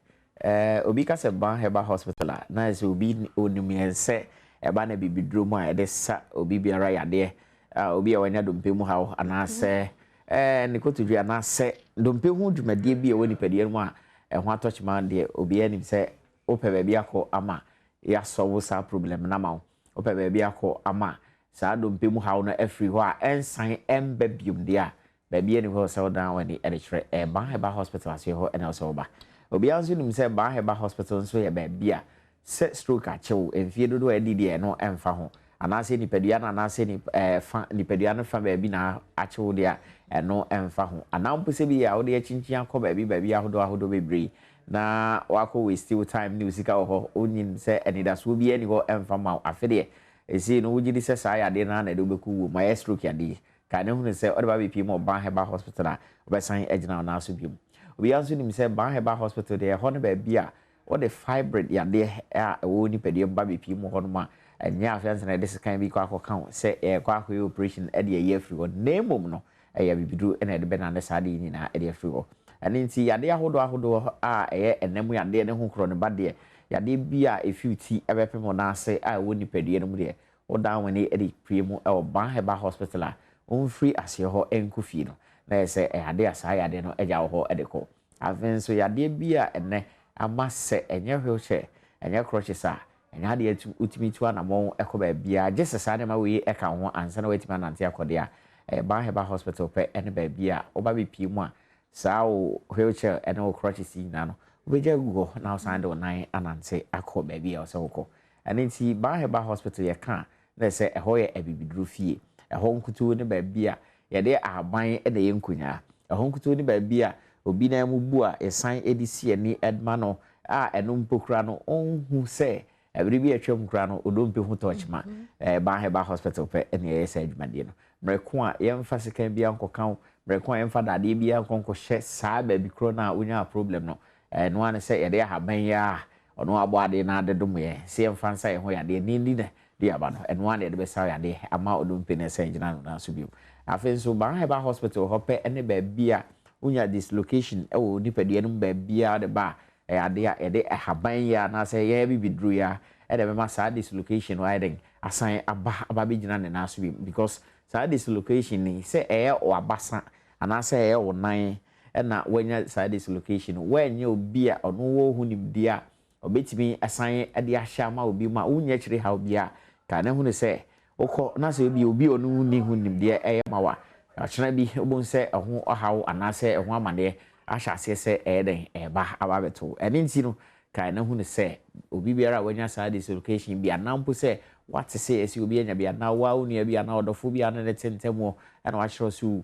Obi ka say Heba hospital na say obi onim say eba na bibidro mu a de sa obi biara ya de obi a wanya dompe mu hawo ana say Nikotu dua na se dompe hu dwumadie bi e woni padie mu a ho atoch man de obi anim se ope ba bi akọ ama ya solve sa problem na ma ope ba bi akọ ama sa dompe mu hawo no afri ho a ensan emba bium de a ba bi ani ho se down wani e de kire Heba hospital ase ho ena so ba obi anso nim se Heba hospital so ye ba bi a se stroke a chew enfie dodo edi de no emfa ho anase nipadua na anase ni fa nipadua no fa ba bi na achew de a eno emfa ho anampo se bi ya wo de chinchin akọ ba bi ahodo bebre na wako we still time new sika ho onyin se enidaso bi ani ho emfa ma afede esi no wugidi se sa ya de na de obeku wo my stroke ya de ka ne hu se o de ba bi mo Heba hospital a obesan agina na aso biom obi anso nim se Heba hospital de ho ne ba bi a o de fibroid ya de a wo ni pedie ba bi mo ho no ma enya afianse na de se kan bi kwa akọ se kwa akọ operation e de ye afri ho nemom no eya bibidru ena de bena ne sade ni na e de afri ho ani nti yade ahodo a eye enemu yade ne ho kro ne bade yade bia efiuti ebepem na ase a woni padie no mu de o dan wani e de priemu e o Heba hospital a on free ase ho enkufi no na ese yade asa yade no eja ho e de ko aven so yade bia ene amase enye wheelchair enye crutches a enya de utimi tu anamon ekoba bia just sa ne ma we eka ho ansa na wetima nante akode a Heba hospital pe ene ba bia oba be pie mu a sa o wheelchair ene o crutches na no obeja gugo na osan de onan anante akọ ba bia o se woko ene nti Heba hospital ye ka na se eho ye abibidru fie eho nkutu ne ba bia ye de aban e de ye nkunya eho nkutu ne ba bia obi na mu bu a esan edisi ani edma no a eno mpokura no onhu se every be atwam kura no odompe hu touchma Heba hospital pe ene ye se adwumade no mreko a yemfa sika bia nkokan mreko a yemfa dade bia nkonko hye saa ba bi kro na onya problem no no an se ye de haban ya ono abo ade na ade dum ye se yemfa nsa ye ho ya de ni na de aba no eno an de be sa ya de ama odompe na se ngina no na so bi afen so Heba hospital ho pe ene ba bia onya dislocation e wo nipadie no ba bia de ba ade a ede haban ya na se ye bi bidru ya e de be ma sa dislocation wa den asan aba be gina ne na so bi because sa dislocation ni se o abasa ana se o nan na wanya sa dislocation wanya obi a ono wo hu nimdi a obetimi asan de ahya ma obi ma unya kire ha obi a ka ne hu ne se okọ na se obi onu ni hu nimdi ma wa achana bi obon se ho ohawo ana se ho amane ahya se den ba ababeto eni nti no ka ne hu ne se obi biara wanya sa dislocation bi anampo se what to say esi obi anya bia na wa unu bia na odofo bia na tentemo na wa kyerɛ so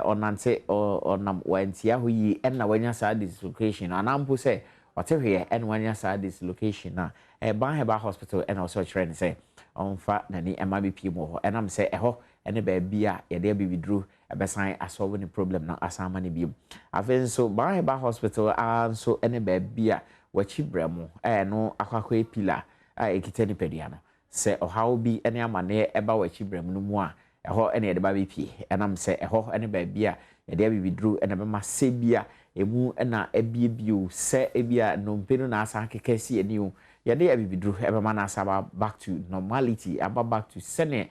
onante onam wantia ho yi na wanya sa dislocation anampo sɛ ɔtehwe na wanya sa dislocation na Heba hospital na ɔsɔ kyerɛ ne sɛ ɔmfa nani ɛma bi pie mu hɔ ɛnam sɛ ɛhɔ ɛne baabi a yɛde abibiduro ɛbɛsan asɔwo ne problem na asama ne biom afei nso Heba hospital nso ɛne baabi a wachi brɛ mu no akɔakɔ pila a ekita nipadua no se ohaw bi ene amane eba wachi brem no mu a ɛhɔ ene de ba bi pie enam se ɛhɔ ene ba bia yɛde abibiduru ene bɛma se bia emu na ebiebio se ebia nompenu na asa kekasi ani o yɛde abibiduru ɛbɛma na asa back to normality aba back to sene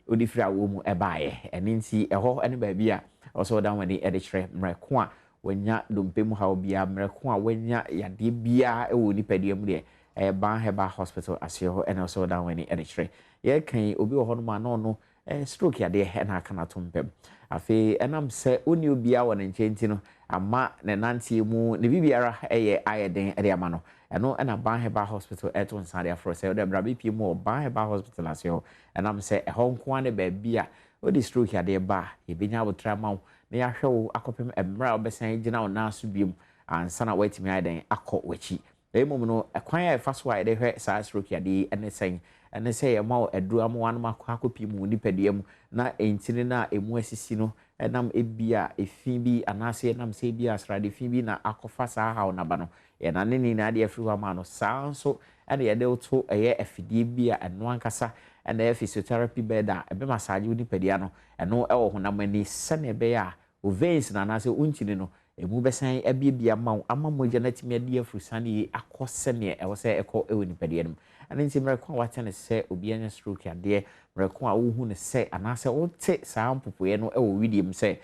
odifiri awo mu ɛbaayɛ ɛne nti ɛhɔ ene ba bia ɔso dan wani ɛde kyerɛ mmerɛko a wanya dompemu ha bia mmerɛko a wanya yade bia ɛwɔ nipadua mu de Ban Heba Hospital asio and also down when editre. Ye can obi wɔ hɔ no ma no no stroke ya de na kana tompem. Afi enam se oni obi a wɔ ne nkyɛnti no ama ne nantie mu ne bibiara ɛyɛ ayɛden ɛde ama no. Ɛno ɛna Ban Heba Hospital ɛto nsa de afro sɛ ɔde brabi pie mu Ban Heba Hospital asio enam se ɛhɔ nko ane baabi a odi stroke ya de ba ebenya abotra ma wo na ya hwɛ wo akɔpem emra obesan gyina wo na so biem ansa na watimi ayɛden akɔ wachi. Emom no ekwan ya fa so a de hwe saa stroke ya de ene sen ene se ye ma edu amwan ma akopi mu nipadua mu na entini na emu asisi no enam ebia efi bi anase enam se bia asrade fi bi na akofa saa ha na ba no ye na ne ni na de afiri wa ma no saa nso ene ye de to eye afidie bia eno ankasa ene physiotherapy bed a ebe massage nipadua no eno ewo honam ani sene be ya o veins na anase untini no emu besan abiebia ma ama mogya na timi ade afurusane akose ne e wo se ekọ ewo nipadua no ane nti mreko a wate ne se obi anya stroke ade mreko a wo hu ne se anase wo te saa mpopoye no ewo widim se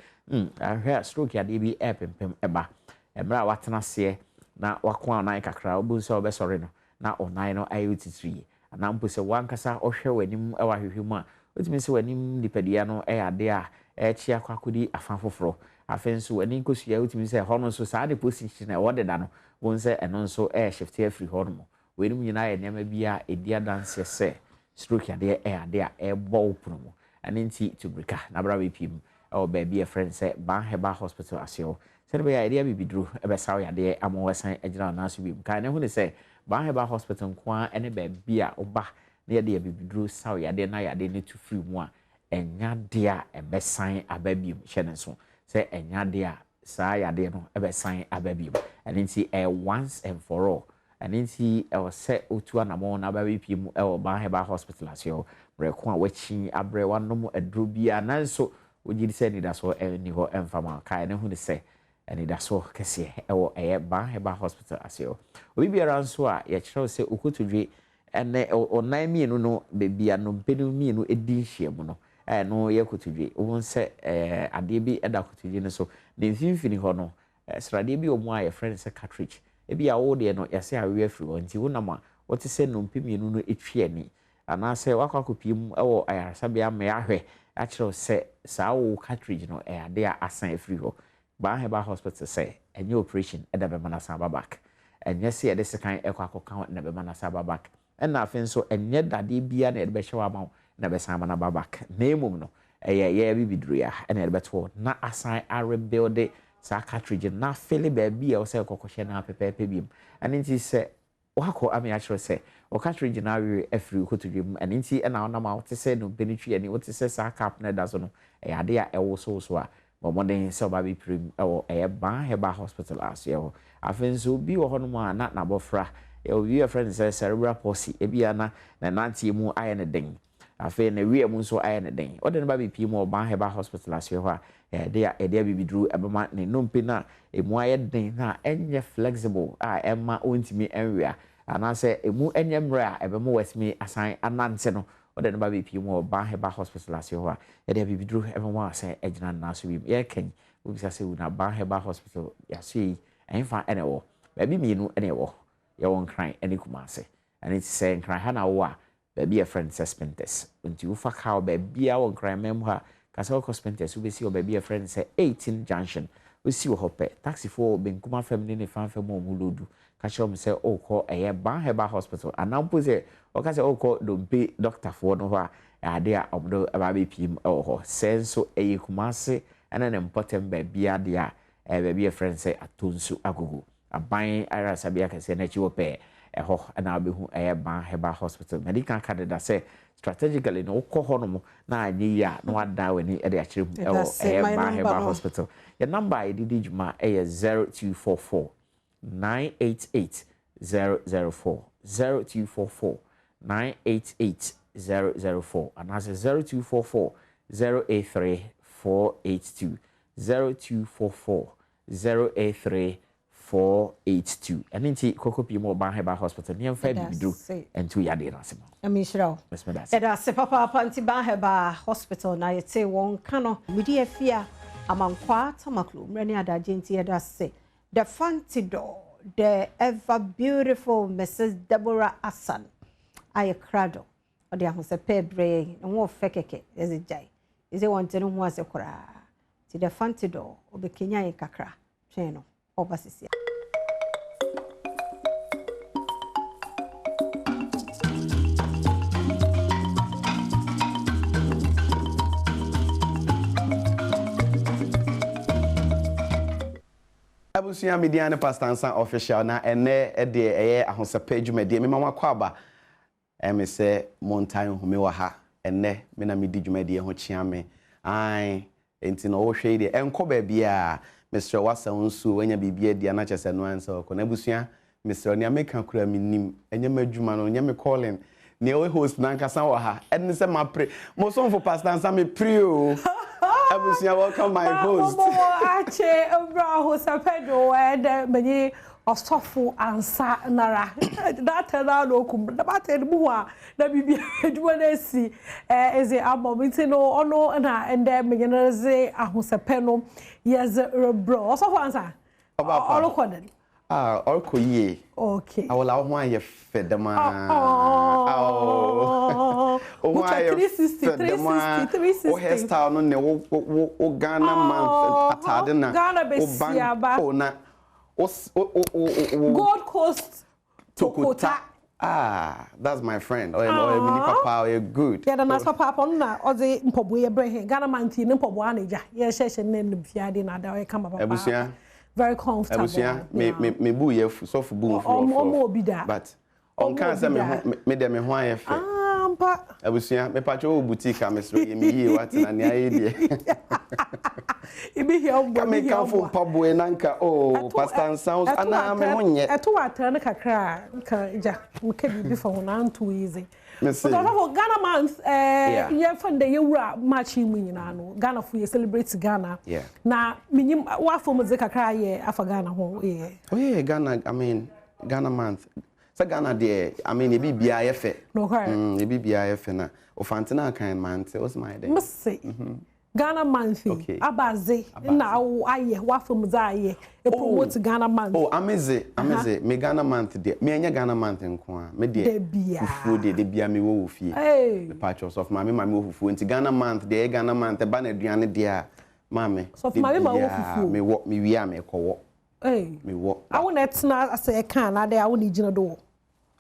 ahwe stroke ade bi epempem eba emra watena se na wako anan kakra obu se obesore no na onan no ayo titiri ana mpo se wankasa ohwe wanim ewa hwehwe mu a otimi se wanim nipadua no ade a chia kwakodi afanfoforo afenso wani nkosua utimi se hono so saa de position na wode da no won se eno nso shift afri hono mo wenim nyina ye nema bia edia dance se stroke ade ade a ebo opunu mo ani nti tubrika na bra be pim o ba bia friend se Ban Heba Hospital asio se be ya ide bibidru e be saw ya de amo wesan agina na so bi kan ne hu ne se Ban Heba Hospital nko a ene ba bia oba na ya de bibidru saw ya de na ya de ne tu free mu a enya de a ebesan ababiem hye so se enya de a saa yade no ebesan ababiem and nti once and for all and nti se otu anamo na ababiem Ban Heba Hospital asio breko a wachi abre wanom aduro bia nanso ogidi se ni da so ni ho emfama kai ne hu ne se ni da so kese Ban Heba Hospital asio obi biara nso a ye kyerɛw se okotodwe ene onan mienu no bebia no mpenu mienu edi hyiamu no no ye kotodwe won se ade bi eda kotodwe ne so ne mfimfini ho no srade bi omu a ye friend se cartridge e bi a wo de no ye se awe afiri ho nti wonam a wote se no mpemienu no etwe ani ana se wakakopiem ewo ayarasabia me ahwe a kyerɛw se saa wo cartridge no ade a asan afiri ho Ban Heba Hospital se enye operation eda be mana san back enye se ye de sekan ekwakoka na be mana san back na afen so enye dade bia na ede be hyewa ma na be san mana back na emum no ye bibiduru ya na ede be to na asan a rebuild sa cartridge na fele ba bia o se kokoshe na pepepe biem ani nti se wako ame actually se o cartridge na we afiri kotodwem ani nti na ona ma wote se no benitwi ani wote se sa cap na da so no ade a ewo so a modern so ba bi prim Ban Heba Hospital asio afenso bi wo hono ma na bofra we friend say cerebral palsy ebia na nantie mu aye ne den afi na wi mu so aye ne den o de ba bi pi mu Ban Heba Hospital asio ha de bibidru ebema ne nompe na emu aye den na enye flexible emma ontimi enwea ana se emu enye mra ebema wasmi asan anante no o de ba bi pi mu Ban Heba Hospital asio ha de bibidru ebema ase agina na so bi ye ken obi say na Ban Heba Hospital ya sei enfa enewo ba bi mienu enewo ye won kran ene kumase and it say kran ha na wo a ba bi a friend suspenders unti wo fa ka ba bi a won kran mem ha ka say wo suspenders wo be si wo ba bi a friend say 18 junction wo si wo hope taxi for benkuma family ne fanfa mo mu lodu ka show say o ko Ban Heba Hospital anampo say o ka say o ko dompe doctor for no ho a ade a obdo ba be pim ho senso kumase ana na important ba bi ade a ba bi a friend say atonsu agogo aban ara sabia kase na chiwo pe eho na obehu Ban Heba Hospital medical card da say strategically no ko ho no na anyi ya no ada wani e de akire mu Ban Heba Hospital your number I did juma 0244 988 004 0244 988 084 and that's 0244 083 482 0244 083 482 and then Coco Pimo Baheba Hospital near February and 2 yard asimo. Amishro. Eda se papa panti Baheba Hospital na yete won kano midi afia amankwa tamaklu mreni adagenti eda se the fantido the ever beautiful Mrs. Deborah Hassan ayakrado odi ahose pebre nwo fekeke ezejai eze wonte no ho asekora ti the fantido obekenya yekakra twen no obasisia Abusuya media ne pastansa official na ene de ahosepa dwumade me mama kwaba me se montan home wa ha ene me na medi dwumade ho chia me ai enti no wo hwe de enko ba bia Mr. Wasa nsu wanya bibia dia na chese no ansa ko na abusuya Mr. ni ameka kura minim enye madwuma no enye me calling ne we host na nkasa wa ha ene se ma pre mo so for pastansa me pre o Abusia, welcome my host. Ache Obraho Sapedo and many Osofu Ansa Nara. That no kum the battle bua that be Juanesi is a abomino ono and then Meganese Ahusapeno yes bro. Also answer. All coded. All ye. Okay. I will allow my fed the man. Oh, 360. Oh, hairstyle no ne o Ghana man atade Ghana besiaba. Gold Coast Tokota. That's my friend. Oh, mini papa, you're good. Yeah, that's papa na oze mpobo ye brehe. Ghana man ti ne mpobo aneja. Ye sheshe ne fiade na da come up. Ebusia. Very comfortable. Ebusia, me bu ye so for bu for. But on can say me dem me ho ayefe. Abusia me pacho boutique am so ye me yi what na ne aye die. Ibi here on me kan fo pabo e nanka pastor sounds ana me ho nye. Eto water na kakra ka ja mka bibi for ho na nto easy. But Ghana month ye fund ye wura match mu nyina no Ghana fu ye celebrate Ghana. Na minyim wa for mu kakra ye afa Ghana ho Oh yeah, Ghana, I mean Ghana month. Ghana there, I mean, it be BIF. No, it be BIF na. Ofantina kind man, what's my day? Must say Ghana month. Okay. Abaze. Now I what from Zaye. A promote Ghana month. Oh, amazing. Me Ghana month there. Me anya Ghana month in Kwa. Me there. Food de bia me wo fie. The patches of mama wo fufu. Nti Ghana month there, Ghana month ba na aduane there. Mama. So mama wo fufu. Me wo me wi am e kowo. Me wo. I want etna as e kan na there I want gina do.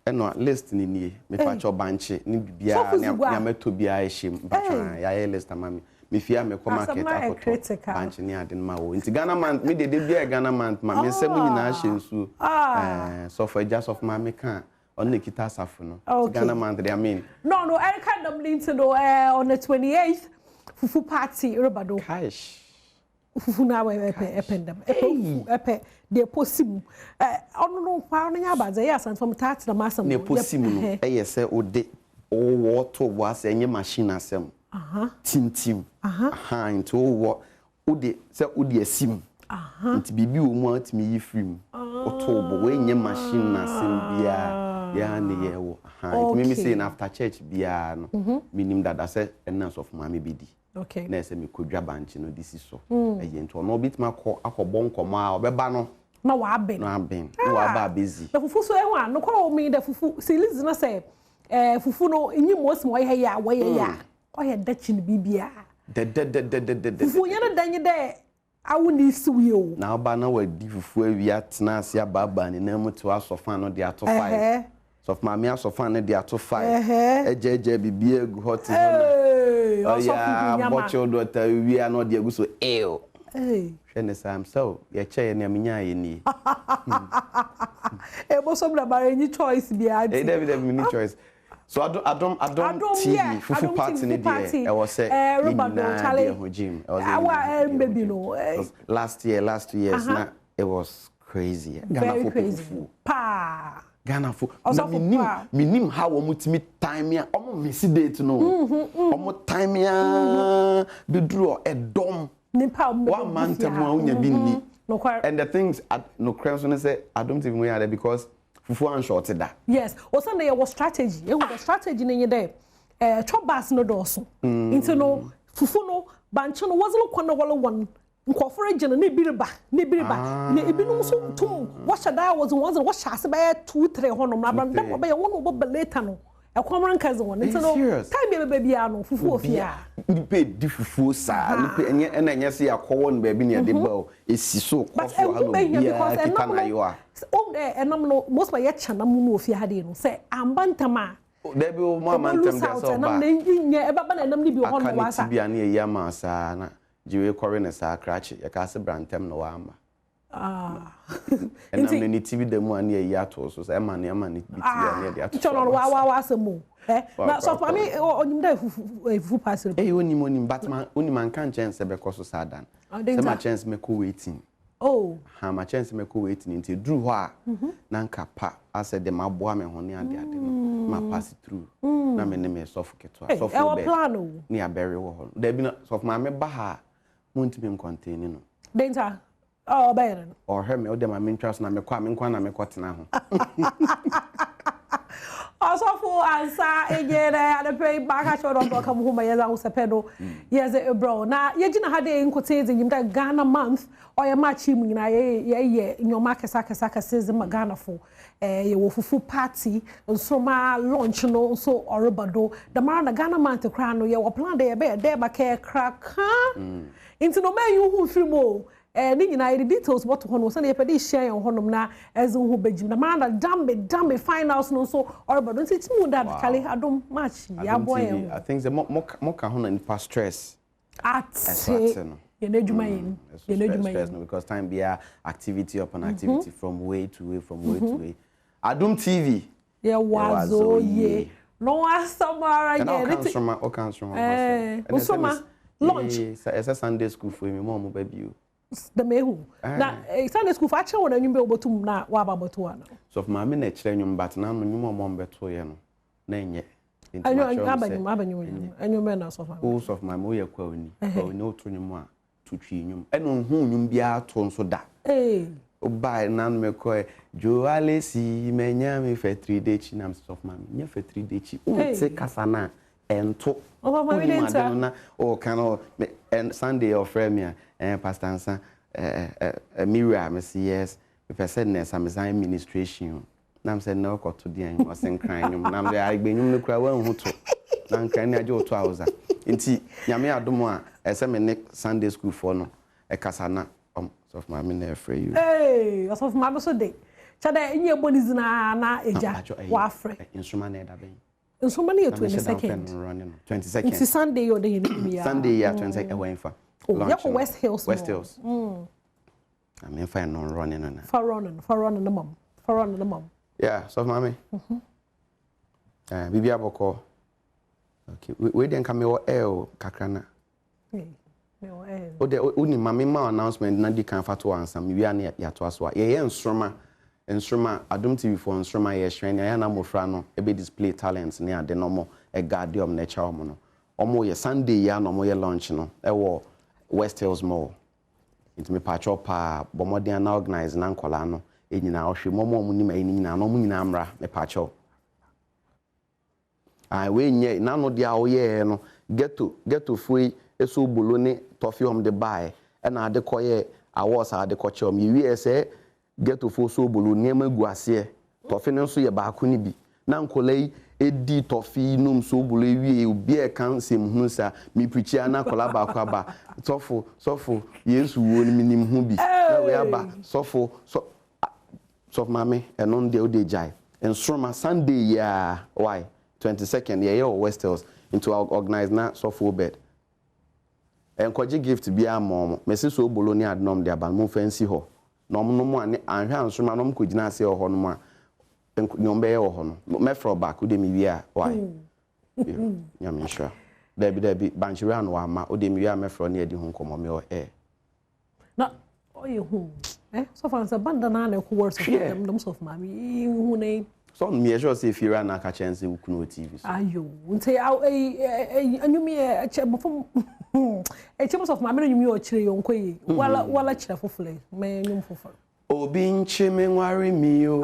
No list ni nie me pacho banche ni bia na meto bia ehim pacho ya list mami me fia me ko market akoto banche ni ade ma wo nti Ghana month me de bia Ghana month ma me sem nyina hyensu so for just of mami kan on the kita safu no Ghana month I mean no I can't them link to on the 28th fufu party robado cash fufu na we ependam epe de possible ono no kwa no nya baze ya san from tat na masam ne possible no se ode o water was enye machine asem tim into wo ode se ode asim nti bibi wo mu atimi yi free oto bo we enye machine asem bia ya ne ye wo nti me say after church bia no minim dada se enough of mama bidi. Okay. Na se me kodwa banche no disi so. Eye nto no bitima akobọ nkọmọ a obeba no. Na wa aben. Na aben. Na wa ba busy. Da fufu so ehwa no kwa o mi da fufu series na se fufu no enyi mosi mo ye ya wo ye ya. O ye dachi ni bibia. De. Fufu ye na danye de awu ni siwe o. Na oba na wa di fufu awia tena ase ababa ni na mu to asofa no de ato 5. So of mama asofa no de ato 5. Eje bibia egu hot no. Oh yeah, bottle daughter we are not the so ew. Shene sam so ye che na menya ye ni. E bo so bra bare ni choice bi adi. E David me choice. So Adom TV fufu party ni there. I was say Robert gym. Our baby no. Last years na it was crazy. Very crazy. Pa. Ghana fo na minim how omutimi time ya omo miss date no omo time ya be draw Adom nipa one man temu unya binni and the things no crowns when say Adom TV we are there because fufu an short that yes also na your strategy e the strategy na there chop bass no doso into no fufu no bancho no was look on wala one nkofore gina na ibiriba na ibinu so tum washa da was washa ase ba 2-3 honom na bram dem ba ye won obo beleta no ekwamran kaze won into no time be bia no fufu ofia ni pe di fufu sa ni pe enye se yakowo no ba bi ne de ba esi so kofo halo bia kitana yo a enam no most ba ye chana mu no ofia hade no se ambantama there be mo amantam dia so ba nya e baba na enam ni bi honom wasa bia na ye yama sa na jiwe kore na sa krache ya ka se brantem no wa ama enam ni TV demu ani ye ato so e ma ni biti ya ne de ato chono wa asemu na so for me onyim da fufu pastor onim batman onim an kan chance be ko so sadan se ma chance me ko waiting ha ma chance me ko waiting nti dru ho a na nka pa ase de maboa me ho ne ade no ma pass through na me ne me suffocate so for be ni abere wo ho da bi na so for ma me ba ha monti me contain no denta bayern or her me o de ma me trust na me kwa me nkwa na me kwotena ho Osofo ansa ejere ade pay back at show don come home yeza usepedo yeze bro na yegina hade nkoteze yimda Ghana month or ya match mu nyina ye nyoma kesa seze ma Ghana fo ye wo fufu party nso ma launch no so oribado the man na Ghana month kra no ye wo plan de ye be de ba ke kraka into no man you hu film ni nyina the details what hono so na yepede share honom na ezo hu begim na man na dambe finals no so oribado nti timu that kale Adom match ya boy I think the mo ka hono in past stress ye na djuma yin because time be activity upon activity from way to way to way Adom TV ye wazo ye no asamara ye o can from lunch it's a Sunday school for me mom baby the mehu na Sunday school fa chewo na nyumbe obotum na wa ba boto ana so for mama na kire nyum but na no nyum mom beto ye no na enye anyum na so fa of my mo ye kwa oni oto nyum a tutwi nyum eno hu nyum bia to nso da obai na me ko jo alesi menya me fe 3 day chi na so of my nya fe 3 day chi o se kasana ento na o kan and Sunday of Premier Pastor Ansa Mira me say yes the person ness am design administration na am say no ko to the en was crying na am dey agbenyum no kura wan hu to na nkan ni aje 2000 nti nyame adom a ese me ne Sunday school for no e kasa na of my me na free you of my so dey chada enye bonizi na eja wa afre instrument na da ben instrument na 22nd 22nd it's Sunday your day in Sunday ya 22nd when for yeah, West Hills. I mean, fine, non running on. For running the mom. Yeah, so mommy. Bibi aboko. Okay, we didn't come here kakrana. O de uni mami ma announcement na di kan fato ansam wi ane ya to aso ye instruma Adom TV for instruma ye hwen ya na mofra no e be display talents ne ade no mo e guardium na cha omo no omo ye Sunday ya no mo ye launch no e wo West Hills Mall. Into me patch up bomoden na organize na nkola no enyina ohwe momo mu ni ma enyina no mu nyina amra me patch up. We nye na no dia oye no ghetto foi eso bolo ni tofi hom de buy e na ade koye awards ade ko chom yi se ghetto fo so bolo ni emagu ase tofi no so ye ba ko ni bi na nkola yi edi tofi num so bolo ewie obi e kan sem hu sa mi preacher na kola ba kwa ba sofo yesu wo ni minim hu bi na we aba sofo mame enon de ode jai instruma Sunday ya why 22nd yeah West Hills into organize na sofo bed enkoje gift bia mom mesi so bolo ni adnom de aban mo fancy ho no mo ane anhwa instruma no mo kogina ase ho no mo a nyombe ye ho no me fro back ode mi wi a why nyame sure Debbie Banchiran wa ma o de mi ya me fro na edi hu komo me o na o ye hu so far say banda na na ko words of them of mami hu ne So me sure say if you ran a chance we can TV. Ayo, unte anyumi e chebofo e chemos of mama anyumi o chire yonko yi. Wala chire fofole. Me anyum fofole. Obi nchime nwari mi o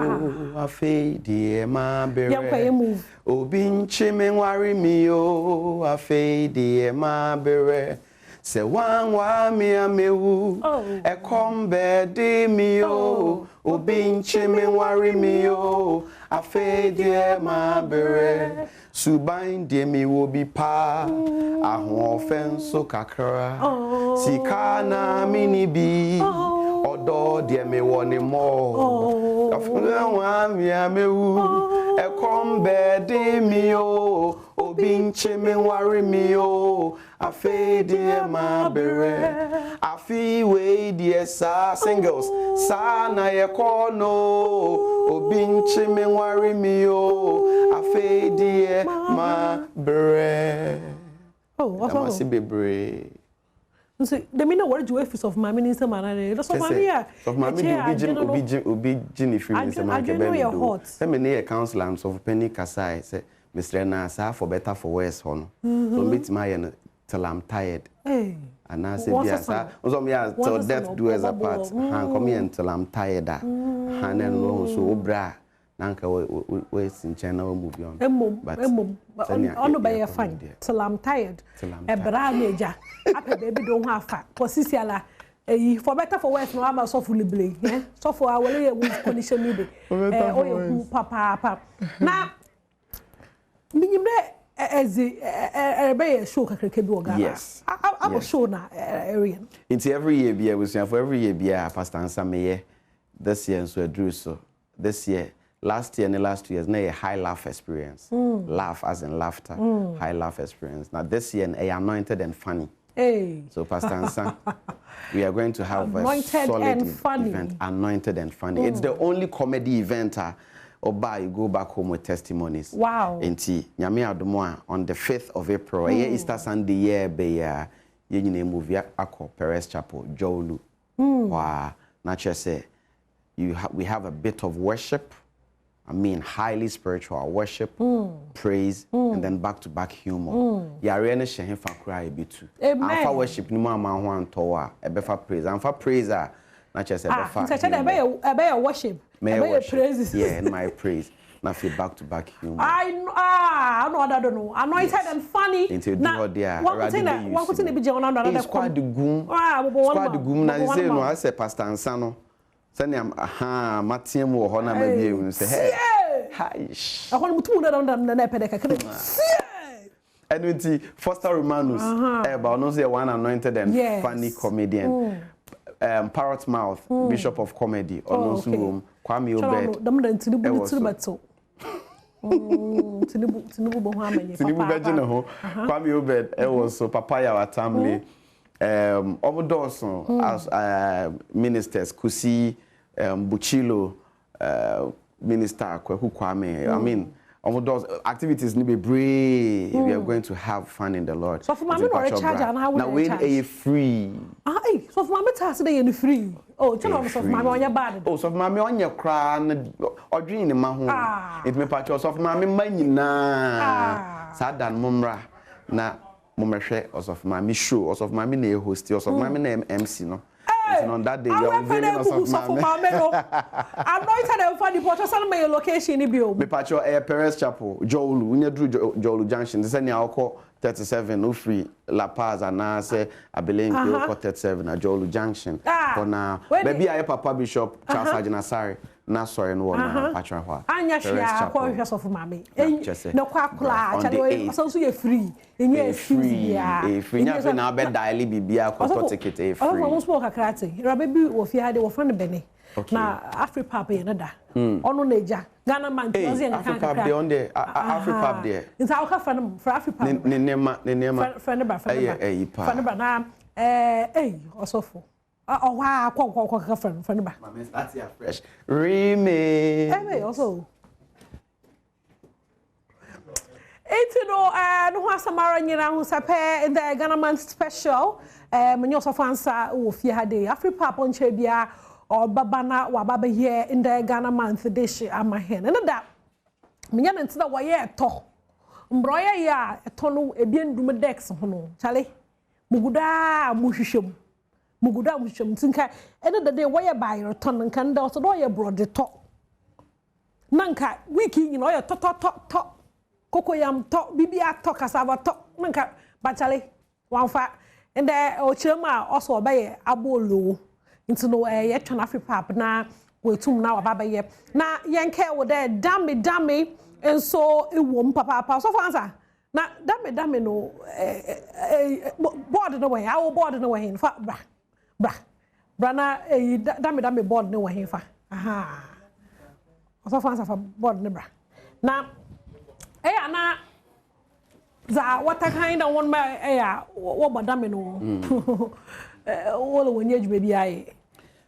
afe die ma bere. Yanko ye move. Obi nchime nwari mi o afe die ma bere. Se wan wa mi amewu e kombe de mi o obi nchime nwari mi o afe die ma bere subain de mi wo bi pa ahun ofenso kakra sika na mini bi odo de mi woni mo afun wa mi amewu e kombe de mi o obi nchime nwari mi o afe die ma bere afi we die sa singles sa na ye kono obi nchime nwari mi o afe die ma bere what's bebre so the mean what you office of my minister manane so mania of my obi gini free minister man ke be do say me na councilor of penny kasai say Mr. Na sa for better for worse hono so meet my till I'm tired. Hey. And I say yes, so me till death do us apart. Han come here until I'm tired. Han and no so bra. Nanka we in China we move on. But on by your fine till I'm tired. E bra meja. Apa baby don't have fat. Posisiala for better for worse no am so fully blame. Eh? So for our way we condition me be. Oh papa. Now minimre show yes. I show na area. Into every year be we for every year be Pastor Ansame this year so drew so this year last year and the last 2 years na a high laugh experience. Laugh as in laughter. High laugh experience. Now this year a anointed and funny. Hey. So Pastor Ansa, we are going to have anointed a solid and funny event. Anointed and funny. It's the only comedy event Oba, you go back home with testimonies. Wow. Enti, nyame adomo on the 5th of April, Easter Sunday year be ye nyine movie akọ Perez Chapel, Jolu. Wow. Nature say we have a bit of worship. I mean, highly spiritual worship, praise, and then back-to-back humor. Yare ne shehe fa kura ebitu. Afa worship ni mo ama ho antowa, ebefa praise. Afa praise nature say ebefa. Ebe worship. Ebe praise. Yeah, in my praise. Na fi back-to-back humor. I don't know. Anointed and funny. Into do there. One could be John another. Squad the goom. Squad the goom. Na say no, I say Pastor Ansano. Send him Matthew wo ho na ma bi e say hey. Hi. I want to na pedeka kene. And Foster Romanus about no say one anointed and funny comedian. Parrot Mouth, Bishop of Comedy, almost room, Kwame Obed. Kwame Obed, it was so Papaya Watamle, Omodoson as ministers, Kusi, Buchilo, Minister Kweku Kwame. I mean, activities need be brave. We are going to have fun in the Lord. So for mommy no charge and how now when a free. So for mommy task day in free. Oh, tell us of mommy on your bad. Oh, so for mommy on your crown or dream in my home. It may patch us of mommy money na. Sad than mumra na mumra or of mommy show or of mommy ne host or of mommy name MC no. And on that day, you are very of mommy. Anointed and funny, but I saw my location in Bio. Me patcho air Perez Chapel, Joel, we need to Joel Junction. This is our 37, no free La Paz, and now say I believe you 37 at Joel Junction. For now, maybe I Papa Bishop Charles Ajinasari. Na sorry no na patcho hwa. Anya hia kwa hwa so for mami. No kwa kula, chalo so you free. Enye free ya. Free nya na be daily bibia ko ticket free. Oh, smoke akrate. Rabebi wo fi hade wo fan bene. Na Afripap ye na da. Ono na eja. Ghana man tozi en kan. Afripap dey on there. Afripap there. Nta wo ka fan for Afripap. Ne nema. Friend ba na osofo. Oh wow, kwa friend ba. My man that's here fresh. Remake. Hey, also. Etino no ha samara nyina hu sape in the Ghana man special. Menyo so fansa wo fie hade Afripap on che bia or babana wa baba here in the Ghana month dish amahen. And that menya na ntina wo ye eto mbroya ya eto no ebiendum dex ho no chale muguda muhwehwem tinka ene de wo ye bayro ton nka nda so do ye brode to nanka wiki nyina oye to kokoyam to bibia to cassava to nanka bachale wanfa ende o chema also obaye abolo nti no ye twa na pap na wetum na wababaye na yenke wo de dame enso ewom papa so fansa na dame no board no way our board no way fa bra na dame board no way fa aha so fansa fa board ne bra na na za wata kind of one ma wo bodame no wole wonye adwuma bi aye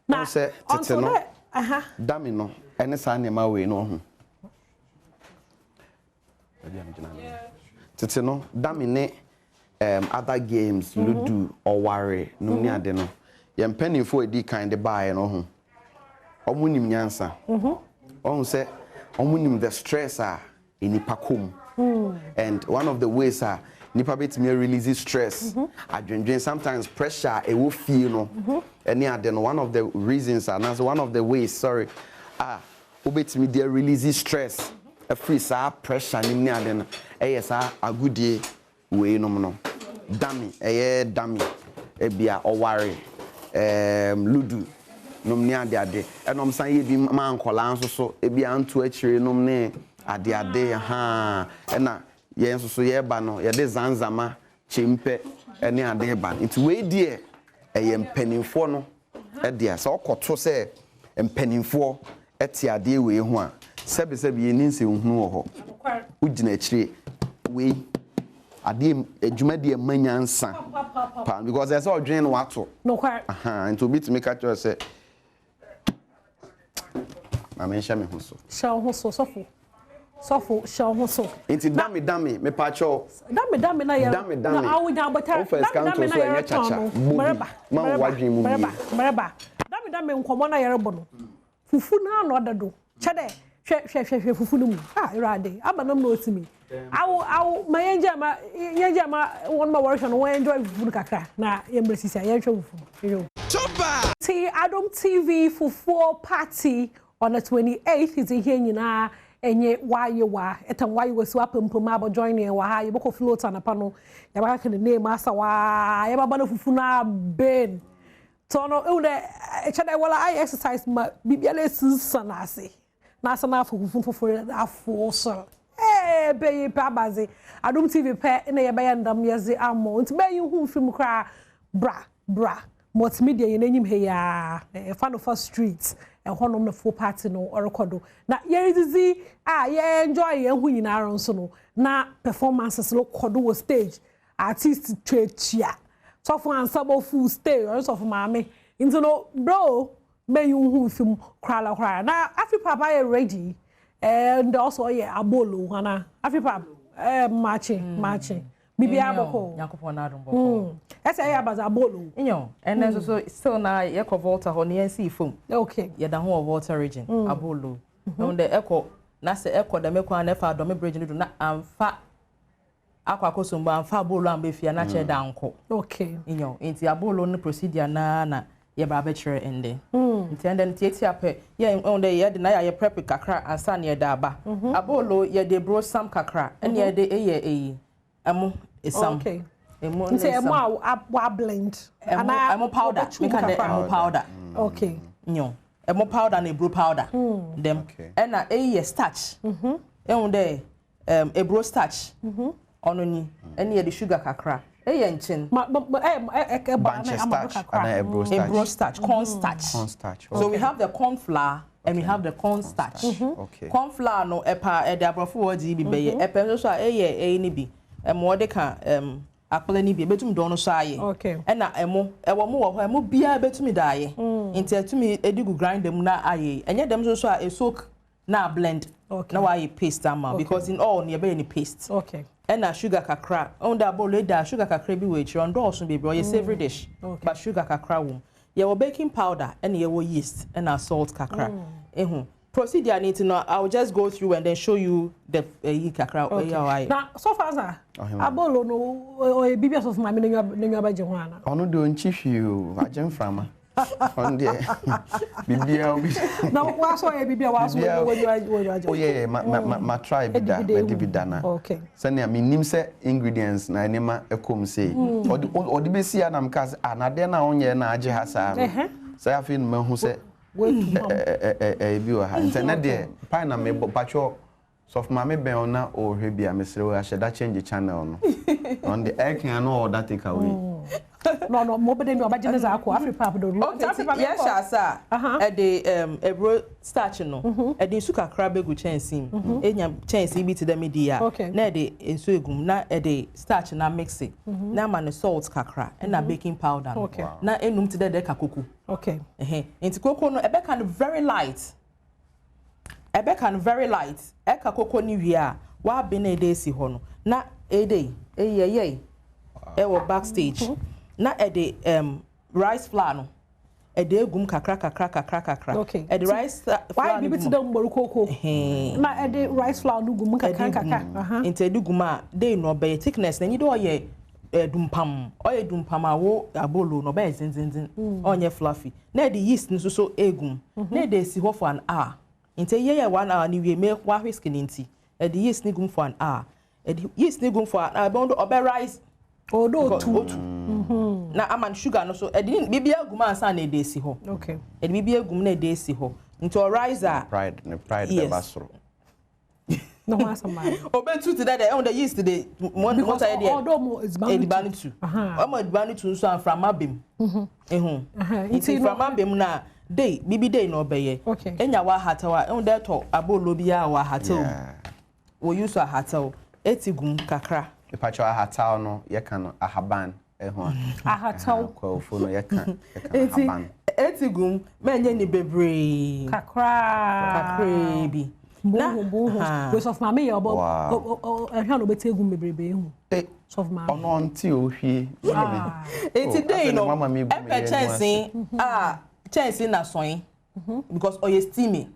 na se tete no aha dame no ene sa ne ma we no ho tete no dame ne other games ludo or worry no ni ade no ye mpanifo edi kind buy no ho omunim nyansa on se omunim the stress inipakom and one of the ways nipa betimi release stress adwendwen sometimes pressure e wo feel no any ade no one of the reasons and that's one of the ways obetimi dey release stress a free pressure ni ade no yes agudie we no dami dami ebia oware ludu nom ni ade enom san ye bi ma nkola nso so ebia anto akire nom ne ade ena ye nso so ye ba no ye de zanzama chimpe ene ade ba nti we die mpanimfo no dia se okoto se mpanimfo eti ade we ho a sebe ye ninse nhunu wo ho ugina akire we ade adwumade manyansa pa because there's all drain wato no kwar and to bit make catch say na mention me ho so shaw ho so sofo shaw ho so inti dame me pa cho dame na ya na awu nya bota dame na ya chacha ma wadwen mu mereba dame nkomo na yerebo no fufu na no dado chede hwe fufu no mu irade abanam na otimi awu ma yenja ma won ma worship no enjoy fufu kakra na yemresisi ya hwe fufu super see Adom TV fufu party on the 28th is here nyina enye wayewa etan wayewa so apempom abo join ye wa ha yeboko float anapa no yaba ka ne name asa wa yaba bana fufu na ben tono une echada wala I exercise ma bibiale sinsana ase na asa na fufu afo so be babaze Adom TV pe na yaba yandam yeze amo nti be hu film kra bra multimedia ye nanyim he ya Fanofa Street honom na full party no orekodo na yerizizi ye enjoy ye hu nyina ron so no na performances lo kodo wo stage artist twechia so for answer full stage so for mama into no bro me you hu film krala na Afripapa ye ready and also ye abolo hana Afripapa marching bibi aboko yakopon na adom boko ese ya baza bolo inyo and so still na ye ko volta ho ne see foam okay ye da ho volta region abolo no de eko na se eko da mekwa na fa adom bridge do na amfa akwakoso mba amfa abolo amba fia na che da nko okay inyo enti abolo no procedure na ye bra be chere ende enti ende tieti ape ye on de ye de na ye prep kakra ansa na ye da aba abolo ye de bro sam kakra ene ye de eye emo isam okay emo a blend emo powder we can emo powder okay nyo emo powder na ebro powder dem na starch dey ebro starch ono ni ene the sugar kakra nchin ebro starch corn starch so we have the corn flour and we have the corn starch okay corn flour no epa the abrofo wodi bi be epa so ni bi emo de ka akpala ni bi betum do no so aye okay na emo ewo mo wo ho emo bia betumi da aye nti atumi edigu grind dem na aye enye dem so a soak na blend na why paste am because in all near be any paste okay na sugar kakra on da bowl da sugar kakra bi we chiro ndo so be bro ye savory dish but sugar kakra wom ye wo baking powder and ye wo yeast and salt kakra procedure need to know. I'll just go through and then show you the kakra. Now, so far, sir, abolo no or a BBS of my name, Joanna. Ono do nchifi you, ajem frama. On there. Bibia. Now, what's why Bibia was when you oh, yeah, my tribe that dibidana. Okay. Sanya minim se ingredients na enema ekom say. Or the besi anam cause anadena onye na aje hasa. Say I feel me who say bi wa ha. Nse na de pa na me pacho soft mama ben ona o hwebia mesre we ahye da change channel no. On the air can no order take away. No, more than your budget is Africa. Yes, sir. At the ebro starch no. At the suka crab go chance him. Enya chance be to the media. Okay. Na de ensuegum na at the starch na mix it. Na man salt kakra and na baking powder. Okay. Na enum to the kakuku. Okay. Into cocoa no ebe kind of very light. Ebe kind of very light. Eka cocoa ni wia. Wa be na dey si ho no. Na e dey. Ye. Ewo backstage. Na the rice flour no the gum kakra okay the rice why be to them cocoa na the rice flour no gum kakra into the gum dey no be thickness na you do oye dumpam a wo abolo no be zinzinzin onye fluffy na the yeast no so egum na dey si ho for an hour into ye 1 hour ni we make wa whisk ninti the yeast ni gum for an hour the yeast ni gum for an hour bound obe rice odo two na aman sugar no so edin bibia gum ansa na edesi ho okay bibia gum na edesi ho into riser pride the basro no wasa man obetu to that on the yeast the one idea odo is bound to omo bound to so am from abem into from abem na day bibi day no obeye enya wa hatawa on that to abolo bia wa hataw wo use a hataw etigum kakra Pacho ahataw no yeka no ahaban ehon ahataw kwa no yeka ahaban etigum menye ni bebre kakra bi na we soft mama ye obo ehwan obeti egum bebrebe hu soft mama ono nti ohwie eti dey no chance na soin because oye steamy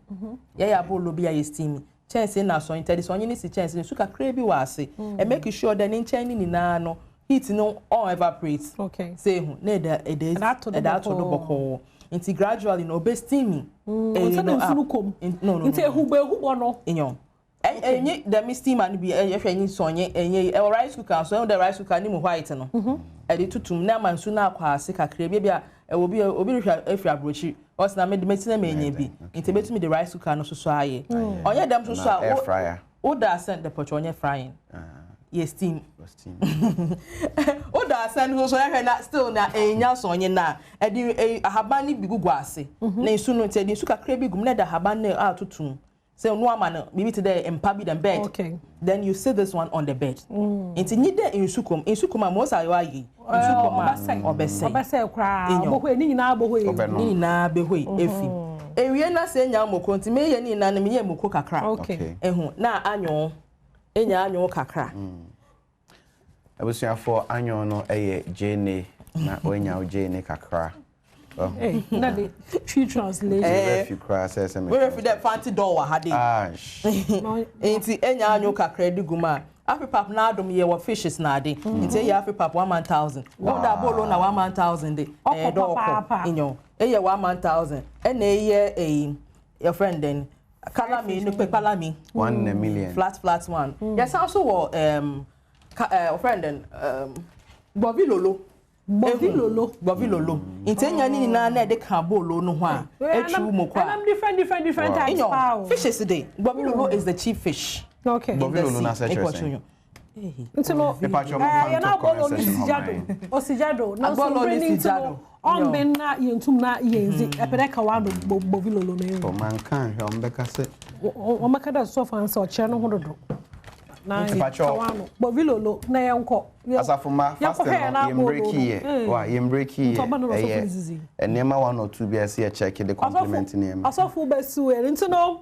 ya bolo bi ya steamy chance na so intedi so nyini si chance ni suka krebi wase and make sure that in chain ni na no heat no all evaporates okay say hu na it is that to the boko into gradually no be steaming no into hubo no enyo enyi the steam and be ehwe so enye rice cooker so the rice cooker ni mu white no edi tutum na mansu na akwa ase kakra bia obi rehwa afia brochi os na medicine na enye bi into betumi the rice cooker no so aye onye dem so air fryer o da send the pocho onye frying yes steam o da send so ehwe na still na enya so onye na edi ahaban ni bigugu ase na nsu no edi nsu kakra bi gum na da ahaban na atutum. So no man maybe today empabi the bed. Okay. Then you sit this one on the bed. Inti nyide insukum most ayi. Insukum obese kra. Bohwe ni nyina bohwe. Ni na behwe efi. Ewie na se nya moko nti me ye ni na me ye moko kakra. Okay. Ehu na anyo enya anyo kakra. Abusia for anyo no eye jene na onya ojene kakra. Hey, na the true translation. If you cry, says where if that fancy door had it. Ain't enya anyo kakra diguma. Afripap na Adom ye wa fishes na de. Inte ye Afripap 1,000. Won da bolo na 1,000 de. Do inyo. Eye 1,000. And ye your friend then Kalami no pe Kalami 1 million. Flat one. Yes also friend then Bovilolo. Bovilolo. Intenya ni na de ka bolo no ho a echu mokwa. And different types of fishes today. Bovilolo is the chief fish. Okay. Bovilolo na say true. Nti no ya na bolo ni sijado. Osijado na so beni sijado. On ben na yentum na yenzi epedeka wa bovilolo no yin. O man kan he on beka se. O makada so fan so che no hododo. Na kawano bovilolo na yenko. Asafuma fast no yem breaki enema 1 or 2 be see check the compliment name. Asofu besu nti no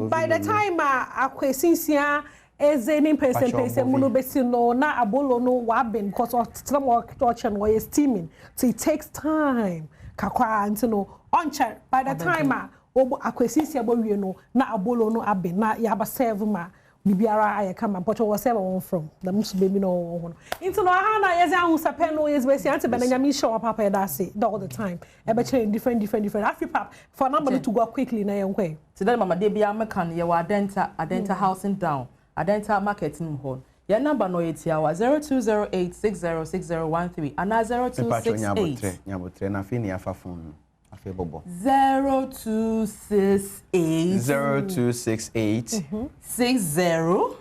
by the time akwesinsia ezeni person munu besi no na abolo no wabin because of tram torch and way steaming so it takes time kakwa nti no onche by the time obo akwesisi abowie no na abolo no abe na ya ba serve ma bibiara aye kama but we serve one from the musu baby no one into no ha na yeze ahu sape no yeze be si ante be na nyame show papa da say all the time e be change different Afri-Pap for number to go quickly na yenkwe today mama dey bia mekan ye wa adenta housing down adenta marketing hall your number no yeti awa 0208606013 and 0268 nyabotre na fini afa phone afa bobo 0268 60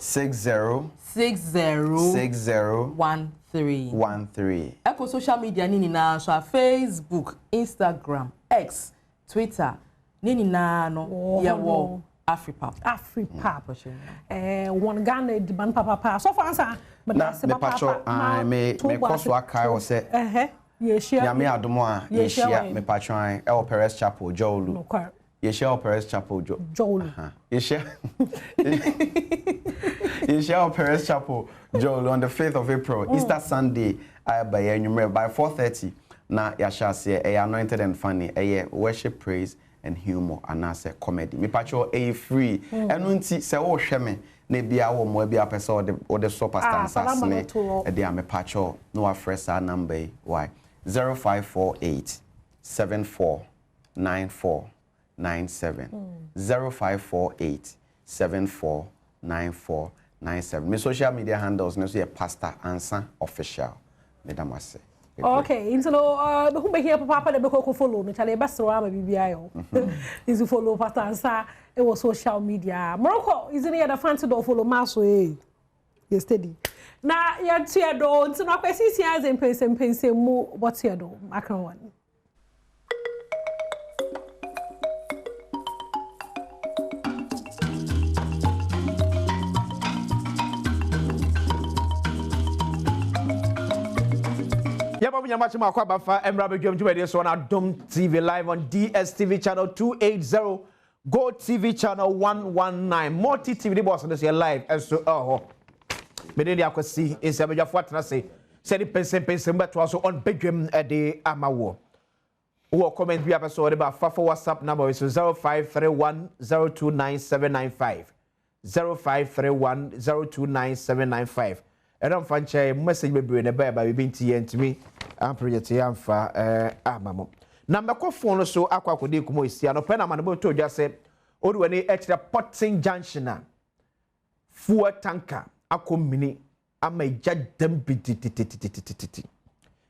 Echo social media nini na so Facebook, Instagram, X, Twitter nini na no yewo Afri-Pap. One Ghana demand papa so far answer but that's me pacho me koso akai o se Yami Adom a yeshia me pacho an e Perez Chapel Jolu yeshia Perez Chapel Jolu yeshia Perez Chapel Jolu on the 5th of April Easter Sunday by 4:30 na yasha se anointed and funny worship praise and humor and as a comedy. Me pacho free. Enu nti se wo hwe me na bia wo mo bia pese o de superstar sasne e dia me pacho no afresa number why 0548 749497 0548 749497. Me social media handles no so Pastor Ansa official. Madam Ase. Okay, into who be here papa de ko follow no chale basro ama bibia yo. Is to follow Pastor Ansa it was social media. Morocco is in here the fancy do follow maso You steady. Na ya tia do into no kwesi sia ze pense mu what tia do makran one. On Adom TV live on DSTV channel 280, Go TV channel 119, Multi TV boss on this live and so Media Kosi in Sabaja Fortnase, said it pensem but also on Badwam at the Amawo. Who comment we episode about Fafa WhatsApp number is 0531 029795 0531029795. And I'm fancy message me bring a baby being to me. I'm project for amamo. Number call phone so aqua could do como is no pen amano to just say, or when they extra potting junction. Four tanker, a mini, I may judge them bitty.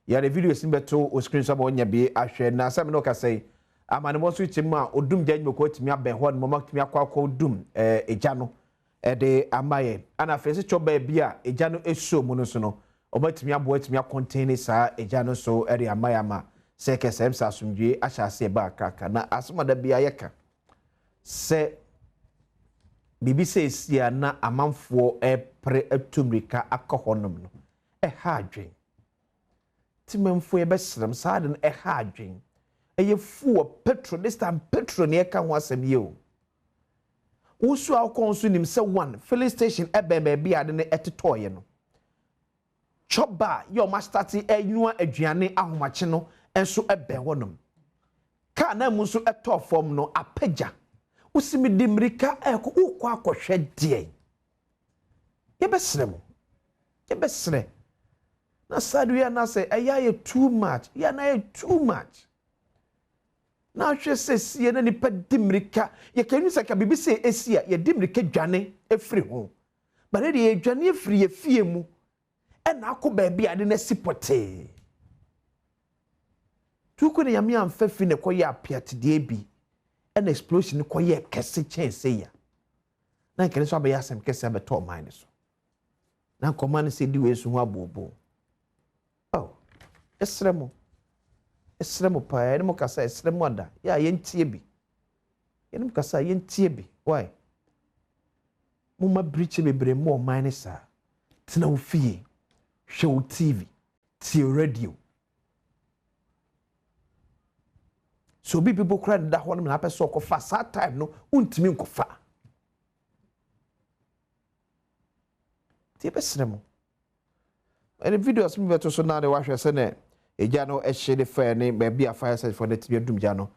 Yeah, the video is in better or screen some on your be. I share now. Some no can say, I'm an most switch ma or doom jan you quote me up by one moment me a call doom a jano. De amaye ana fesi choba bia ejano eso monosono obatimi aboatimi contain sa ejano so ere amaye ma se kesem sa sumdwe ahase ba kaka na asomada bia yeka se bibi se sia na amanfo pre atumrika akohonom no ha adwen timemfo ye besrem sa de ha adwen fu petrol this time petrol ne ka ho asem ye o Usu au konsunim se one filling station ebe bi ade ne etetoye no. Choba yo ma start enua aduane ahomache no enso ebe wonom. Ka na mu so eto form no apagya. Usimi dimrika eko ukwa akohwe de. Ye besre. Na sadu ya na say eya too much. Ya na too much. Na hwe sesie na nipa dimrika ye kanu saka bibi se esia ye dimrika dwane efri ho bare de dwane efri ye fie mu e na akoba bia de na sipote tuko ne yame amfa fi ne koye apiat de bi e na explosion koye kese chense ya na kene so abeya asem kese abeto mine so na command se di we so ho abobo Esremo pa ene mo kasa esremo ada ya yentie bi ene mo kasa yentie bi why mo ma briche bebre mo mine sa tina wo fie show TV tie radio so bi people cry da ho na person ko fa sa time no untimi nkofa tie besremo ene videos mi beto so na de wa hwese ne ejano ehye de fa ne ba bia fire search for the tibia dum jano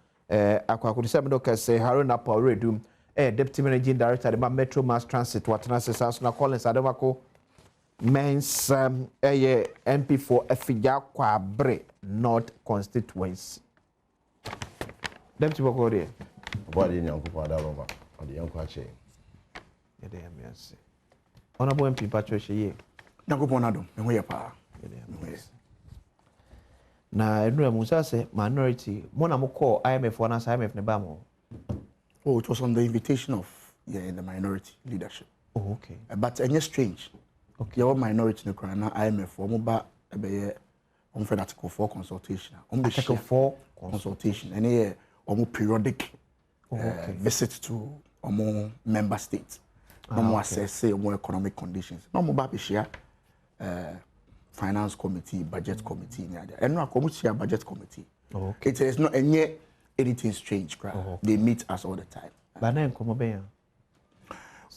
akwakudu se me do kase Haruna Paul Redum Deputy Managing Director the Metro Mass Transit watena sesa na Collins Ademako men's MP for Efija Kwabre North constituency. Deputy Bokode. Body nyanko pa Adom odi yanko ache. Yede ya miase. Honorable MP Patricia ye. Nyanko pa Adom me ho ye pa. Yede ya miase. Na enura musa se minority mo na mo call IMF wana sa IMF ne ba mo. Oh, it was on the invitation of the minority leadership. Oh, okay. But it's strange. Okay. Your minority no cry na IMF or mo ba be on for article 4 consultation. Article 4 consultation. And here or periodic visit to more member states. No more assess more economic conditions. No more ba share finance committee, budget committee. And no committee budget committee. Okay. It is not any anything strange, crap. They meet us all the time.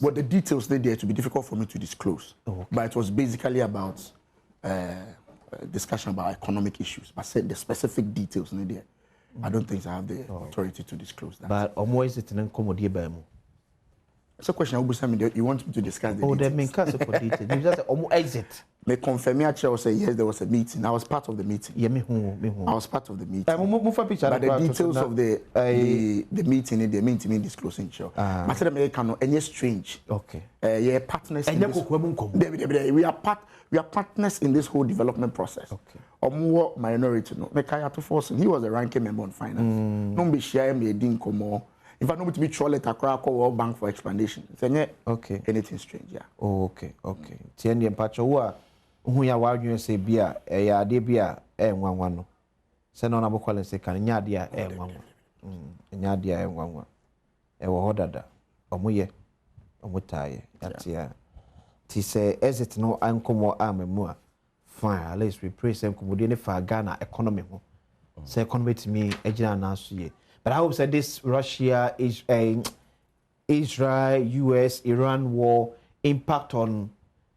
But the details they there to be difficult for me to disclose. But it was basically about discussion about economic issues. But said the specific details in there. I don't think I have the authority to disclose that. But is it an it's a question you want me to discuss the details. They mean for details. You just exit. May confirm me say yes, there was a meeting. I was part of the meeting. Yeah, me I was part of the meeting. But the details of the meeting, they mean to me disclosing sure. I said America no any strange. Okay. Yeah, partners in this, we are partners in this whole development process. Okay. Or more minority no. Me kaya to force. He was a ranking member on finance. No be share me din komo. If I know to be troll it across World Bank for explanation. Okay. Anything strange, yeah. Oh, okay. Tieni empacho who ya wadwun say bia ya ade bia nwanwa no. Se no na bokwale se kan nya ade a nwanwa. Nya ade a nwanwa. Wo hodada. Omoye. Omotaye. Yatia. Ti say exit no ankomo amemu a. Fine, at least we pray some commodity for Ghana economy ho. Say economy to me ejina na so ye. But I hope that this Russia, Israel, US, Iran war impact on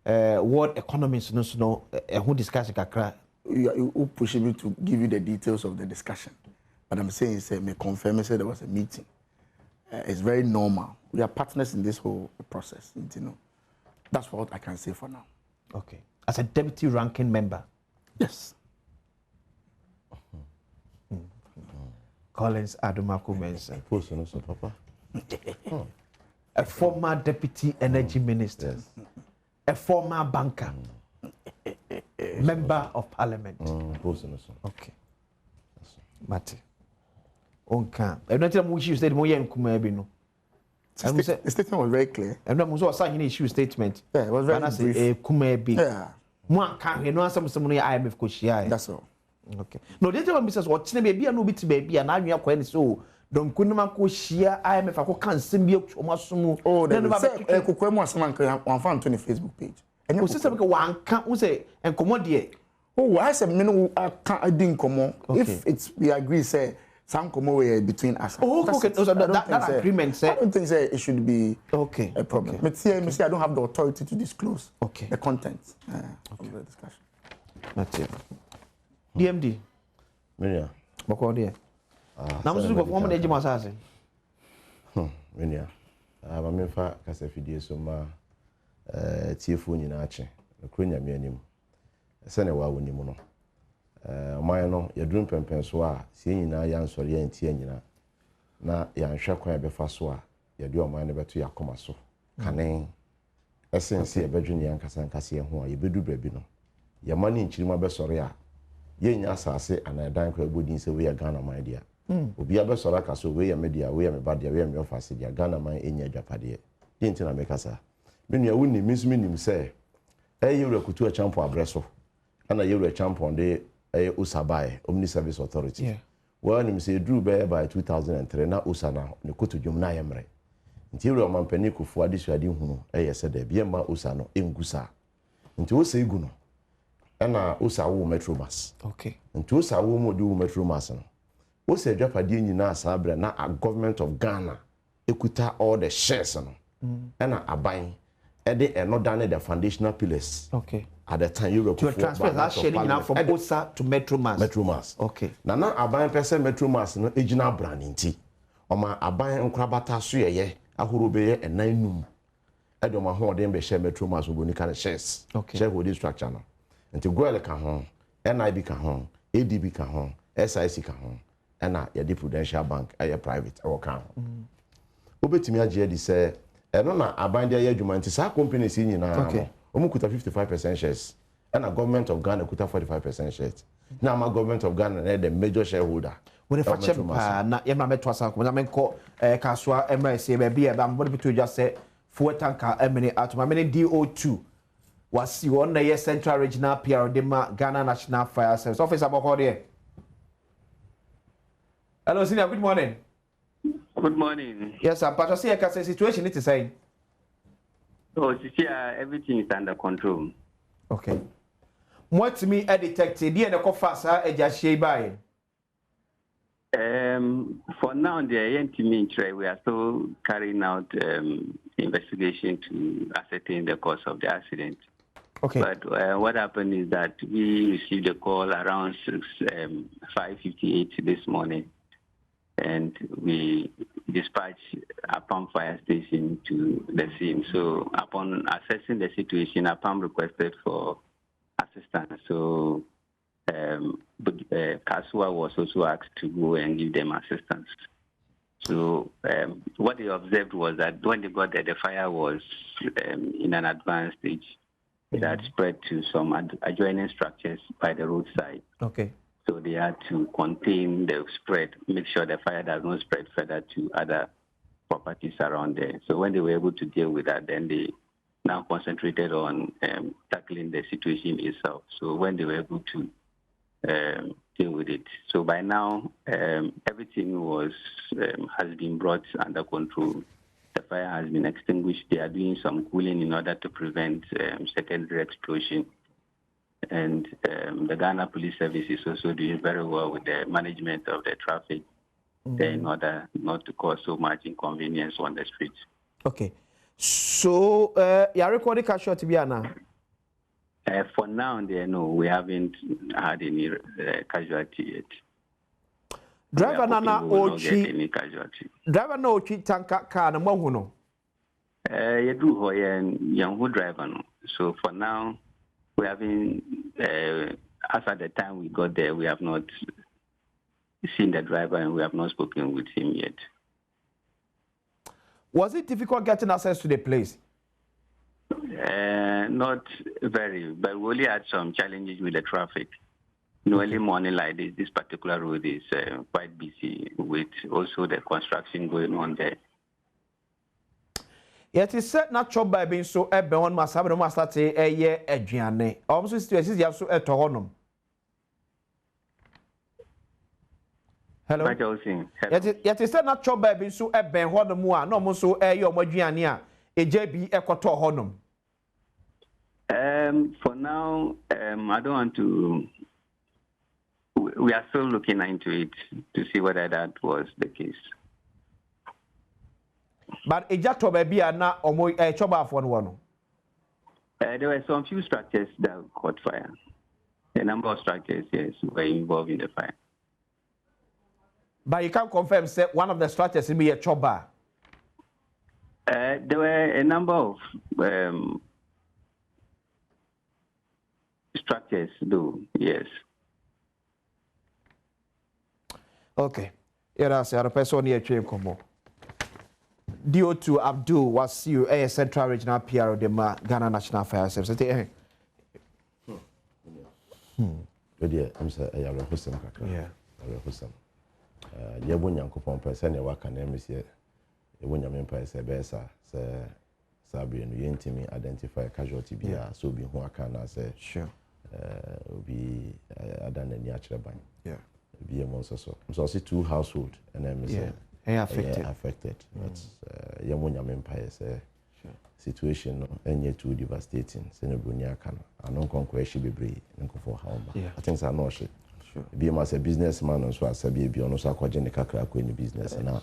world economies. No, who discuss kakra. You pushing me to give you the details of the discussion, but I'm saying, me confirm, say there was a meeting. It's very normal. We are partners in this whole process. You know, that's what I can say for now. Okay, as a deputy ranking member. Yes. Collins Adom Mensa. Papa. A former deputy energy minister. A former banker. Member of parliament. Okay. Mate. Onka. I don't tell you said mo yen kuma bi no. The statement was very clear. I'm not so signing issue statement. Yeah, it was very brief. Kuma bi. Yeah. Mo kan he no asem no IMF ko shia. That's all. Okay. No, this one Mrs. What na baby no biti baby na anwa kwa ni so don kunuma ko shia IMF ko kan sim bi omasomu. Oh, then no say kokwa mu asema nkan wan fan to the Facebook page. Enyo system ko wan kan wo say enkomo de. Oh, why say me no kan adin komo. If it's we agree say some komo between us. Oh, okay. So that agreement say I don't think say it should be okay a problem. Okay. Me say I don't have the authority to disclose the content of the discussion. That's it. DMD. Minya. Bako dia. Na musu ko fomo de jima asase. Minya. Ma memfa kasa fidie so ma tiefo nyina ache. Kro nyame anim. Se ne wa wonim no. Oman no yadrum pempen so a sie nyina ya nsori ya ntie nyina. Na ya nhwe kwan be fa so a yade oman ne beto yakoma so. Kanen. Essence ebedwene yankasa nkasa ye ho a yebedu bra bi no. Yamani nchirima be sori a yenya asase anadan kwa bodin se we ya Ghana man dia obi abesora ka so we ya media we ya me badia we ya me office dia Ghana man enya dwapade yenti na meka sa menua woni misumi nim se yewura kutu a champion abreso ana yewura champion de usabai omni service authority well nim se dru by 2003 na usana ne kutu dwom na yemre nti yewura mampani kufu adisuade hunu se da bia ma usano engusa nti wo se iguno ana usawo metrobus okay nti usawo mo di metrobus no wo se dwapade nyina asabre na a government of Ghana ekuta all the shares no ana aban Ede another the foundational pillars. Okay. At the time you to transfer that sharing now from OSA to Metro Mass. Metro Mass. Okay. Now aban person Metro Mass no original brand nti. Oma aban nkrabata so ye ahoro be ye enanum. Adom ahoden be share Metro Mass ogoni kan shares. Okay. Shareholding structure no. Nti Goel ka ho, NIB ka ho, ADB ka ho, SIC ka ho. Na ye di Prudential Bank aye private e wo ka ho. Obetimi agye di say eno na aban dia ye adwuma nti sa companies nyina. Okay. Omu kuta 55% shares. And the government of Ghana kuta 45% shares. Now my government of Ghana the major shareholder. When if I check na yema metwa sa ko na menko kaswa MRC be e ba mbodi bitu just say fuel tanker emene atoma many DO2 was you on the Central Regional PR de Ghana National Fire Service officer aboko there. Hello senior, good morning. Good morning. Yes, I'm Pastor see a situation it is saying. Oh, everything is under control. Okay. What me detected the fasa eja by. For now the we are still carrying out investigation to ascertain the cause of the accident. Okay. But what happened is that we received a call around 5:58 this morning, and we dispatched APAM fire station to the scene. So upon assessing the situation, APAM requested for assistance. So Kasua was also asked to go and give them assistance. So what they observed was that when they got there, the fire was in an advanced stage. It had spread to some adjoining structures by the roadside. Okay. So they had to contain the spread, make sure the fire does not spread further to other properties around there. So when they were able to deal with that, then they now concentrated on tackling the situation itself. So when they were able to deal with it. So by now, everything has been brought under control. The fire has been extinguished. They are doing some cooling in order to prevent secondary explosion. And the Ghana Police Service is also doing very well with the management of the traffic in order not to cause so much inconvenience on the streets. Okay. So, you are recording casualty, Biana? For now, no, we haven't had any casualty yet. Driver Nana Ochi. Any casualty. Driver no Ochi tanka car na mwahuno. You do young driver no. So for now, we haven't. As at the time we got there, we have not seen the driver and we have not spoken with him yet. Was it difficult getting access to the place? Not very, but we only had some challenges with the traffic. Early morning like this particular road is quite busy with also the construction going on there. Yet it's set not job by being so on must have no master a year a gianne. Also, situations you have so at honum. Hello. Yet it's set not job by being so a ben honum, no more so a your Mogiania, a JB equator honum. For now, I don't want to. We are still looking into it to see whether that was the case. But a jato baby are not almost a choba for one. There were some few structures that caught fire. A number of structures, yes, were involved in the fire. But you can't confirm that one of the structures will be a choba. There were a number of structures, though, yes. Okay. Yes, I person here train come. DO2 Abdul was you a Central Regional PR of the Ghana National Fire Service. I'm saying, I have some. Yeah. I have some. You won't yank upon person. You work on them. You won't yank upon person. Sabi and you intimate identify casualty. Be so be who I can say. Sure. Be done any actual bank. Yeah. Be a monster so. So I see 2 households and then say affected. But Yamunya Empire say situation any too devastating. Senebunia can I don't conquer she be brave and go for how I think I know she. Sure. Be a businessman and so I said be on also quadrant kakra in the business and now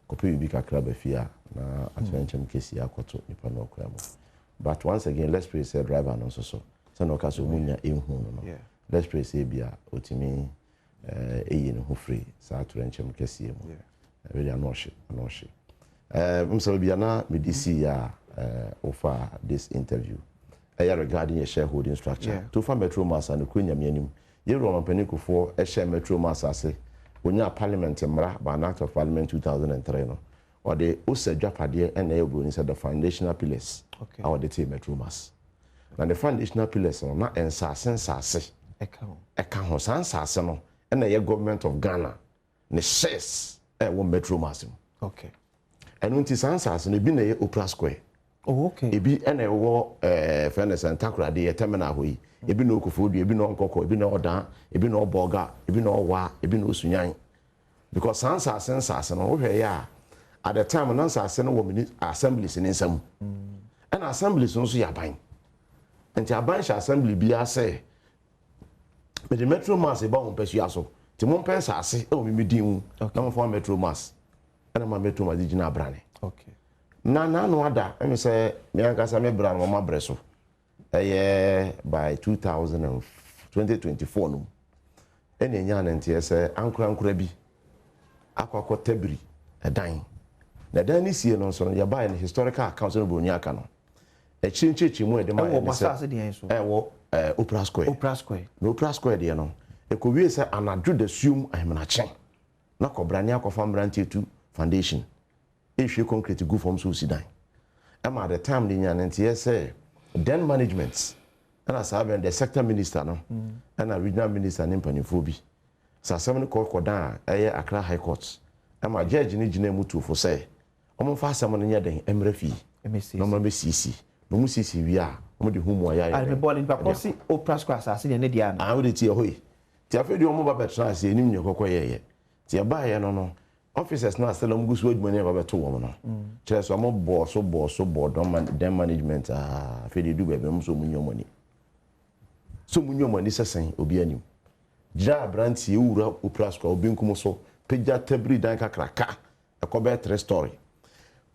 copy be kakra be fear na attention case ya kwato nipa no kwamo. but once again let's pray say driver no so no ka so munya ehunu no let's pray say bia otimi eyi no ho free sa atorenchem kese mu really anohye mso bia na medisi ya offer this interview regarding a shareholding structure to fa metro mass and ko nyame anim ye ro mampanikufo share metro mass ase onya parliament mra by an act of parliament 2003 no or the osadwapade and ebro said the foundational pillars our the metro mass na the foundational pillars no na ensase eka ho sansase no and the government of Ghana ne shares wo metro mass and unti sansase no bi na ye Opera Square ebi ene wo fairness and takra de terminal ho yi ebi no Kofodu ebi no Nkoko ebi no Odan ebi no Boga ebi no Wa ebi no Sunyan because sansase no wo hwe ya at the time no sansase no wo mini assemblies in nsam and assemblies no so ya ban enti aban sha assembly bia say me the metro mass e ba won pesu aso ti mo pensa ase e wo mi din na mo for metro mass and ma metro mass gina abrane na no ada emi say me ankasa me bra no ma breso by 2024 no ene nya na ntie say ankura bi akwakọ tabiri edan na dan ni sie no so no ya buy in historical accounts no bro ni aka no chinchechi mu e de ma wo Opera Square no Opera Square de no e ko wie say anadwo da suum ahemnache na kobrani akofa mbrante tu foundation issue concrete go from so sidan am at the time the nya ntie say then management and as have the sector minister no and a regional minister in Panifo so some ko down Accra High Court am a judge ni gina mutu for say omo fa asem no nya den emrefi no ma be cc no mu cc wi a omo de humu aya I be balling pa kosi Opera Square asase ne dia na we de tie hoyi ti afedi omo ba betra ase enim nye kokko ye ti ba ye no officers na still am gusu adwuma ne ba beto wo no chere so omo boss don dem management afedi du be mo so munyo money so munyo money sesen obi anim jira branti ewura Opera Square obi nkumo so peja tabri dan kakraka ekobe 3 story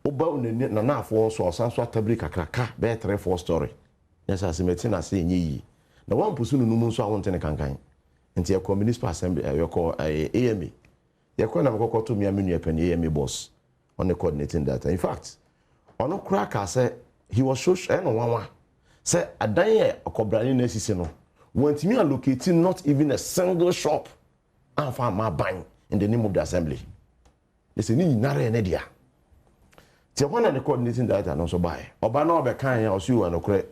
oba unene na afo so osanso tabri kakraka be 3-4 story yes asimeti na se enyi na wan pusu no num so awonte ne kankan nti e municipal assembly e ko AMA ye ko na mkoko to mi amenu epani AMA boss on the coordinating data in fact ono crack say he was so no wanwa say adan ye okobrani na sisi no want me allocating not even a single shop and farm my buying in the name of the assembly. They say ni nare ne dia. Ti ho na the coordinating data no so buy. Oba na obeka ya osu an okre.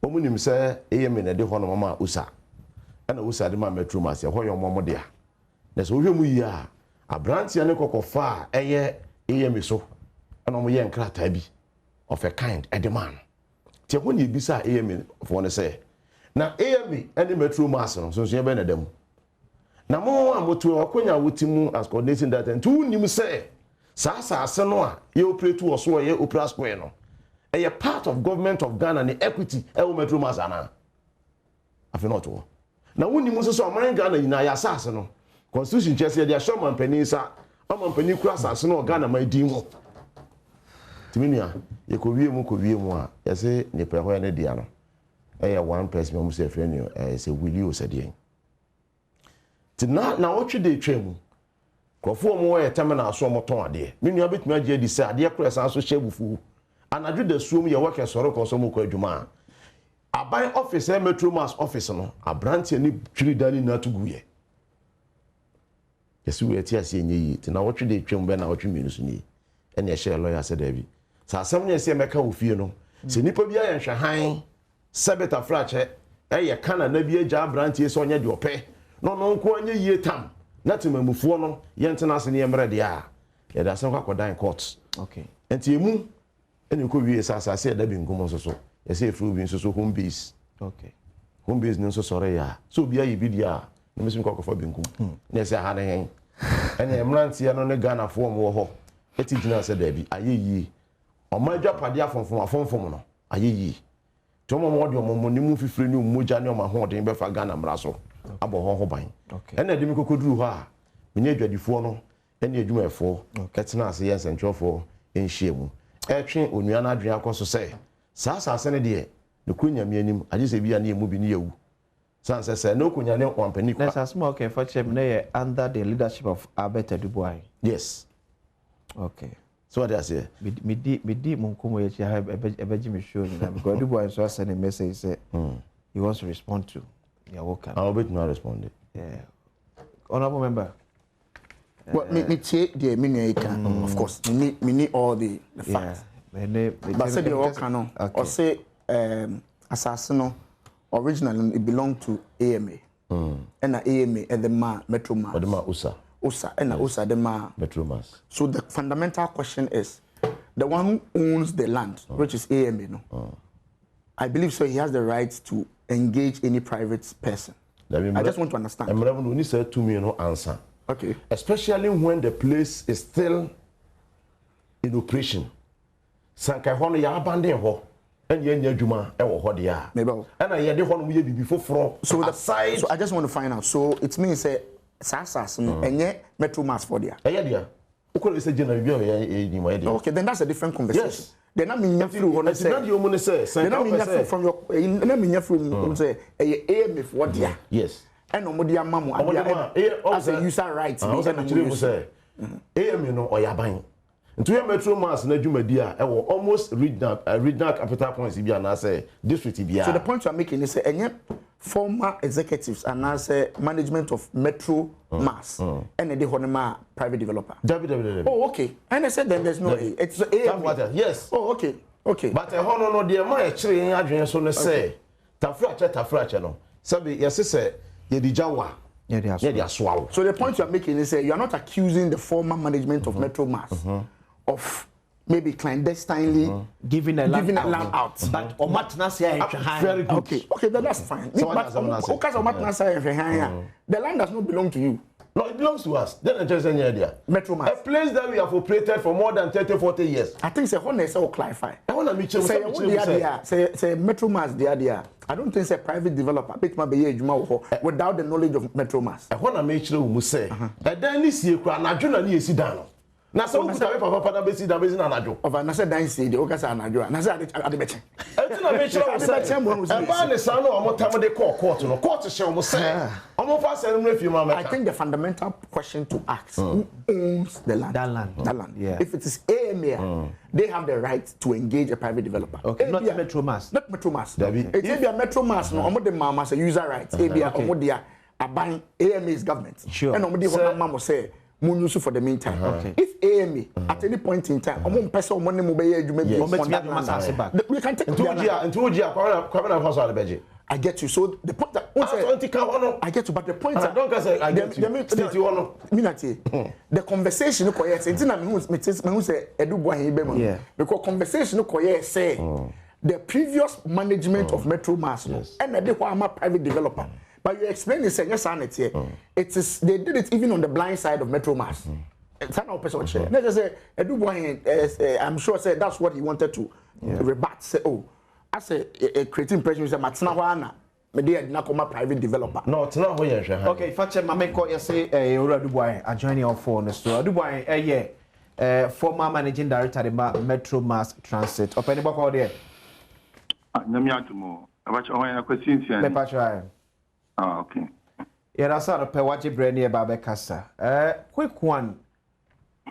Omunim say AMA na de ho no mama usa. Ana usa de ma metro mass ho yo momo dia. Na so hwemu yi a abrantia ne kokofa eye AMA so. Ana mo ye nkrata bi of a kind a demand. Ti ho ni bisa AMA for ne say na AMA any metro mass no so ye be na dem. Na mo amoto akonya wotimu as coordinating data ntu nim say sa no a ye operate wo so ye Opera Square no a part of government of Ghana ne equity e wo metro mass ana afi not wo na wonimu so aman Ghana yina ya asase no constitution chese dia show man panisa amampani kura asase no Ghana ma di mu timinia ye ko wie mu a ye se ne pe ho ne dia no one person mo se friend you say will you say na otwe de twam krofo mo ye terminal so mo ton ade me nua betumi age di say ade kura san so hyebufu anadwo da suom ye work soro ko so mo ko adwuma aban office metro mass office no abrantie ni twiri dani na tuguye yesu we ti ase enye yi ti na otwe de twam be na otwe minu so ni ene ye share lawyer said abi sa asem ne se meka ofie no se nipa bia ye nhwehan sebeta frache ye kana na bia gya abrantie so onye de ope no nko anye yie tam na temamufuo no ye ntena ase ne yemre de a ye da sen kwa dan court okay enti emu eni ko wie sa se da bi nkomo so ye se fru bi so home base okay home base ne so sore ya so bia ye bi dia na mesim kwa kofa bi nkom na se ha ne hen ene emrantie no ne Ghana fo mo ho eti gina se da bi aye yie o ma dwapade afomfom no aye yie tomo mo de mo ni mu fifire ni moja ne o ma ho de be fa Ghana mra so abo ho ban ene de mi kokoduru ho a menye adwadifo no ene adwumafo etena ase yes ntwofo enhyiemu etwe onua na adwen akoso se Sa asase de the kunya me anim age se bia na emu bi na yewu. San say no kunya ne wampani kwa. Let's small okay for chem na under the leadership of Albert Dubois. Yes. Okay. So what I say? Me di munkumo ye chia ebeji me show ni na because Dubois so send a message say he wants to respond to your work. I'll bet not respond. Yeah. Honorable member. Well, me take the mini of course. Me need all the facts. But say the work no. Or say assassin originally it belonged to AMA. And AMA and the Metro Mass. Or the USA. USA and USA the Metro Mass. So the fundamental question is the one who owns the land, which is AMA, no. I believe so he has the right to engage any private person. I just want to understand. I'm never going to say to me no answer. Okay. Especially when the place is still in operation. Sankai hono ya abandon ho. And ye nya djuma e wo ho de a. And I de hono ye bibi foforo. So I just want to find out. So it means say sasas no enye Metro Mass for there. Dia. Okay, then that's a different conversation. Yes. Then I mean through when I say then you money say then I mean from your then I mean from say aim for there. Yes. And omodia mamu as a user right. AM no oyaban. Into your Metro Mass na dwumadi a e wo almost regional capital points bia na say district bia. So the point you are making is say former executives and as management of Metro Mass and the honema private developer. Oh, okay. And I said then there's no it's AM. Yes. Oh, okay. Okay. But a hono no de ma actually adwen so no say tafrache no. Sabi yes say ye di jawa. Yeah, they are swallow. So the point you are making is you are not accusing the former management of Metro Mass of maybe clandestinely giving a land out. But Omatna say very good. Okay, that's fine. The land does not belong to you. No, it belongs to us. Then I just say idea. Metro Mass. A place that we have operated for more than 30-40 years. I think say honest will clarify. I want to say Metro Mass the idea. I don't think say private developer without the knowledge of Metro Mass. I want to make sure we say that then this year na adwuna ni esi dan no. Na so ku tawe papa na besi na adwo. Of na say dan say the okasa na adwo. Na say ade beche. Enti na make sure we say. E ba ne sa no omo tam de court no. Court she omo say. Omo fa say no refi ma. I think the fundamental question to ask who owns the land? That land. Yeah. If it is AMA, they have the right to engage a private developer. Okay. Not Metro Mass. Not Metro Mass. It's a Metro Mass no. Omo de mama say user rights. Omo dia aban AMA is government. Sure. And omo de mama say Munusu for the meantime. Okay. If AMA at any point in time, person money we can take I get you. So the point that I get you, but the point that the conversation because conversation say the previous management of Metro Mass and the private developer. But you explain this and sanity. It is they did it even on the blind side of Metro Mass. It's not person share. Let's just say I'm sure say that's what he wanted to rebut. Say, oh, I say a creating impression say Matsna Wana. Maybe I did not come a private developer. No, it's not where you okay, Fache Mameko, you say Ura Dubois, I join your phone. So Dubois, former managing director of Metro Mass Transit. Open the book out there. Namiatumo. About your questions. Ah, okay. Yeah, that's out of Pewachi Brandy Babe Casa. Quick one.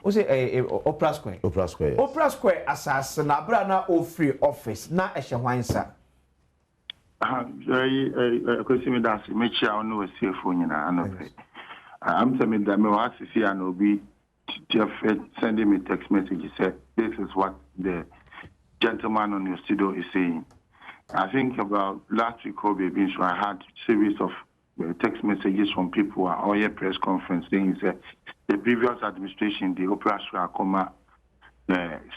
Was it a Opera Square? Opera Square. Opera Square assassin, a brana or free office, not a shawine, sir. Very, question that's make sure I know a safe phone, you know. I'm saying that my see and will be sending me text message. Said, this is what the gentleman on your studio is saying. I think about last week, baby, so I had a series of text messages from people at our press conference saying that the previous administration, the Opera Square,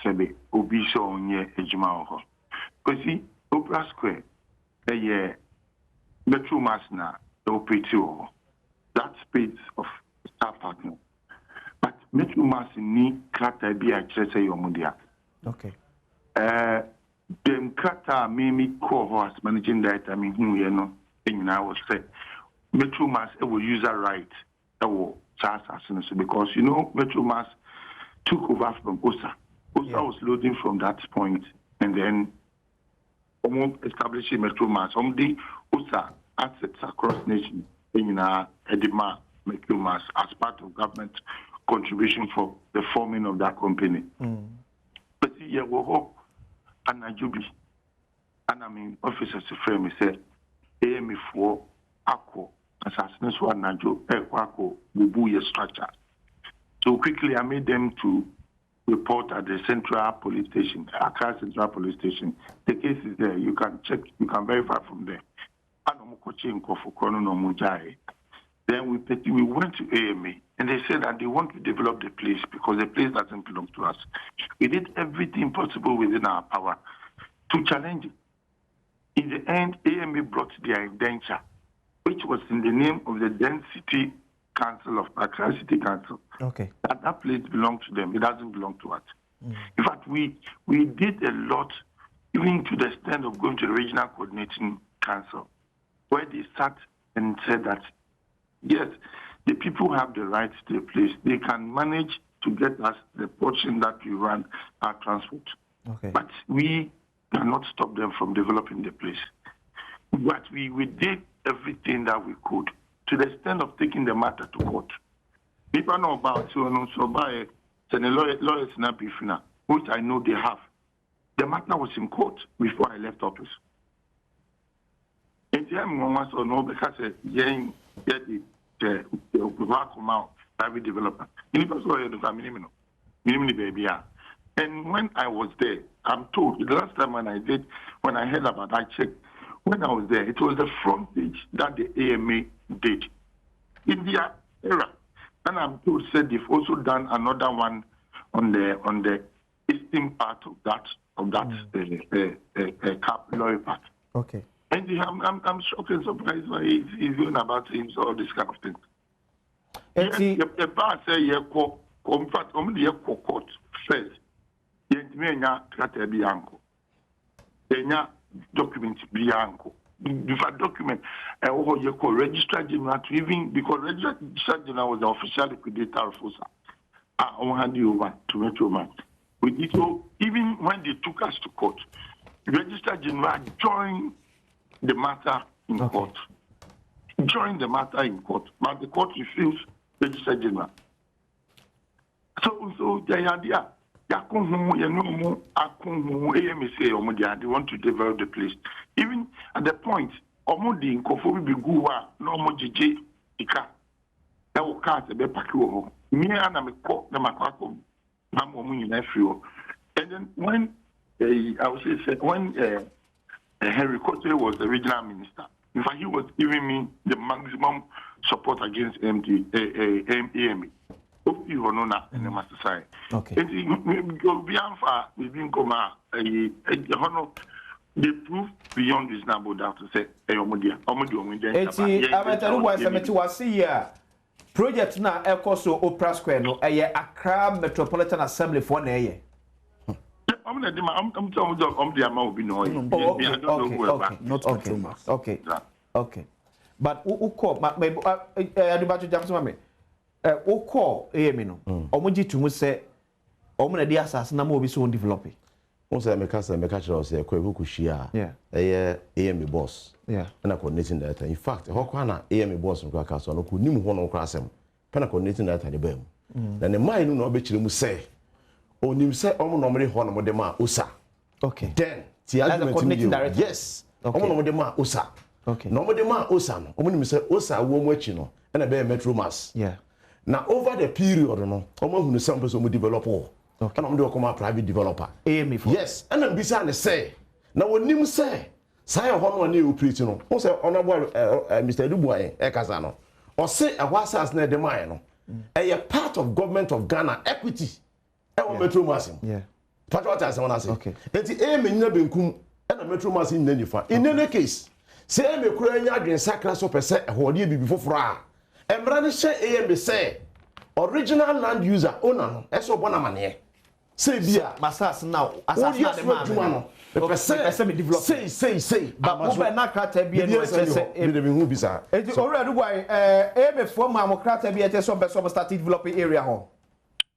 said, Obi show on ye ejuma. Because see, Opera Square, Metro Mass na operative that space of star partner. But Metro Mass ni krata bi a kire say yomudia. Okay. Dem krata me call as managing director me hu ye no enyina was say Metro Mass will user right will charge as because you know Metro Mass took over from OSA. OSA was loading from that point and then establishing Metro Mass, the USA assets across nation in Adom Metro Mass as part of government contribution for the forming of that company. But yeah, we hope and Najubi and I mean officers frame me said AM4 Ako assassination one Najo Equako Bubu structure. So quickly I made them to report at the Central Police Station, Accra Central Police Station. The case is there. You can check, you can verify from there. Then we went to AMA and they said that they want to develop the place because the place doesn't belong to us. We did everything possible within our power to challenge it. In the end, AMA brought their indenture, which was in the name of the then City Council of Accra City Council. Okay. That place belongs to them. It doesn't belong to us. In fact, we did a lot, even to the extent of going to the Regional Coordinating Council, where they sat and said that, yes, the people have the right to the place. They can manage to get us the portion that we run our transport. Okay. But we cannot stop them from developing the place. But we did everything that we could, to the extent of taking the matter to court. People know about so by the lawyers in Abifina, which I know they have. The matter was in court before I left office. And then one so no because the come out private developer. And when I was there, I'm told the last time when I heard about that check, when I was there, it was the front page that the AMA did in their era. And I'm told said they've also done another one on the eastern part of that Cap Lorry Park. Okay. And I'm shocked and surprised why he's going about him all this kind of things. The bar say in fact only court first. Document bianco. If a document, you call Registrar General to even because Registrar General was the official liquidator of FOSA. I will hand you over to Metro Mass. We did so even when they took us to court, Registrar General joined the matter in court. Joined the matter in court, but the court refused Registrar General. So the idea. They want to develop the place. Even at the point, Omodi in Kofobi Biguwa, no more JJ, Ika. That will cast a bepaku. Me and I'm a court, the Macako, Mamomi in Afrio. And then when I would say, when Henry Cotter was the regional minister, in fact, he was giving me the maximum support against AMA. Okay. They prove beyond reasonable doubt to say, project na ekoso Opera Square no Accra Metropolitan Assembly for na eye. Okay. But who call Adibatu Jamsmame? Who call AMA no? Omoji tumu say omo na di asas na mo bi so develop. Once I make sure say ko kushia. AMA boss. Yeah. And coordinating that. In fact, how can AMA boss no ka so no ku nim ho no krasem. Pana coordinating that the bam. Na ne mai no obechire mu say onim say omo no mre ho no mo de ma osa. Okay. Then the coordinating director. Yes. Omo no mo de ma osa. Okay. No mo de ma osa no. Omo nim say osa wo mu achi no. Na be Metro Mass. Yeah. Now over the period no, omo hunu some person mo develop o. Okay. And I'm do come private developer. AMA for. Yes. And I'm bisa ne say. Na wonim say say ho no na operate no. Who say honorable Mr. Dubois kasa no. Or say a wasas na de man no. A part of government of Ghana equity. Metro Mass. Yeah. Part what I say when I say. Okay. Enti AMA nyina benkum na Metro Mass in nifa. In any case, say me kura nya adwen sakra so pese ehode bibi foforo a. Emra ne hye AMA say original land user owner no eso bona mane. Say bia masas now asas na de man. Pese me develop. Say. But wo be na krata bia no say me hu bisa. Enti already why AMA for ma mo krata bia say so be so start developing area ho.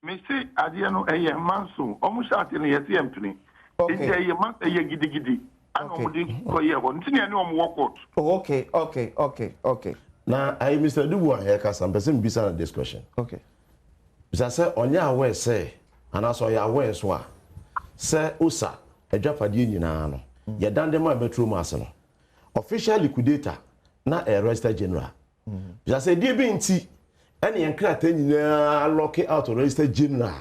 Me say adie no manso. Omo shate no yesi empini. Okay. Enti man gidigidi. Okay. Now, I Mr. Dubois here can some person beside this question. Okay. Mr. Say on your way say, and also your way so. Say Usa, a Japanese no. You done them my metro master. Official liquidator, not a register general. Just say dear Binti, any and crack lock it out to register general.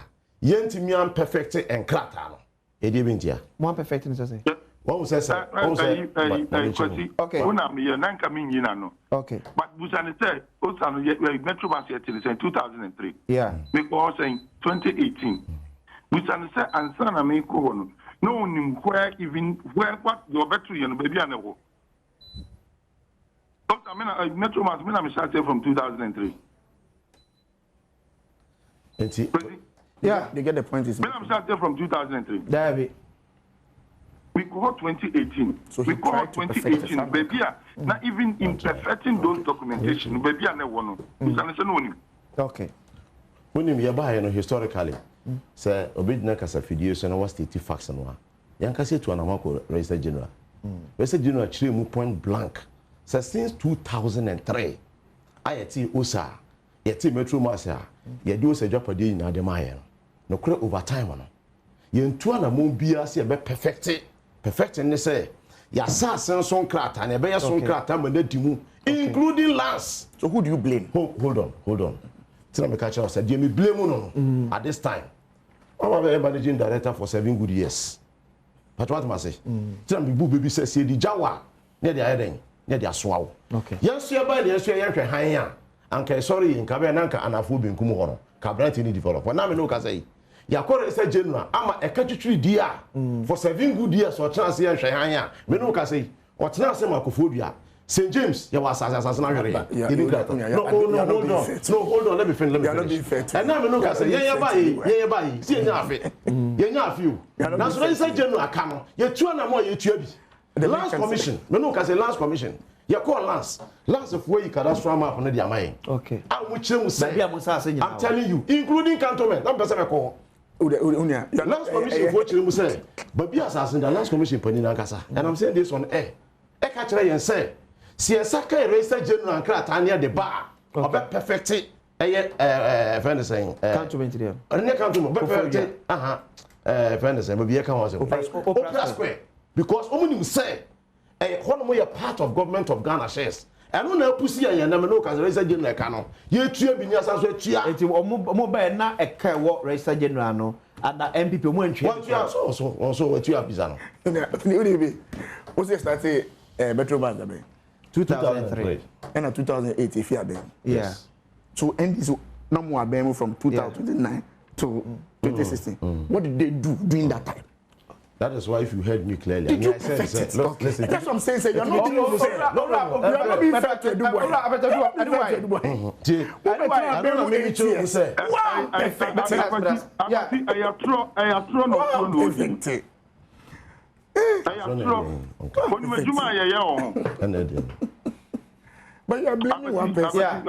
Yentimian perfect and cratter. A dear Bintia. One perfect, Mr. Say. What was that? Okay. Okay. But Busan said, Metro Bus in 2003. Yeah. Because in 2018. Busan said, and son, I mean, no one where even where what your battery and baby and the I mean, Metro Bus, I started from 2003. Yeah, they get the point. I started from 2003. David. We call 2018. So we call 2018. Baby, not even in perfecting those documentation. Baby, I never know. Okay. When you buy historically, say obedient kasa video so na was state facts no. Yan kasa to anamako register general. Register general chire mu point blank. So since 2003, ayeti osa, yeti metro masa, yedi osa japade na de maye no. Kure over time no. Yentu anamon bia se be perfect ne say ya sa son krata na be ya son krata ma na dimu including lands. So who do you blame? Hold on. Tell me catch us. Me blame no at this time. I'm a managing director for 7 good years. But what must say? Tell me baby says the Jawa near the island, near the Aswao. Okay. Yes, you buy the yes, you are higher. Anke sorry in Kabenanka and a food in Kumuhono. Cabret developer. Now me no can say. Yakore is a general. I'm a catchy dear for 7 good years or chance here higher. Me no can say. What's now say Macophobia. St. James, you was assassin. No, hold on. Let me finish. And now we look at say, yeah, buy. See, you now, so I say, General Camo, you're 2 and more, you the last commission. We look at the last commission. You call last of where you can from up on the Yamai. Okay. I'm telling you, including cantonment. I'm just a call. Last commission, what you say, but be assassin, the last commission, Panina Casa. And I'm saying this on air. I catch and say, si Saka register general and Kratania the bar, or be perfected, friend saying, cantonment there. Perfected, friend saying, maybe I can also square. Because only say, one more part of government of Ghana shares. I don't know pussy and no can register general canon. You two be near some sweat, mobile na a car walk register general no, and the MPP won't also what you have bizarre. What's the start? Metro Band 2003 and 2008 if you are there. Yes. So and this no more been from 2009 to 2016. What did they do during that time? That is why if you heard me clearly. Did you perfect it? Okay. Listen, that's what I'm saying. You're not being you're not being fair to Dubois. I don't know maybe to say. Wow, perfect. I perfect. But you're blaming one person.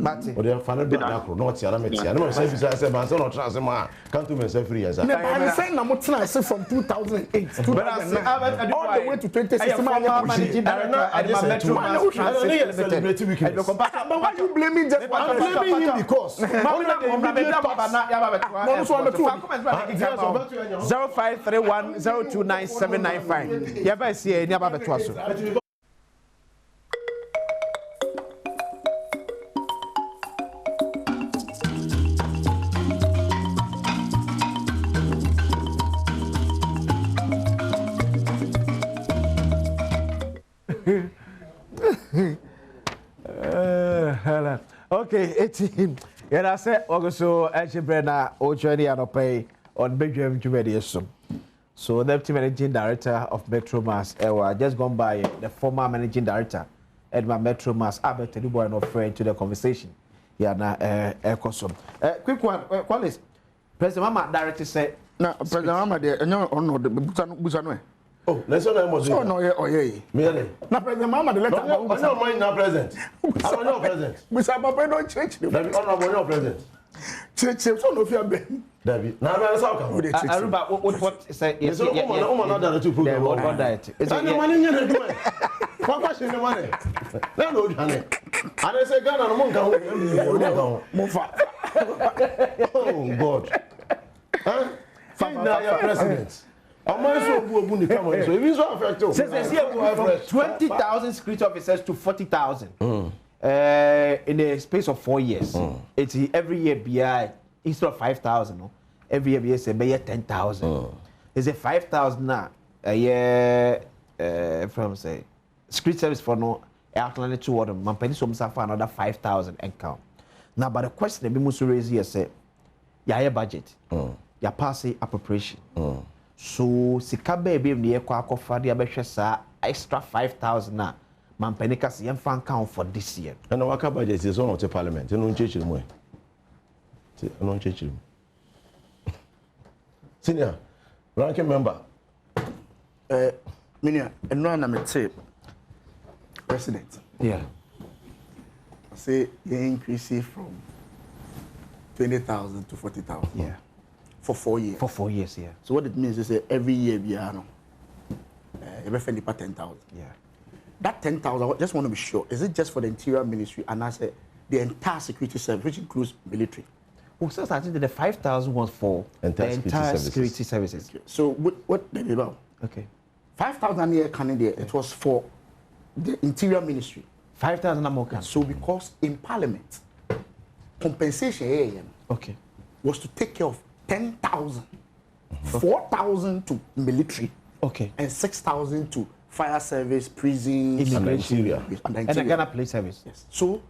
Party. Or they are final bit not here. I never say say man so not trans man can't do myself free as I'm saying I'm not from 2008 to all the way to 2016. Managing director at Metro but why you blaming just one? I'm blaming him because 0531029795. Yeah, but see any about the Okay, 18. Yeah, I said also Echibrena Ochani Anopay on Badwam Jumediasum. So deputy managing director of Metro Mass, just gone by the former managing director, Edmund Metro Mass, Albert Tedubo and offering to the conversation. Yeah, na Ekosum. Quick one, Qualis. President Mama director said, no, President Mama, no, the Busanwe. Oh, let's not so no, yeah. Really? Now, President Mama, the letter. No, mine now present. I'm not present. Mr. Papa don't change. Honorable, no present. Che so no fear ben. David. Now I saw come. Aruba what say yes. Oh man that to program. What diet? Is the money you do? What question the money? No no honey. And I say Ghana no mon kan oh God. Huh? Find your president. I'm also going to come on. So if you so affect you. Since from 20,000 security officers to 40,000 in the space of 4 years. It's every year BI instead of 5,000. No? Every year BI say 10,000. It's a 5,000 now. A year from say security service for no outline to order. Man penny so for another 5,000 and count. Now, but the question that we must raise here say, your budget, your passing appropriation. So, sika baby near Quaco for the Abeshasa extra 5,000 now. Man Penicas young fan count for this year. And our budget is on the parliament. You don't change it more. I don't change it. Senior, ranking member. Minia, and no I'm say president. Yeah. Say you increase it from 20,000 to 40,000. Yeah. For 4 years. For 4 years, yeah. So what it means is that every year we are every 10,000. Yeah. That 10,000, I just want to be sure, is it just for the Interior Ministry and I say the entire security service, which includes military? Well, so I think that the 5,000 was for the entire security services. Okay. So what they did about? Okay. 5,000 here Canada, it was for the Interior Ministry. 5,000 more. So because in Parliament, compensation okay was to take care of 10,000, 4,000 to military, okay, and 6,000 to fire service, prison, immigration, and the Ghana Police Service. Yes. So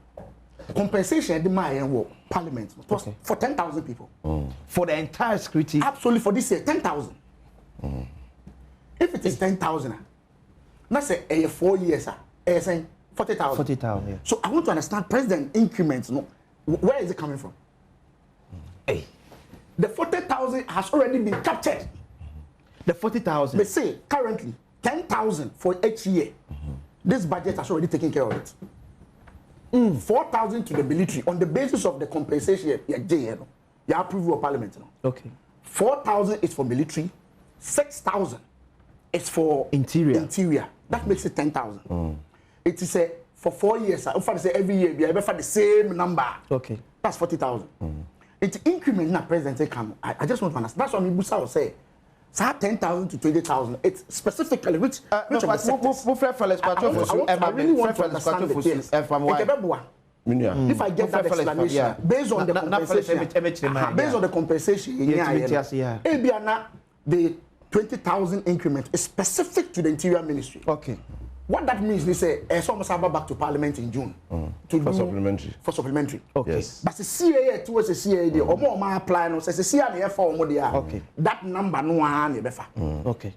compensation the my Parliament was for 10,000 people. For the entire security. Absolutely for this year 10,000. If it is 10,000, let's say 4 years, saying 40,000. 40,000. Yeah. So I want to understand president increments. No, where is it coming from? Hey. The 40,000 has already been captured. The 40,000. They say currently 10,000 for each year. This budget has already taken care of it. 4,000 to the military on the basis of the compensation. You approve of Parliament. Okay. 4,000 is for military. 6,000 is for interior. That makes it 10,000. It is for 4 years. Every year we have the same number. Okay. That's 40,000. It's increment now president come. I just want to understand. That's what Mibusa will say. So 10,000 to 20,000. It's specifically which of the sectors. I really want to understand the case. If I get that explanation based on the compensation, based on the compensation, the 20,000 increment is specific to the Interior Ministry. Okay. What that means, they say, it's almost back to Parliament in June. For supplementary. For supplementary. Okay. Yes. But the CAA towards the CAA, or more apply, no, says the CAA for more there. Okay. That number, no one, okay.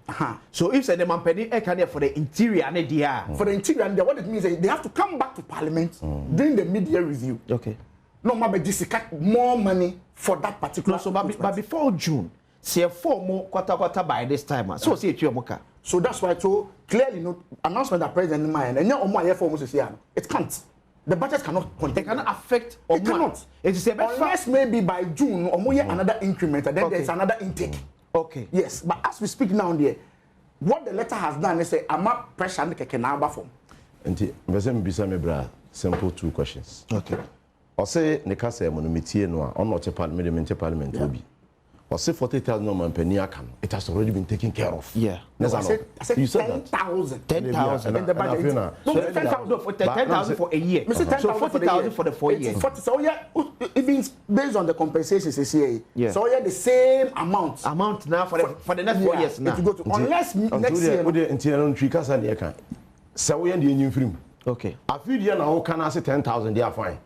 So if the man penny for the interior, for the interior, what it means is they have to come back to Parliament during the mid-year review. Okay. No, maybe just more money for that particular. No, so, but before June, see 4 more quarter by this time. So see it, so that's why so clearly no announcement that president in mind and it can't. The budget cannot contain. They cannot affect or it cannot. It is unless maybe by June or more another increment and then there's another intake. Okay. Yes, but as we speak now there, what the letter has done is say I'm not pressure and the number form. Simple 2 questions. Okay. I say Nikasa monomiti no on not parliament will be. Or say 40,000 no man penny account. It has already been taken care of. Yeah. No, I said you said 10,000. 10,000 in the budget. No, 10,000 for a year. So 40,000 for the 4 years. 40, so yeah, even based on the compensations this year. Yeah. So yeah, the same amount. Amount now for the next 4 years now. If you go to unless next year. Interior tree kasa ne kan. So we end the new film. Okay. A feed year now can say 10,000 they are fine.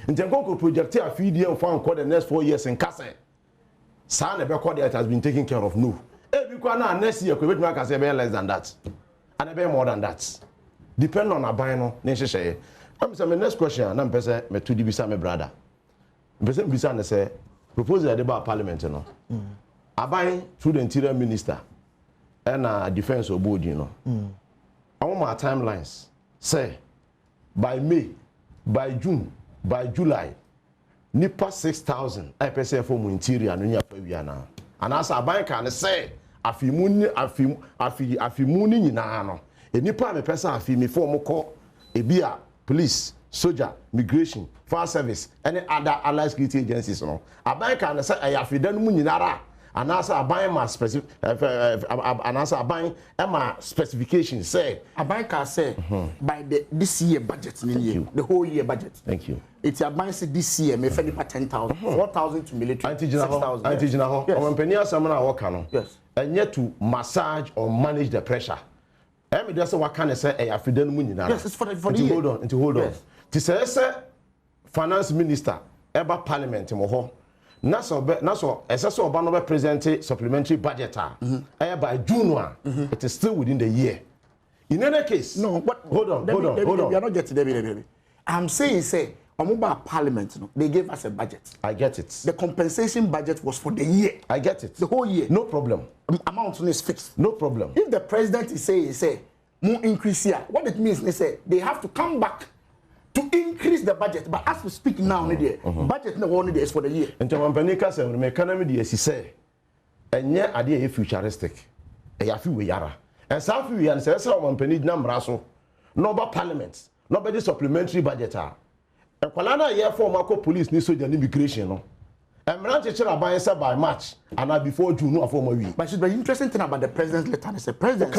Interior project a feed year for the next 4 years in kasa. San that has been taken care of. No. Next year, we can say less than that. And more than that. Depend on a bino, necessary. I'm saying my next question, and I'm saying, me to be my brother. Person Bisa say, proposal about parliament, you know. I buy through the interior minister and defense of board, you know. I want my timelines. Say, by May, by June, by July, nipa 6,000 I pɛ sɛ for mu interior no nya fa wi ana anasa aban ka ne sɛ afimu ni nyinaa no enipa me pɛ sɛ afimi for mu kɔ ebia police soldier migration fire service any other allied security agencies no aban ka ne sɛ ayafida no mu nyinara anasa aban ma specific anasa aban ma specification say aban ka say by this year budget the whole year budget. Thank you. It's aban say this year me fed 10,000 4,000 to military 6,000. Anti-Jina ho ompenia samana worker no. Yes. And yet to massage or manage the pressure. Emi dey say waka ne say ayafida no mu nyinara. Yes, it's for the year. Hold on. Ti say finance minister eba parliament mo ho. Naso SS oba no be present supplementary budget by June it is still within the year. In any case, no, but hold on. We are not getting there, baby. I'm saying Omuba Parliament, they gave us a budget. I get it. The compensation budget was for the year. I get it. The whole year. No problem. Amount is fixed. No problem. If the president is saying more increase here, what it means they say they have to come back to increase the budget. But as we speak now, budget no only is for the year. And to Mampanika say the economy the say and yet idea futuristic. E afi we yara. And some we and say Mampani number so no parliament, nobody supplementary budget. And Kwalana year for Marco police ni soldier immigration no. And Branch by March and now before June no for week. But the interesting thing about the president's letter is the president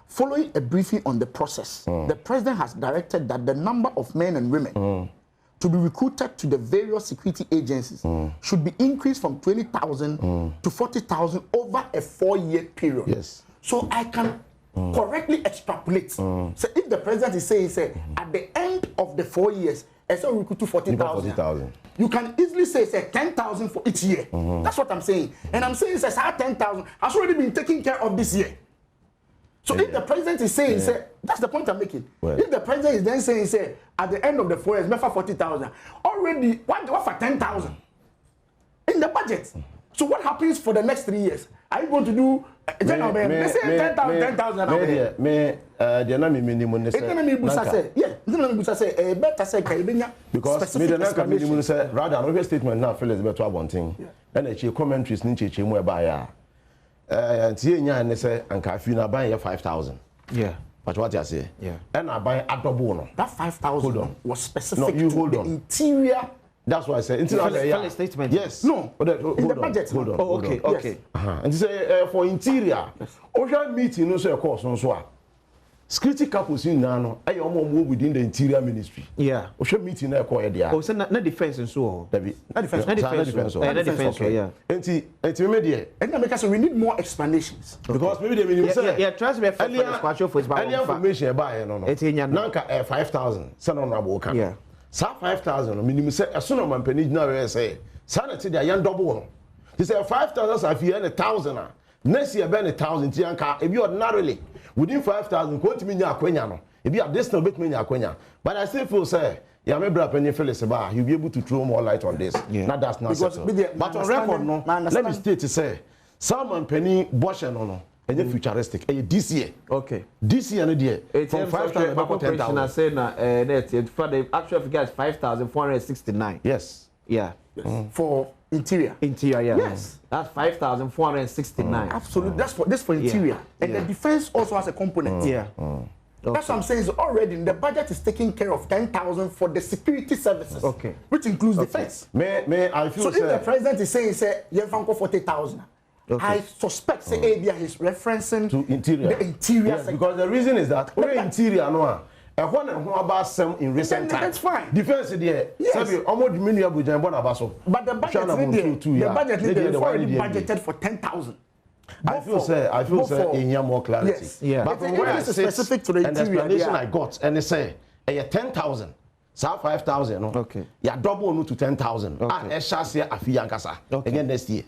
following a briefing on the process, the president has directed that the number of men and women to be recruited to the various security agencies should be increased from 20,000 to 40,000 over a 4-year period. Yes. So I can correctly extrapolate. So if the president is saying, at the end of the 4 years, I saw recruit to 40,000. You can easily say 10,000 for each year. That's what I'm saying. And I'm saying 10,000 has already been taken care of this year. So if the president is saying, that's the point I'm making. Well, if the president is then saying, at the end of the 4 years, for 40,000, already what for 10,000 in the budget. So what happens for the next 3 years? Are you going to do? Let's say 10,000. Because me the naka minimum say rather an obvious statement now feel is better one thing. And a commentaries ni cheche mu eba ya. Tie nya ne say anka afi na ban ye 5,000. Yeah. But what you say? Yeah. And I buy adobo no. That 5,000 was specific to the interior. That's why I said interior statement. Yes. No. In the budget. Hold on. Oh, okay. Yes. Okay. And you say for interior. Ocean meeting no say of course no so. Security couples in Nano, I am within the interior ministry. Yeah. Ocean meeting na ko there. Oh, so na defense and so. Na defense. Yeah. Enti me there. And because we need more explanations. Because maybe the minimum say yeah, trust me for information about no. Nanka 5,000. Say no na boka. Yeah. Sa 5,000 minimum say asono mampani na say. Sa na te dia yan double no. He say 5,000 sa fi 1,000. Next year be 1,000 ti anka e be ordinarily within 5,000 ko ntimi nya akwanya no e be additional bet me nya akwanya, but I still feel say ya me bra penny Phyllis ba he'll be able to throw more light on this. Yeah. Now that's not so. But on record no, let me state to say Salman Penny Boshen no and futuristic this year. Okay. This year no there from 5,000 back to 10,000. I say na net for the actual figure is 5,469. Yes. Yeah. Yes. For interior. Interior, yeah. Yes. That's 5,469. Absolutely. That's for interior. Yeah. And the defense also has a component. Yeah. That's what I'm saying is already the budget is taking care of 10,000 for the security services. Okay. Which includes defense. May I feel so if the president is saying you have 40,000. Okay. I suspect he's referencing to interior. The interior yes, because the reason is that interior no. And one and one about some in recent times. That's fine. Defense there. Yes. Almost million Abuja and Bonabaso. But the budget the budget is already budgeted for 10,000. I feel say in here more clarity. Yes. Yeah. But from where I sit, specific to the and the explanation I got, and they say, 10,000. So 5,000. No? Okay. Yeah, double to 10,000. Okay. And a chassis a fee yankasa. Again next year.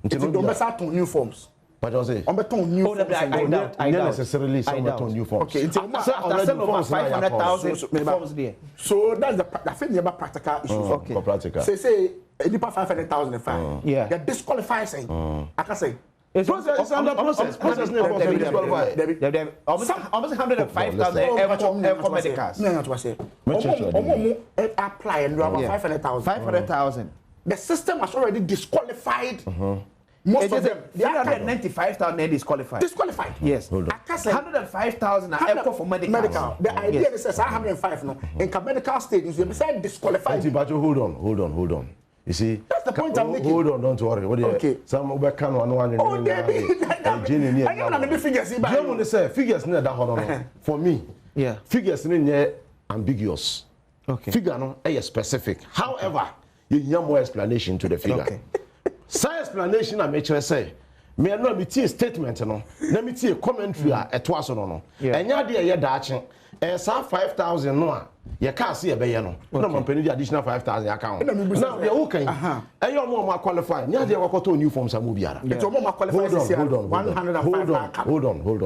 Until don't start on new forms. But I say, on beton new forms. I doubt necessarily some beton new forms. Okay, until over 500,000 forms there. So that's the thing about practical issues. Okay. Practical. Say any 500,000 fine. Yeah. They disqualify saying. I can say Process is under process. Process is disqualified. Almost 105,000 medicals. No, not what I say. Apply and you have 500,000. 500,000. The system has already disqualified. Most of them, 395,000 are disqualified. Disqualified. Yes. 105,000 are for medical. The idea is 105 no. In medical stages, you say disqualified. Hold on. You see, that's the point I'm making. Hold on, don't worry. What okay. Some over can one. Oh, Jenny, I don't know figures. You want to say figures near that for me. Yeah. Figures near ambiguous. Okay. Figure no is specific. However, you need more explanation to the figure. Okay. Some explanation I make sure say. Me no me tie statement no. Na me tie commentary at was no. Enya de ye daache. Sa 5,000 no. You can't see a bay no. No man pay the additional 5,000 account. Now they okay. And you more qualified. Nya de work to new forms am biara. It's more qualified. Hold on. Hold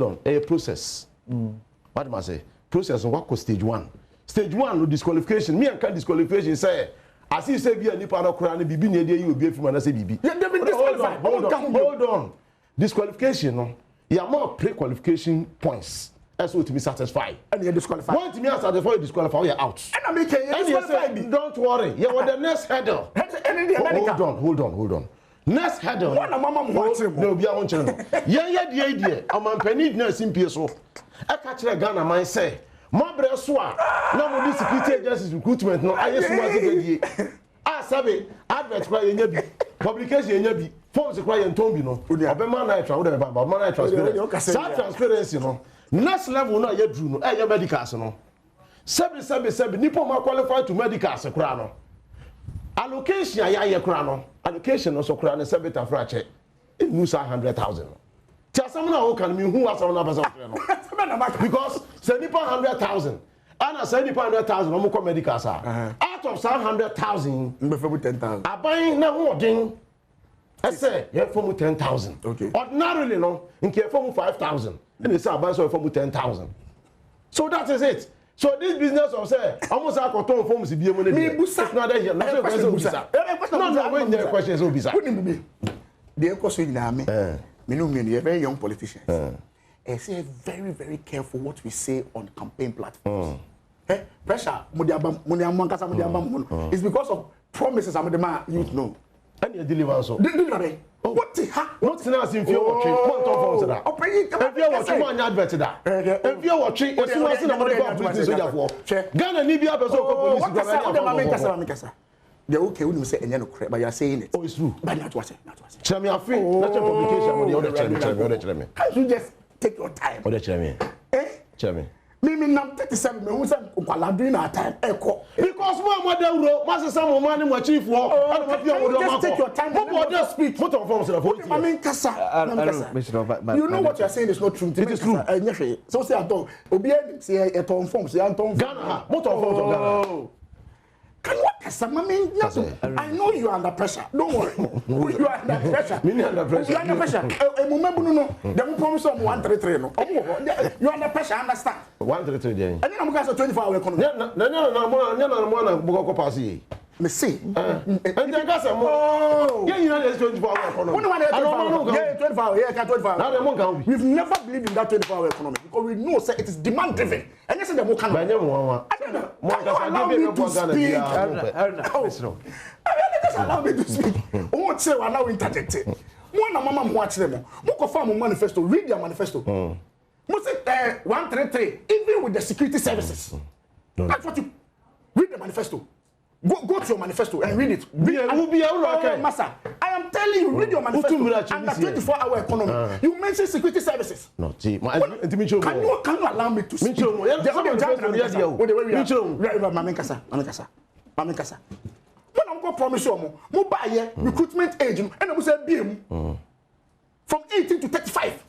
on. A process. What am I say? Process on what stage 1. Stage 1 no disqualification. Me and can disqualification say as he say be any part of Quran bibi ne dey you be from na say bibi. Hold on. Disqualification no. You are more pre-qualification points. That's what to be satisfied. And you're disqualified. Once you are satisfied, you disqualify, you're out. And I'm making you disqualified. Don't worry. You're with the next hurdle. Hold on. Next hurdle. No, be on channel. Yeah, the idea. I'm a penny nursing PSO. I catch a gun and I say, my brother Swa. Now with this security agencies recruitment, no, I just want to get ah, sabe, adverts cry in your publication in your forms cry and tombi no. Obema na try whatever, but man transparency. Transparency no. Next level no ye drew no. Your medicals no. Sebi nipo ma qualified to medicals kra no. Allocation ya kra no. Allocation no so kra no sebi ta frache. It lose 100,000. Tell someone who can me who has another person. Because say nipo 100,000. And I said 100,000 no more medicals are. Out of 100,000, before 10,000. I buy now more. I say, yeah, for 10,000. Okay. Ordinarily, no, in care for 5,000. And it's about so for 10,000. So that is it. So this business of say, almost I got told forms to be a money. Me busa. Not that here. No question. No question is obisa. Wouldn't be. The question in army. Me know me, you're very young politicians. I say very, very careful what we say on campaign platforms. Pressure, it's because of promises I'm the man youth know. And you deliver also. Deliver. What the heck? Not as in fear watching. What on that? If you watch one advert that. If you watching, if you watching about politics so therefore. Ghana need be a person ko they're okay when you say any no correct, but you're saying it. Oh, it's true. But not what. Tell me a free. Not your publication with the other tell me. Can't you just take your time? Other tell me. Tell me. Me nam 37 me who say kwala doing our time eko because more euro must some money my chief work and just take your time. What just speak what of forms of I mean kasa you know what you are saying is not true. It is true. So say aton obi say e ton forms say anton Ghana what of forms of Ghana. Can you kasa mami I know you are under pressure. Don't worry. You are under pressure. Me under pressure. You are under pressure. E mo mebu no dem promise am 133 no. You are under pressure, understand? 133 there. And then I'm going to 24-hour economy. No, pass here. Me see. And then gas more. Yeah, you know there's 24-hour economy. Yeah, 24 hours. Yeah, 24 hours. We've never believed in that 24-hour economy because we know say it is demand driven. And yes, the more can. Allow me to speak. Won't say allow interject. One mama mo watch them. Mo ko farm manifesto. Read their manifesto. Mo say 133 even with the security services. That's what you read the manifesto. Go to your manifesto and read it. Massa, I am telling you, read your manifesto. Under 24-hour economy, you mention security services. No, can you allow me to speak? When I'm going to promise you, mo buy recruitment agent, and I will say BM from 18 to 35.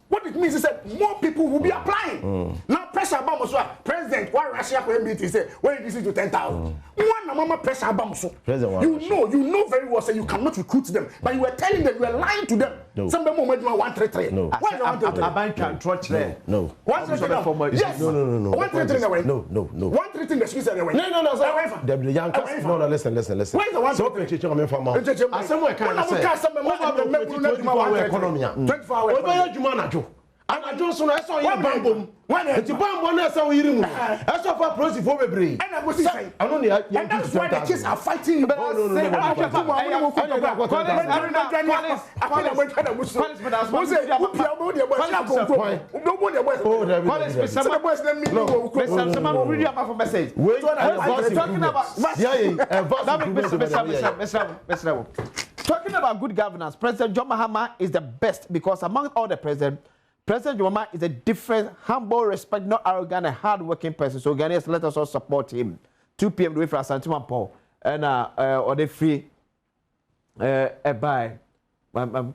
What What it means is that more people will be applying. Now pressure about president, why Russia for MBT say when it is to 10,000. One mama pressure about you know very well say you cannot recruit them, but you were telling them you were lying to them. No. Some of them want 133. No. Why do you want to Abankan trot there? No. 133. Yes. No. 133 away. No. 133 the Swiss away. No. The young no, listen. Where's the one? So can you coming from? Somewhere can I say? 24 hours. Oba adwuma najo. Anajo so na eso ye bambom. Enti bambom na eso yiri mu. Eso fa prosifo bebre. And I say, I know and that's why the kids are fighting you. Talking about good governance, President John Mahama is the best because among all the presidents, President John Mahama is a different, humble, respect, not arrogant, and hard-working person. So Ghanaians, let us all support him. 2 p.m. the way for Asante Paul and or the free bye. I'm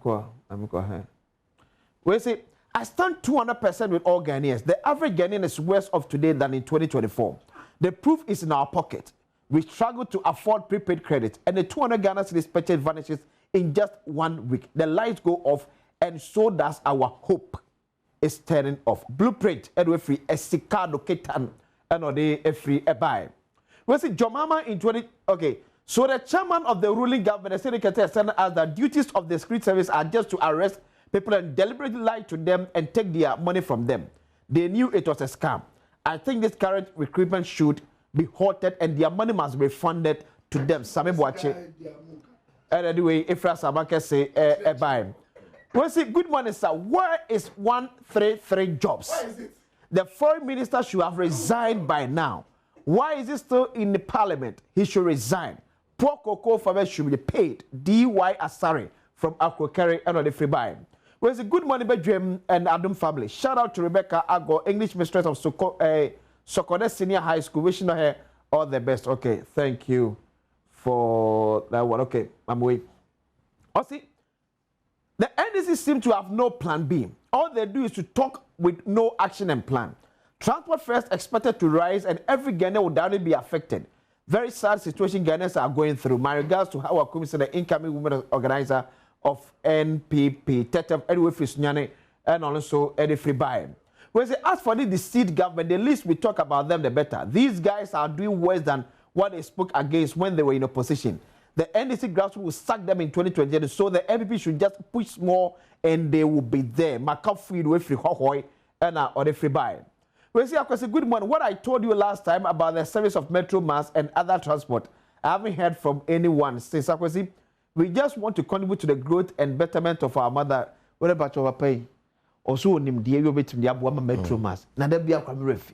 we say I stand 200% with all Ghanaians. The average Ghanaian is worse off today than in 2024. The proof is in our pocket. We struggle to afford prepaid credit, and the 200 Ghana cedis purchase vanishes in just 1 week. The lights go off, and so does our hope. Is turning off. Blueprint, and free a Sikado Ketan, and a free a buy. We see Jomama in 20. Okay, so the chairman of the ruling government, the secretary, sent us that duties of the secret service are just to arrest people and deliberately lie to them and take their money from them. They knew it was a scam. I think this current recruitment should be halted and their money must be refunded to them. Sami Boache. And anyway, Ifra Samake say a buy. We say, good morning, sir. Where is 133 jobs? Why is it? The foreign minister should have resigned by now. Why is he still in the parliament? He should resign. Poor cocoa farmers should be paid. D.Y. Asari from Akwokere and the free buy. We say, good morning, Badwam and Adom family. Shout out to Rebecca Ago, English mistress of Sokode Senior High School. Wishing her all the best. Okay, thank you for that one. Okay, I'm waiting. See, the NDC seem to have no plan B. All they do is to talk with no action and plan. Transport fares expected to rise and every Ghanaian will doubly be affected. Very sad situation Ghanaians are going through. My regards to our commission, the incoming women organizer of NPP, Tetem, Edwin Fisnyane, and also Eddie Freebuy. When they ask for the seed government, the least we talk about them, the better. These guys are doing worse than what they spoke against when they were in opposition. The NDC grassroots will sack them in 2020, so the MPP should just push more and they will be there. McAfee with free hohoi and or the free buy. We see, of course, a good one. What I told you last time about the service of Metro Mass and other transport, I haven't heard from anyone since. We just want to contribute to the growth and betterment of our mother. What about your pay? Also, nim dear you bet the Badwam Metro Mass. Now there be a refi.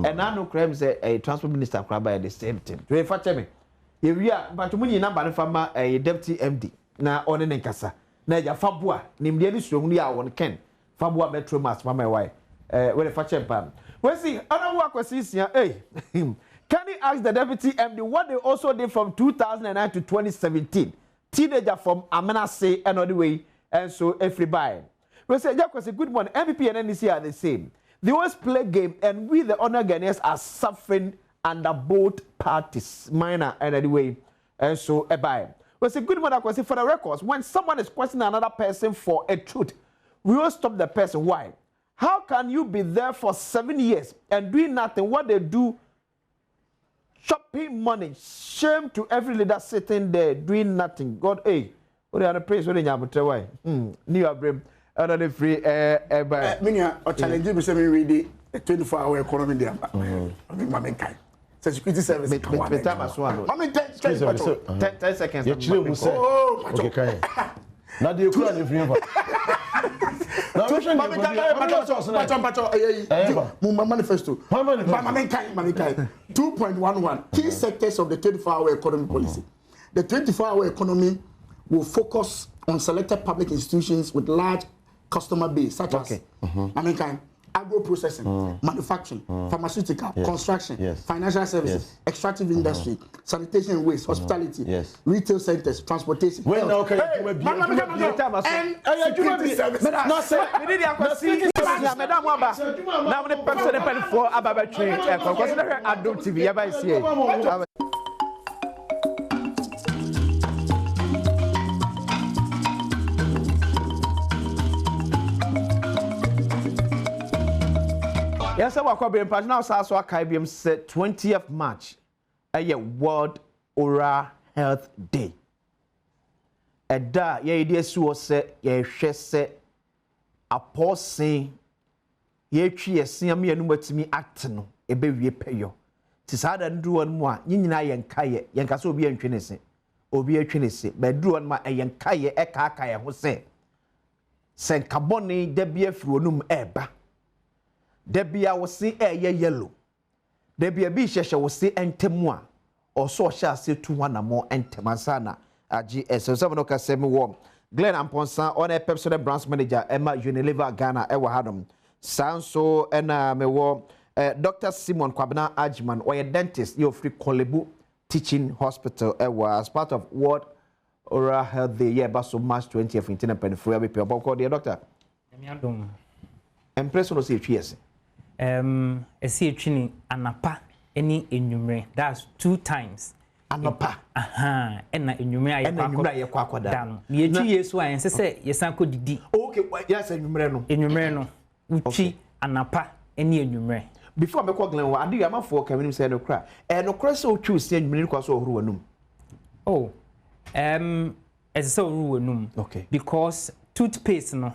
And I know crime say a transport minister by the same thing. Do you fetch me? Here we are, but to me number from a deputy MD. Na on an enkasa. Na ya Fabua, nim dear is only our Ken. Fabua Metro Mass for my wife. When a fetch pam. We see, other work was here. Hey, can he ask the deputy MD what they also did from 2009 to 2017? Teenager from Amenase and all the way, and so every buy. We say, that was a good one. MVP and NDC are the same. They always play game, and we, the honor Ghanaians, are suffering under both parties, minor and anyway, and so a buy. We say, good one, I say, for the records, when someone is questioning another person for a truth, we will stop the person. Why? How can you be there for 7 years and doing nothing? What they do, chopping money, shame to every leader sitting there doing nothing. God, hey, what are the praise? What are you why? New Abram, another free by. Minya, or challenge me, say me read the 24-hour economy there. I mean, my kind. Security service. I mean, 10 seconds. Okay, now do you call it free? Manifesto. 2.11 key sectors of the 24-hour economy policy. The 24-hour economy will focus on selected public institutions with large customer base, such as agro processing, manufacturing, pharmaceutical, construction, financial services, extractive industry, sanitation and waste, hospitality, retail centers, transportation. When health. okay, and security services. No, sir, we need to see Madam Wamba. Now the person for Ababa train. Consider Adom TV. Ever see. Yes, I walk up in page now. So I can say 20th March, World Oral Health Day. Eda ye idea so se ye hwe se apostle ye twi ese am ye no matimi act no ebe wie peyo ti sada ndu won mu a nyinyina ye nkaye ye nka so obi antwe ne se obi atwe ne se ba ndu won ma ye nkaye e ka aka ye ho se senkaboni da bia firi onum eba da bia wo se ye yellow da bia bi hyehye wo se entemu a oso hye ase tu wanamo entemasana Aji so ka semi wo Glenn Amponsa on a personal branch manager Emma Unilever Ghana ewa hadom sanso ena me wo Dr. Simon Kwabena Ajman or a dentist you free Kolebu Teaching Hospital ewa as part of World Oral Health Day year baso March 20th in Tenpenfo be pe call the doctor emi adom impression say twiese e see twini anapa eni enwumre that's 2 times Anopa. Aha. Ena enyume aye kwa akoda. Dan. Ye twi Yesu ayen se yesan ko didi. Okay, yes enyumre no. Enyumre no. Uchi anapa eni enyumre. Before me call Glen wa ade amafo ka minim say no kra. No kra se o twi se enyumre kwa so ohuru wanum. Oh. As so ohuru wanum. Okay. Because toothpaste no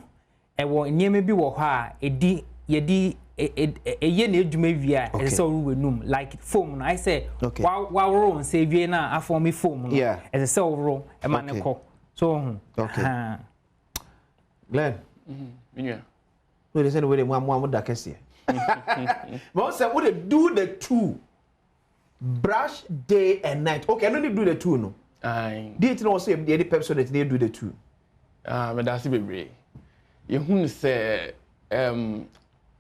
wo niam bi wo ha edi yedi ye na edwuma via e say ohuru wanum like foam no I say wa roll say wie na aform foam no e say ohuru e ma ne ko so okay Glenn minya no dey say we dey mo da kese but say we dey do the 2 brush day and night okay I no need do the 2 no dey it no say the person that need do the 2 me da se bebre ye hun say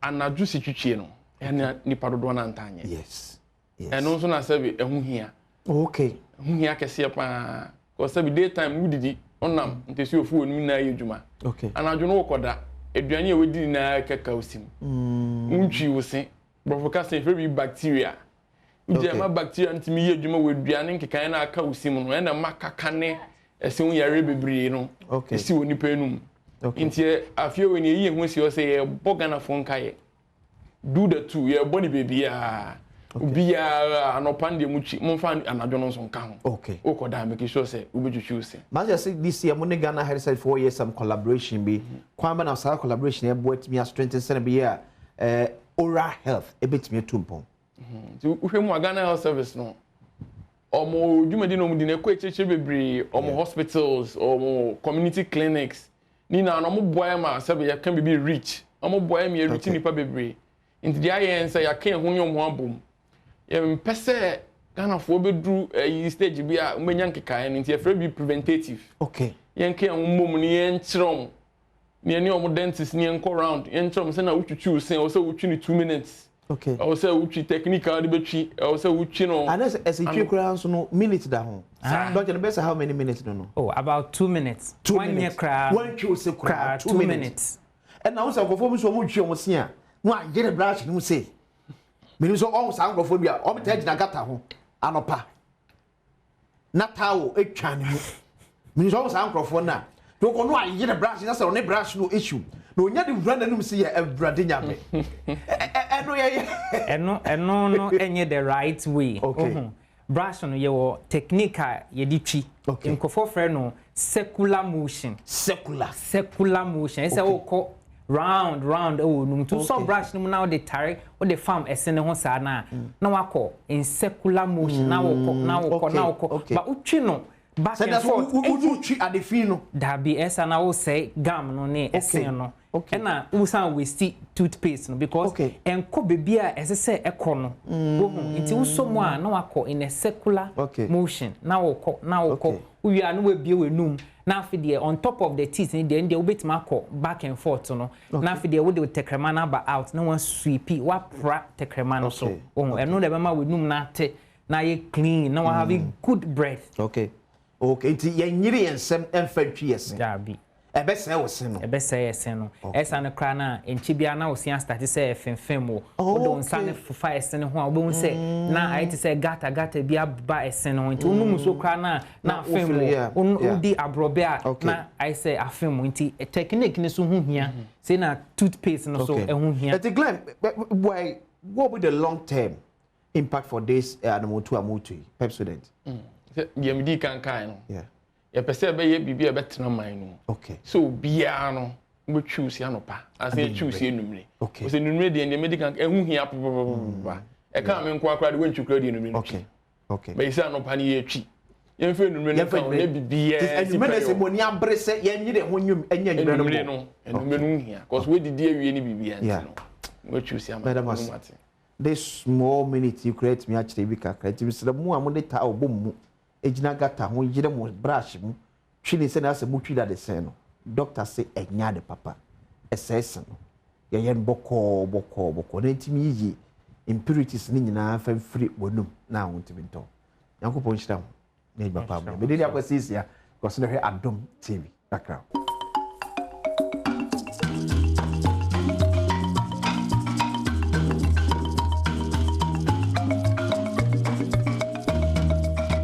anaju sitwitwie no ene nipa dodo na ntanye yes eno nso na sabi ehu hia okay ehu hia kese pa ko sabi daytime wudidi onam ntesi ofu onu na yedwuma okay anaju no koda eduane e wedi na keka osim untwi wosi provocation fe bi bacteria uje ma bacteria ntimi yedwuma weduane nkekan na aka osim no ena makaka ne ese un yare bebre no esi woni pa enum Intie afie we ni yi hu si o say ye bogana fon kaye do the 2 ye boni baby a ubia anopande muchi monfa anadwo no so nka ho okay okoda make sure say ubetwetwe say ma say this year money Ghana had said 4 years some collaboration be kwamba na sa collaboration e boat me strengthen say be here oral health e betime tumpon ti uhwemu Ghana Health Service no omo dwumadi no mu di na ko echeche bebre omo hospitals omo community clinics ni na no mo boy ma sabe ya kan bibi reach omo boy me reach nipa bebre nti dia yen say ya kan ho nyom ho abom ye mpese Ghana fo bedru stage bi a umenya nkeka nti efre bi preventative okay yen kan ho mom ni yen kyerem ni eni omo dentist ni yen go round yen kyerem say na utwutwu sen o say utwi ni 2 minutes okay o say utwi technical de betwi o say utwi no and as a twi kra so no minute da ho doctor the best how many minutes no oh about 2 minutes 1 year cra one twi se cra 2 minutes and now say go so mo twi o mo se a no a get brush ni mo say me so o sa ngofo bia o me tagina gata ho anopa na tawo etwa ni me so o sa ngofo na do ko no a get brush na say o ne brush no issue no nya de vra nanum se ya evrade nyame eno no enye the right way okay brush no ye technique ye di twi nkofo frɛ no circular motion ese wo round oh num to so brush no now the tare o the farm ese ne ho sa na wakɔ in circular motion na wakɔ but utwi no back and forth utwi adefin no da bi esa na wo say gum no ne ese no na wo san waste toothpaste no because enko bebi a ese se ekɔ no wo hu nti wo so mo a na wakɔ in a circular motion na wakɔ we are no we be we num na afi de on top of the teeth ni de obetima akọ back and forth no na afi de we de tekrema na ba out na one sweep wa pra tekrema no so eno de be ma we num na ate na ye clean na we have good breath. Okay nti ye nyiri ensem emfa twiese ja bi ebe se wo se no ebe se ese no esa no kra na enchi bia na osia start say fenfem wo do nsa ne fufa ese ne ho a obo se na ai ti say gata bia ba ese no nti onum so kra na fem wo udi abrobe a na ai say afem nti technique ne so hu hia say na toothpaste no so e hu hia. But Glenn, why what would the long term impact for this animal to amutu Pepsodent? Yeah, me di kan no. Yeah. Ya pese be ye bibi e betena man no. Okay. So bia no we choose ya no pa. As you choose enumre. Okay. So enumre de medical ehu hia pa. E kan me nko akra de we ntwukra de enumre. Okay. Okay. But isa no pa ni ye twi. Ye mfe enumre no kan na bibia. Enumre se moni abre se ye nyire ho nwum enya enumre no. Enumre no hia. Cause we didi awie ni bibia nti no. We choose ya ma. This small minute you create me actually bi kakra. Ti bisira mu amode ta obom ejina gata ho yire mo brush mu twini se na se mu twida de se no doctor say enya de papa ss no ye yen boko na ntimi yi impurities ni nyina fa free wonum na ho ntimi nto yankopon hira ho na ejba pa be de akwasisi ya because na he Adom TV background.